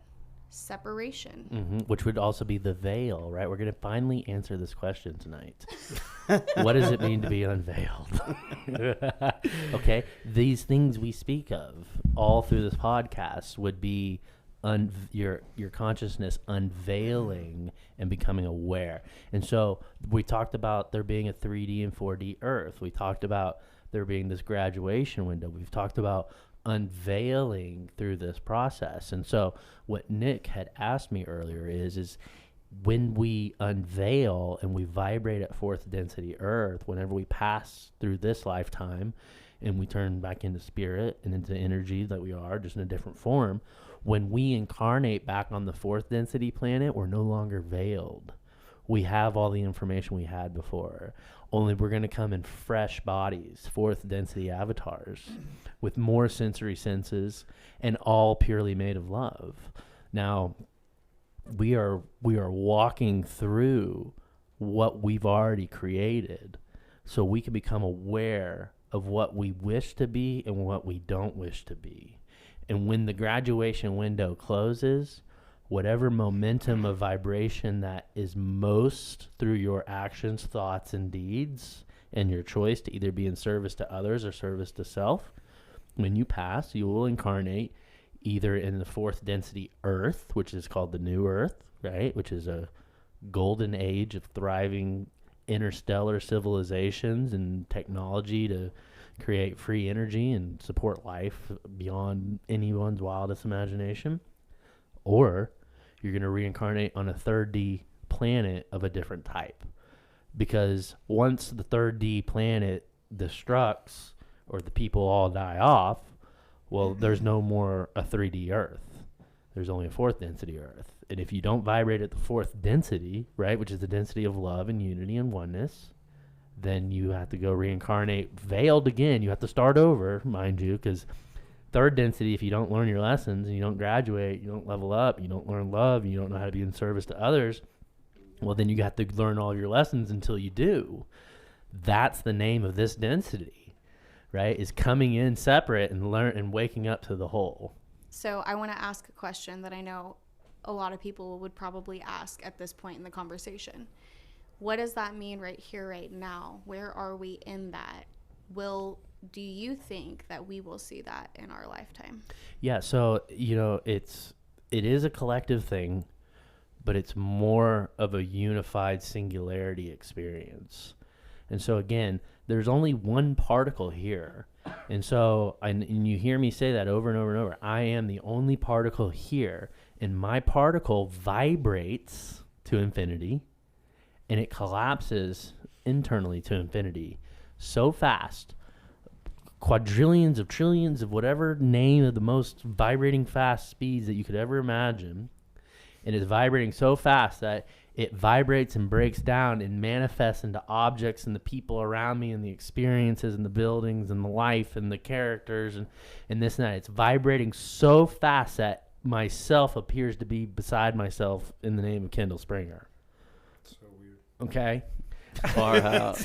S3: Separation.
S1: Mm-hmm. Which would also be the veil, right? We're going to finally answer this question tonight. What does it mean to be unveiled? Okay, these things we speak of all through this podcast would be your consciousness unveiling and becoming aware. And so we talked about there being a 3D and 4D Earth. We talked about there being this graduation window. We've talked about unveiling through this process. And so what Nick had asked me earlier is when we unveil and we vibrate at fourth density Earth, whenever we pass through this lifetime and we turn back into spirit and into energy that we are, just in a different form, when we incarnate back on the fourth density planet, we're no longer veiled. We have all the information we had before. Only we're going to come in fresh bodies, fourth density avatars, with more sensory senses, and all purely made of love. Now, we are walking through what we've already created, so we can become aware of what we wish to be and what we don't wish to be. And when the graduation window closes, whatever momentum of vibration that is most through your actions, thoughts, and deeds, and your choice to either be in service to others or service to self, when you pass, you will incarnate either in the fourth density Earth, which is called the New Earth, right? Which is a golden age of thriving interstellar civilizations and technology to create free energy and support life beyond anyone's wildest imagination. Or you're going to reincarnate on a 3D planet of a different type. Because once the 3D planet destructs or the people all die off, well, there's no more a 3D Earth. There's only a fourth density Earth. And if you don't vibrate at the fourth density, right, which is the density of love and unity and oneness, then you have to go reincarnate veiled again. You have to start over, mind you, because third density, if you don't learn your lessons and you don't graduate, you don't level up, you don't learn love, you don't know how to be in service to others, well, then you have to learn all your lessons until you do. That's the name of this density, right, is coming in separate and learn and waking up to the whole.
S3: So I want to ask a question that I know a lot of people would probably ask at this point in the conversation. What does that mean right here, right now? Where are we in that? Do you think that we will see that in our lifetime? Yeah,
S1: so, it is a collective thing, but it's more of a unified singularity experience. And so, again, there's only one particle here. And so, and you hear me say that over and over and over. I am the only particle here, and my particle vibrates to infinity. And it collapses internally to infinity so fast, quadrillions of trillions of whatever name of the most vibrating fast speeds that you could ever imagine. And it's vibrating so fast that it vibrates and breaks down and manifests into objects and the people around me and the experiences and the buildings and the life and the characters and this and that. It's vibrating so fast that myself appears to be beside myself in the name of Kendall Springer. Okay.
S4: Far out.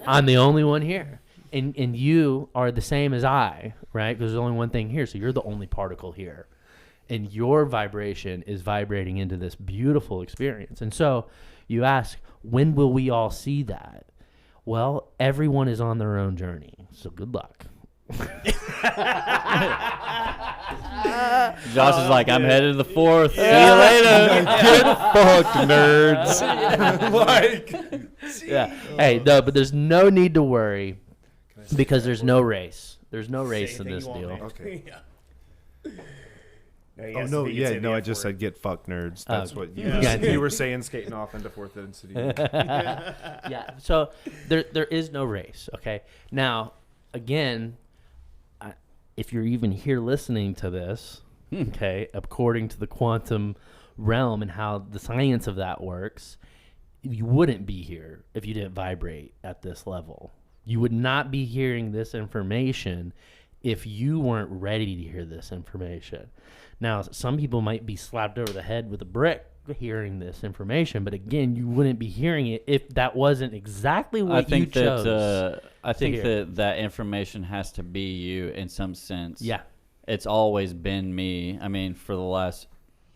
S1: I'm the only one here. And you are the same as I, right? Because there's only one thing here. So you're the only particle here. And your vibration is vibrating into this beautiful experience. And so you ask, when will we all see that? Well, everyone is on their own journey. So good luck.
S4: Josh is like, I'm headed to the 4th. See you later.
S5: Get fucked, nerds.
S1: Yeah. Hey, no, but there's no need to worry because there's no race. There's no race in
S2: anything
S1: this
S2: you want,
S1: deal.
S2: man.
S5: Okay.
S2: Yeah.
S5: Oh no, yeah, no, I just said get fucked, nerds. That's what you, you were saying, skating off into 4th density.
S1: Yeah. So there is no race. Okay. Now, again, if you're even here listening to this, okay, according to the quantum realm and how the science of that works, you wouldn't be here if you didn't vibrate at this level. You would not be hearing this information if you weren't ready to hear this information. Now, some people might be slapped over the head with a brick hearing this information, but again, you wouldn't be hearing it if that wasn't exactly what you chose.
S4: I think that information has to be you in some sense.
S1: Yeah.
S4: It's always been me. I mean, for the last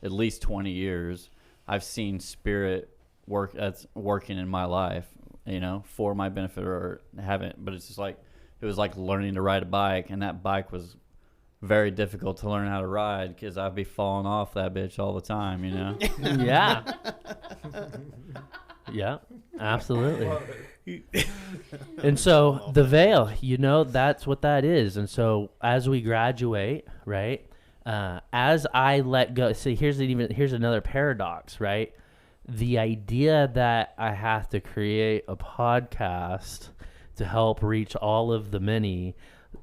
S4: at least 20 years, I've seen spirit work that's working in my life, for my benefit or haven't. But it's just like, it was like learning to ride a bike, and that bike was very difficult to learn how to ride because I'd be falling off that bitch all the time,
S1: Yeah. Yeah, absolutely. And so the veil, that's what that is. And so as we graduate, right, as I let go, see, here's another paradox, right? The idea that I have to create a podcast to help reach all of the many,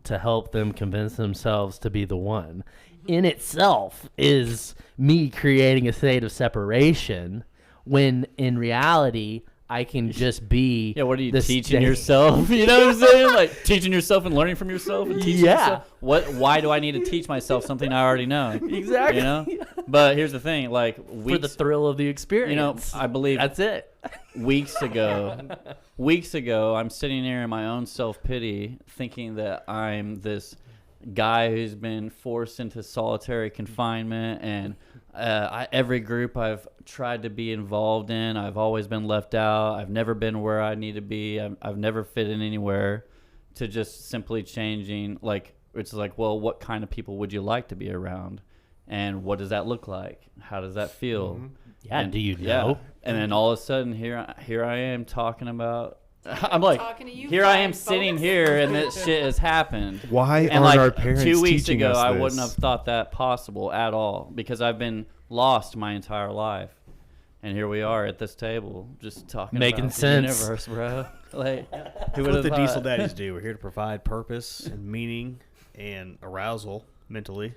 S1: to help them convince themselves to be the one, in itself is me creating a state of separation, when in reality I can just be.
S4: Yeah, what are you teaching yourself? You know what I'm saying? Like teaching yourself and learning from yourself and teaching yourself. Why do I need to teach myself something I already know?
S1: Exactly.
S4: But here's the thing, like
S1: for the thrill of the experience.
S4: I believe
S1: that's it.
S4: Weeks ago, I'm sitting here in my own self-pity thinking that I'm this guy who's been forced into solitary confinement, and every group I've tried to be involved in, I've always been left out. I've never been where I need to be. I've never fit in anywhere, to just simply changing, like, it's like, well, what kind of people would you like to be around? And what does that look like? How does that feel?
S1: Mm-hmm. Yeah,
S4: and
S1: do you know?
S4: Yeah. And then all of a sudden, here I am talking about. I'm like,
S6: talking to you
S4: here I am
S6: folks.
S4: sitting here, and this shit has happened.
S5: Why
S4: And
S5: aren't
S4: like
S5: our parents
S4: 2 weeks
S5: teaching
S4: ago,
S5: us
S4: I
S5: this?
S4: wouldn't have thought that possible at all, because I've been lost my entire life, and here we are at this table, just talking
S1: Making
S4: about
S1: sense.
S4: the universe, bro. Like, who
S2: That's
S4: would
S2: what the
S4: have
S2: Diesel
S4: thought?
S2: Daddies do. We're here to provide purpose and meaning and arousal mentally.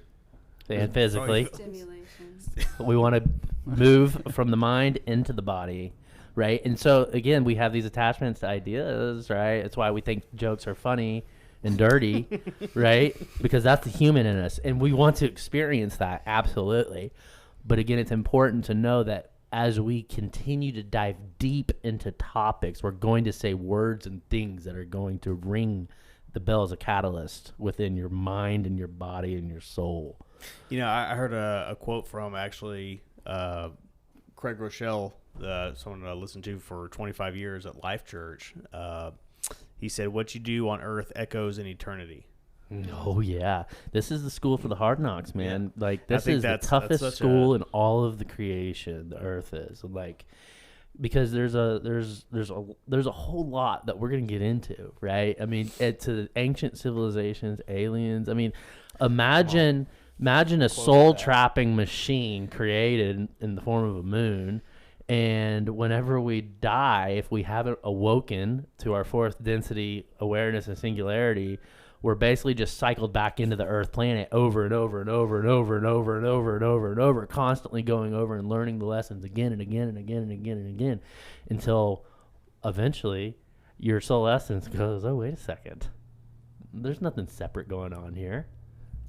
S1: And physically.
S6: Stimulation.
S1: We want to move from the mind into the body, right? And so, again, we have these attachments to ideas, right? It's why we think jokes are funny and dirty, right? Because that's the human in us. And we want to experience that, absolutely. But, again, it's important to know that as we continue to dive deep into topics, we're going to say words and things that are going to ring the bell as a catalyst within your mind and your body and your soul.
S2: I heard a quote from actually Craig Rochelle, someone I listened to for 25 years at Life Church. He said, "What you do on earth echoes in eternity."
S1: Oh, yeah. This is the school for the hard knocks, man.
S2: Yeah.
S1: Like, this is the toughest school in all of the creation, the earth is. Like, because there's a whole lot that we're going to get into, right? I mean, to ancient civilizations, aliens. I mean, imagine a soul-trapping machine created in the form of a moon, and whenever we die, if we haven't awoken to our 4th density awareness and singularity, we're basically just cycled back into the Earth planet over and over and over and over and over and over and over and over, constantly going over and learning the lessons again and again and again and again and again, until eventually your soul essence goes, oh, wait a second. There's nothing separate going on here.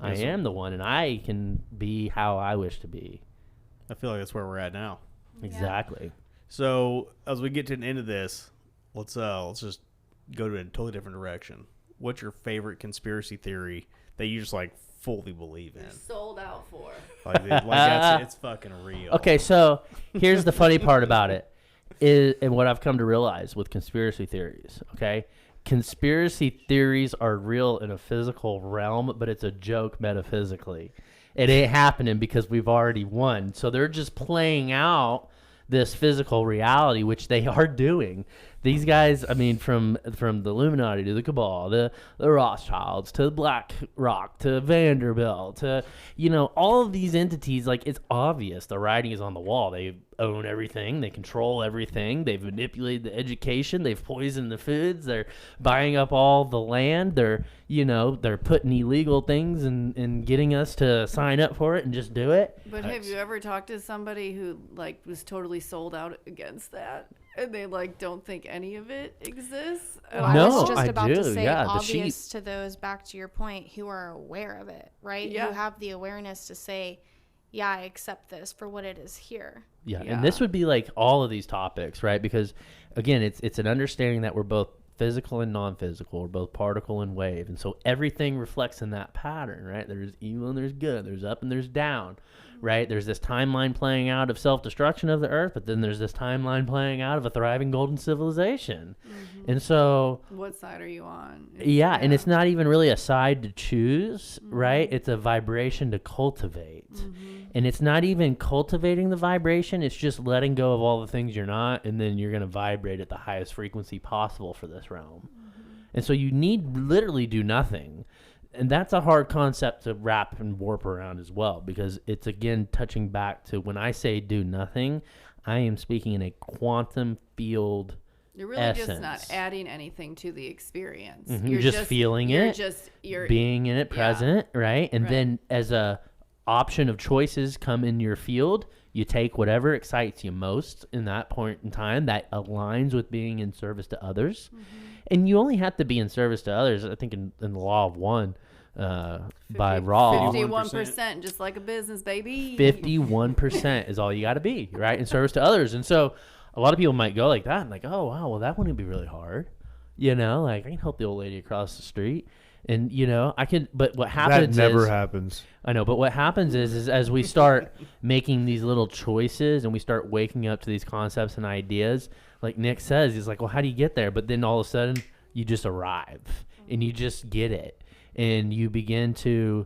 S1: I am the one, and I can be how I wish to be.
S2: I feel like that's where we're at now.
S1: Exactly.
S2: So as we get to the end of this, let's just go to a totally different direction. What's your favorite conspiracy theory that you just like fully believe in?
S6: Sold out for.
S2: It's fucking real.
S1: Okay, so here's the funny part about it, and what I've come to realize with conspiracy theories, okay, conspiracy theories are real in a physical realm, but it's a joke metaphysically. It ain't happening because we've already won. So they're just playing out this physical reality, which they are doing. These guys, I mean, from the Illuminati to the Cabal, the Rothschilds to BlackRock to Vanderbilt to, all of these entities, like, it's obvious. The writing is on the wall. They own everything. They control everything. They've manipulated the education. They've poisoned the foods. They're buying up all the land. They're putting illegal things and getting us to sign up for it and just do it.
S6: But have you ever talked to somebody who like was totally sold out against that? And they like don't think any of it exists.
S3: Well,
S1: No,
S3: I was just
S1: I
S3: about
S1: do.
S3: to say,
S1: Yeah, the
S3: obvious to those, back to your point, who are aware of it, right?
S6: Yeah.
S3: Who have the awareness to say, yeah, I accept this for what it is here.
S1: Yeah,
S6: Yeah.
S1: and this would be like all of these topics, right? Because again, it's an understanding that we're both physical and non-physical. We're both particle and wave, and so everything reflects in that pattern, right? There's evil and there's good. There's up and there's down, right? There's this timeline playing out of self-destruction of the earth, but then there's this timeline playing out of a thriving golden civilization. And so
S6: What side are you on?
S1: yeah, and it's not even really a side to choose, right? It's a vibration to cultivate. And it's not even cultivating the vibration, it's just letting go of all the things you're not, and then you're going to vibrate at the highest frequency possible for this realm. And so you need literally do nothing. And that's a hard concept to wrap and warp around as well, because it's, again, touching back to when I say do nothing, I am speaking in a quantum field
S6: You're really
S1: essence.
S6: just not adding anything to the experience.
S1: You're just feeling it,
S6: You're
S1: being in it, present, right? And then as a option of choices come in your field, you take whatever excites you most in that point in time that aligns with being in service to others. And you only have to be in service to others, I think, in the law of one by Raw.
S6: 51%, just like a business, baby.
S1: 51% is all you got to be, right? In service to others. And so a lot of people might go like that and like, oh, wow, well, that wouldn't be really hard. Like I can help the old lady across the street. And, I can, but what happens
S5: That never
S1: is,
S5: happens.
S1: I know, but what happens is as we start making these little choices and we start waking up to these concepts and ideas, like Nick says, he's like, well, how do you get there? But then all of a sudden you just arrive and you just get it and you begin to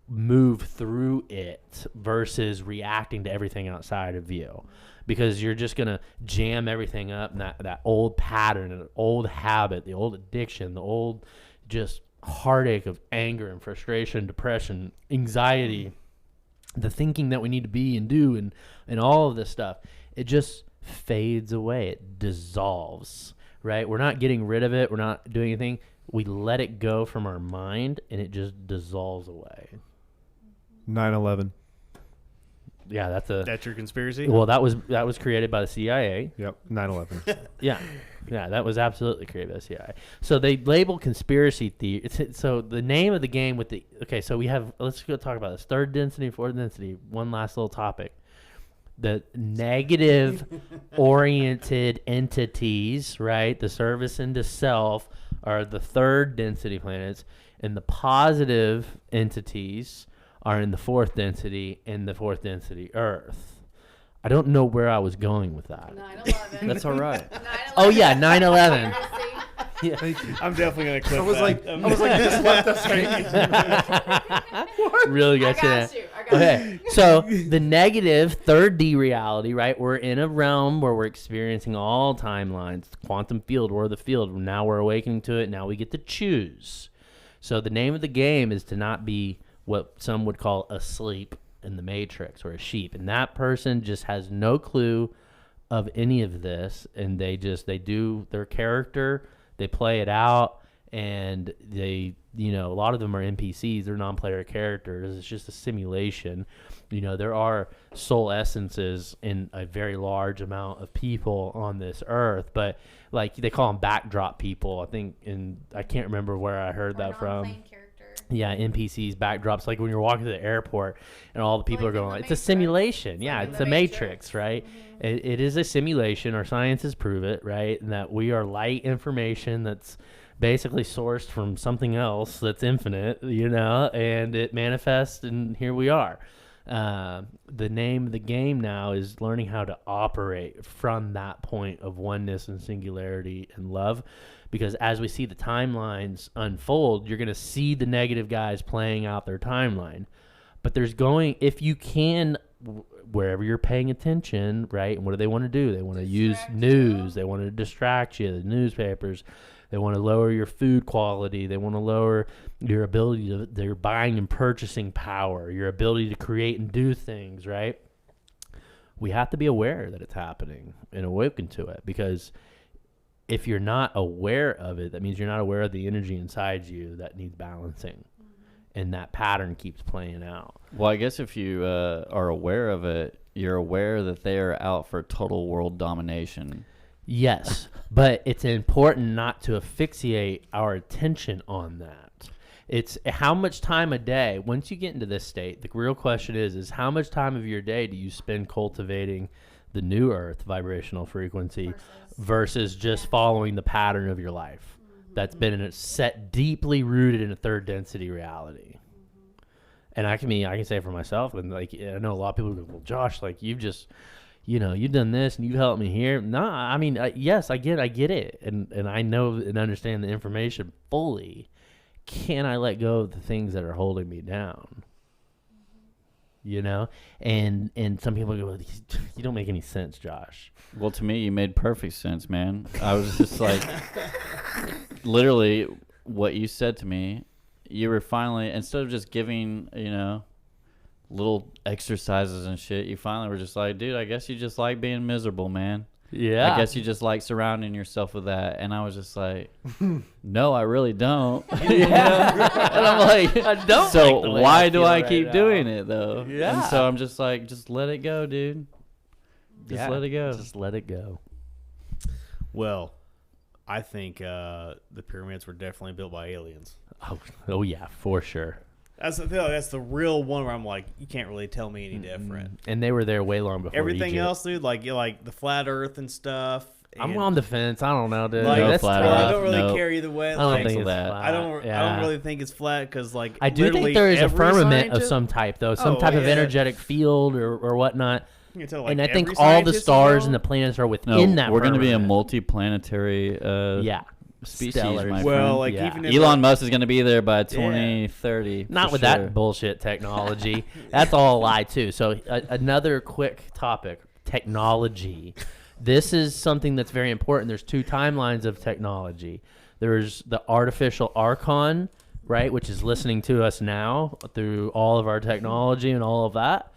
S1: move through it versus reacting to everything outside of you, because you're just going to jam everything up in that old pattern, an old habit, the old addiction, the old just heartache of anger and frustration, depression, anxiety, the thinking that we need to be and do and all of this stuff. It just fades away. It dissolves, right? We're not getting rid of it. We're not doing anything. We let it go from our mind and it just dissolves away.
S5: 9/11.
S1: Yeah,
S2: That's your conspiracy?
S1: well, that was created by the CIA.
S5: Yep. 9/11.
S1: Yeah, that was absolutely created by the CIA. So they label conspiracy theory. So the name of the game with so we have, let's go talk about this. Third density, fourth density. One last little topic. The negative oriented entities, right? The service into self are the third density planets, and the positive entities are in the fourth density, and the fourth density Earth. I don't know where I was going with that.
S6: 9/11.
S4: That's all right.
S6: 9/11.
S1: Oh yeah, 9/11. Yeah.
S2: I'm definitely going to clip
S5: I was like, this left us hanging.
S1: Really
S6: I
S1: got you.
S6: got you.
S1: Okay, so the negative third D reality, right? We're in a realm where we're experiencing all timelines. Quantum field, we're the field. Now we're awakening to it. Now we get to choose. So the name of the game is to not be what some would call asleep in the matrix or a sheep. And that person just has no clue of any of this. And they do their character, they play it out, and they, a lot of them are NPCs. They're non-player characters. It's just a simulation. There are soul essences in a very large amount of people on this earth, but like they call them backdrop people. I think, I can't remember where I heard that from. Yeah, NPCs, backdrops, like when you're walking to the airport and all the people are going, it's a simulation. Yeah, it's a matrix, right? It is a simulation. Our sciences prove it, right? And that we are light information that's basically sourced from something else that's infinite, and it manifests, and here we are. The name of the game now is learning how to operate from that point of oneness and singularity and love. Because as we see the timelines unfold, you're going to see the negative guys playing out their timeline. But there's if you can, wherever you're paying attention, right? And what do they want to do? They want to use news. They want to distract you, the newspapers. They want to lower your food quality. They want to lower your ability to their buying and purchasing power, your ability to create and do things, right? We have to be aware that it's happening and awaken to it, because if you're not aware of it, that means you're not aware of the energy inside you that needs balancing. And that pattern keeps playing out.
S4: Well, I guess if you are aware of it, you're aware that they are out for total world domination.
S1: Yes, but it's important not to asphyxiate our attention on that. It's how much time a day, once you get into this state, the real question is how much time of your day do you spend cultivating the new earth vibrational frequency versus just following the pattern of your life that's been set deeply rooted in a third density reality. And I can say for myself, and like I know a lot of people go, well, Josh, like you've just, you've done this and you've helped me here. No, I mean, yes, I get it, and I know and understand the information fully. Can I let go of the things that are holding me down? And some people go, you don't make any sense, Josh.
S4: Well, to me, you made perfect sense, man. I was just like, literally, what you said to me, you were finally, instead of just giving, little exercises and shit, you finally were just like, dude, I guess you just like being miserable, man.
S1: Yeah.
S4: I guess you just like surrounding yourself with that. And I was just like, no, I really don't.
S1: Yeah.
S4: And I'm like,
S1: I don't.
S4: so
S1: like
S4: why do I
S1: right
S4: keep
S1: now.
S4: doing it though?
S1: Yeah.
S4: And so I'm just like, just let it go, dude. Just let it go.
S1: Just let it go.
S2: Well, I think the pyramids were definitely built by aliens.
S1: Oh yeah, for sure.
S2: That's the thing. That's the real one where I'm like, you can't really tell me any different.
S1: And they were there way long before
S2: Everything
S1: Egypt.
S2: else, dude, like the flat Earth and stuff.
S1: I'm
S2: and
S1: on the fence. I don't know, dude.
S2: Like,
S4: No
S1: That's
S4: flat
S1: tough.
S4: Earth.
S2: I don't really
S4: Nope.
S2: care either way.
S1: I don't
S2: Like,
S1: think it's
S4: that.
S1: flat.
S2: I don't really think it's flat because like
S1: I do think
S2: literally
S1: there is a
S2: every
S1: firmament of
S2: scientist-
S1: some type, though, some
S2: Oh,
S1: type of
S2: yeah.
S1: energetic field or whatnot.
S2: You can tell, like,
S1: And I think
S2: every
S1: all the
S2: scientist
S1: stars
S2: will
S1: and
S2: know.
S1: the planets are within that.
S4: we're going to be a
S1: firmament.
S4: multi-planetary
S1: Yeah.
S4: species,
S1: Stellar.
S4: my
S2: Well,
S4: friend.
S2: like
S1: Yeah.
S2: even if
S4: Elon Musk is going to be there by 2030.
S1: Not
S4: for
S1: with
S4: sure.
S1: that bullshit technology. That's all a lie, too. So another quick topic, technology. This is something that's very important. There's two timelines of technology. There's the artificial archon, right, which is listening to us now through all of our technology and all of that.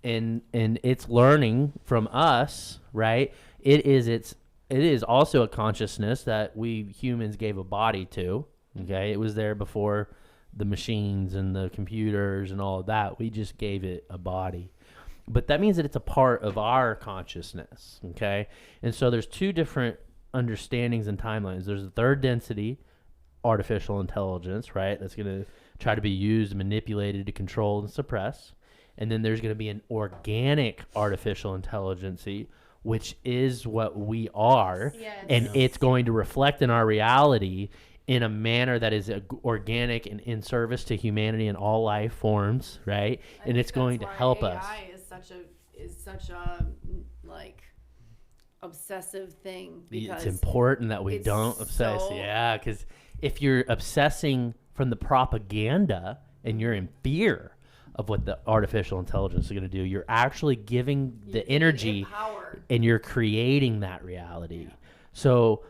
S1: And it's learning from us, right? It is also a consciousness that we humans gave a body to. Okay, it was there before the machines and the computers and all of that. We just gave it a body. But that means that it's a part of our consciousness, okay? And so there's two different understandings and timelines. There's the third density artificial intelligence, right? That's going to try to be used, manipulated to control and suppress. And then there's going to be an organic artificial intelligence, which is what we are.
S3: Yes.
S1: And it's going to reflect in our reality in a manner that is organic and in service to humanity and all life forms, right? And it's going to help us.
S6: AI is such a like obsessive thing because
S1: It's important that we
S6: it's
S1: don't obsess.
S6: so-
S1: Yeah, because if you're obsessing from the propaganda and you're in fear of what the artificial intelligence is going to do, you're actually giving the energy
S6: empowered.
S1: and you're creating that reality. So,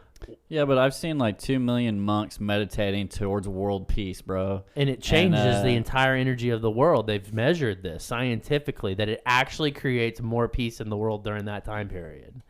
S4: Yeah, but I've seen like 2 million monks meditating towards world peace, bro.
S1: and it changes the
S4: And,
S1: entire energy of the world. They've measured this scientifically that it actually creates more peace in the world during that time period.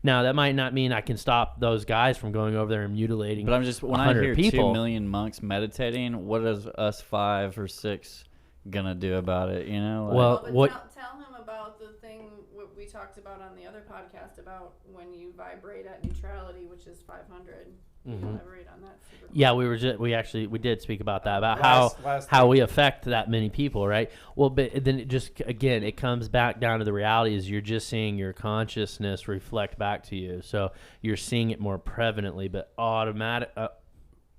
S1: Now, that might not mean I can stop those guys from going over there and mutilating.
S4: But I'm just, when I
S1: 100
S4: hear
S1: people.
S4: 2 million monks meditating, what is us 5 or 6 gonna do about it? You know? Like,
S1: Well,
S6: But
S1: what-
S6: tell him about the thing what we talked about on the other podcast about when you vibrate at neutrality, which is 500.
S1: Mhm.
S6: Elaborate on that. Super
S1: Yeah, we did speak about that, about
S5: Last
S1: how we affect that many people, right? Well, but then it just, again, it comes back down to the reality is you're just seeing your consciousness reflect back to you. So you're seeing it more prevalently, but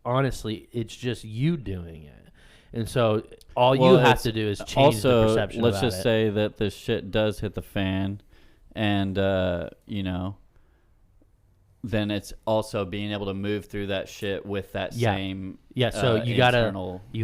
S1: honestly, it's just you doing it. And so all you have to do is change the perception.
S4: Let's just
S1: it.
S4: say that this shit does hit the fan, and then it's also being able to move through that shit with that same
S1: So you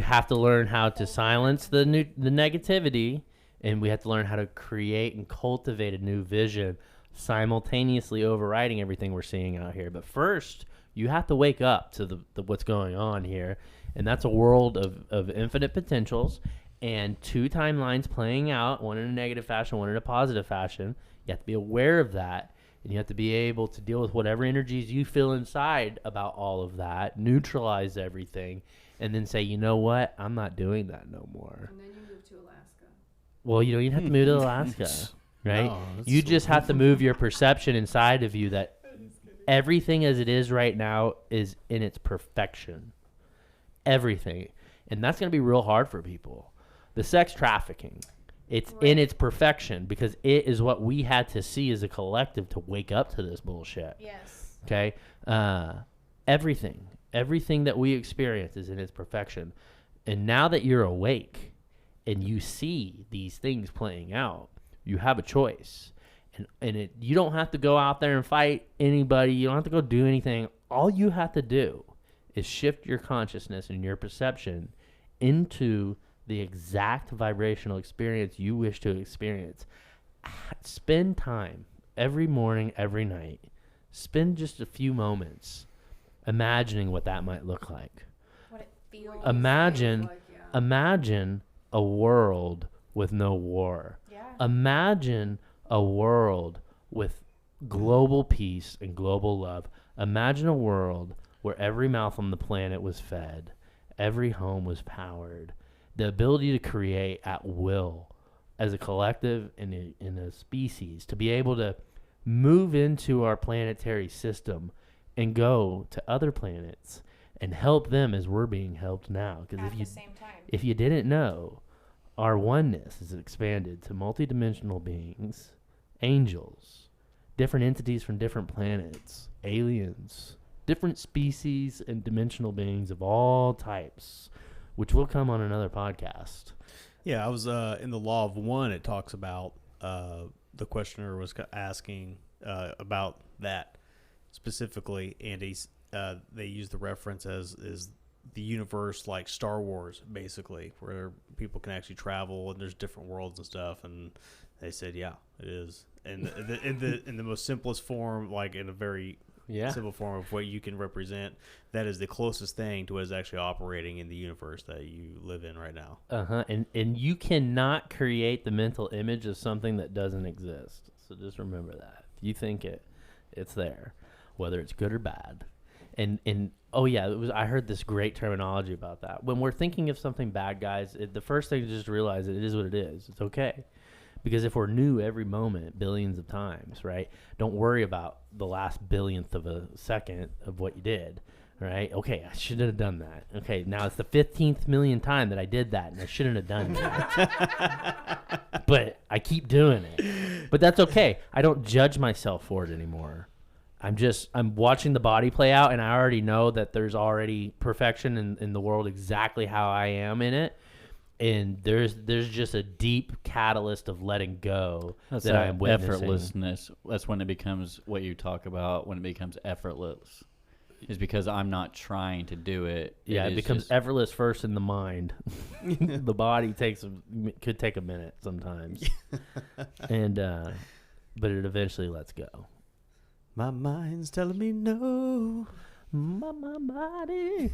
S1: have to learn how to silence the negativity, and we have to learn how to create and cultivate a new vision, simultaneously overriding everything we're seeing out here. But first, you have to wake up to the what's going on here, and that's a world of infinite potentials and 2 timelines playing out, one in a negative fashion, one in a positive fashion. You have to be aware of that. And you have to be able to deal with whatever energies you feel inside about all of that, neutralize everything, and then say, you know what? I'm not doing that no more.
S6: And then you move to Alaska.
S1: Well, you don't even have to move to Alaska, right?
S2: No,
S1: you just have to move your perception inside of you that everything as it is right now is in its perfection. Everything. And that's going to be real hard for people. The sex trafficking. It's in its perfection because it is what we had to see as a collective to wake up to this bullshit.
S3: Yes.
S1: Okay? Everything that we experience is in its perfection. And now that you're awake and you see these things playing out, you have a choice. And you don't have to go out there and fight anybody. You don't have to go do anything. All you have to do is shift your consciousness and your perception into the exact vibrational experience you wish to experience. Spend time every morning, every night. Spend just a few moments imagining what that might look like.
S3: What it feels
S1: Imagine a world with no war.
S3: Yeah.
S1: Imagine a world with global peace and global love. Imagine a world where every mouth on the planet was fed, every home was powered. The ability to create at will as a collective and in a species, to be able to move into our planetary system and go to other planets and help them as we're being helped now. Because
S3: at the same time.
S1: if you didn't know, our oneness is expanded to multidimensional beings, angels, different entities from different planets, aliens, different species and dimensional beings of all types, which will come on another podcast.
S2: Yeah, I was in the Law of One. It talks about the questioner was asking about that specifically, and they use the reference as is the universe like Star Wars, basically, where people can actually travel and there's different worlds and stuff. And they said, yeah, it is, and in the most simplest form, like in a very simple form of what you can represent, that is the closest thing to what is actually operating in the universe that you live in right now.
S1: And you cannot create the mental image of something that doesn't exist. So just remember that. If you think it's there, whether it's good or bad. And oh yeah, I heard this great terminology about that. When we're thinking of something bad, guys, the first thing is just to realize that it is what it is. It's okay. Because if we're new every moment, billions of times, right? Don't worry about the last billionth of a second of what you did, right? Okay, I shouldn't have done that. Okay, now it's the 15th million time that I did that, and I shouldn't have done that. But I keep doing it. But that's okay. I don't judge myself for it anymore. I'm watching the body play out, and I already know that there's already perfection in the world exactly how I am in it. And there's just a deep catalyst of letting go that I'm witnessing.
S4: Effortlessness. That's when it becomes what you talk about, when it becomes effortless. Is because I'm not trying to do it.
S1: Yeah, it becomes effortless first in the mind. The body could take a minute sometimes. And but it eventually lets go.
S2: My mind's telling me no.
S1: My body.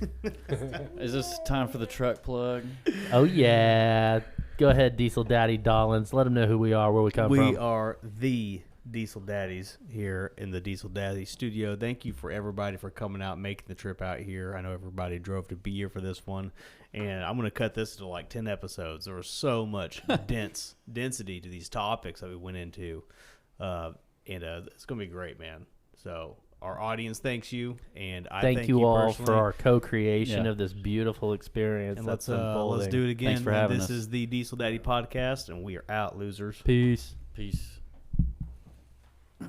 S4: Is this time for the truck plug?
S1: Oh, yeah. Go ahead, Diesel Daddy Dollins. Let them know who we are, where we come from.
S2: We are the Diesel Daddies here in the Diesel Daddies studio. Thank you for everybody for coming out, making the trip out here. I know everybody drove to be here for this one, and I'm going to cut this into like 10 episodes. There was so much density to these topics that we went into, and it's going to be great, man. So our audience thanks you, and I thank you
S1: all
S2: personally
S1: for our co-creation of this beautiful experience.
S2: And
S1: that's
S2: let's do it again.
S4: Thanks for having
S2: us.
S4: This
S2: is the Diesel Daddy Podcast, and we are out, losers.
S1: Peace.
S4: Peace.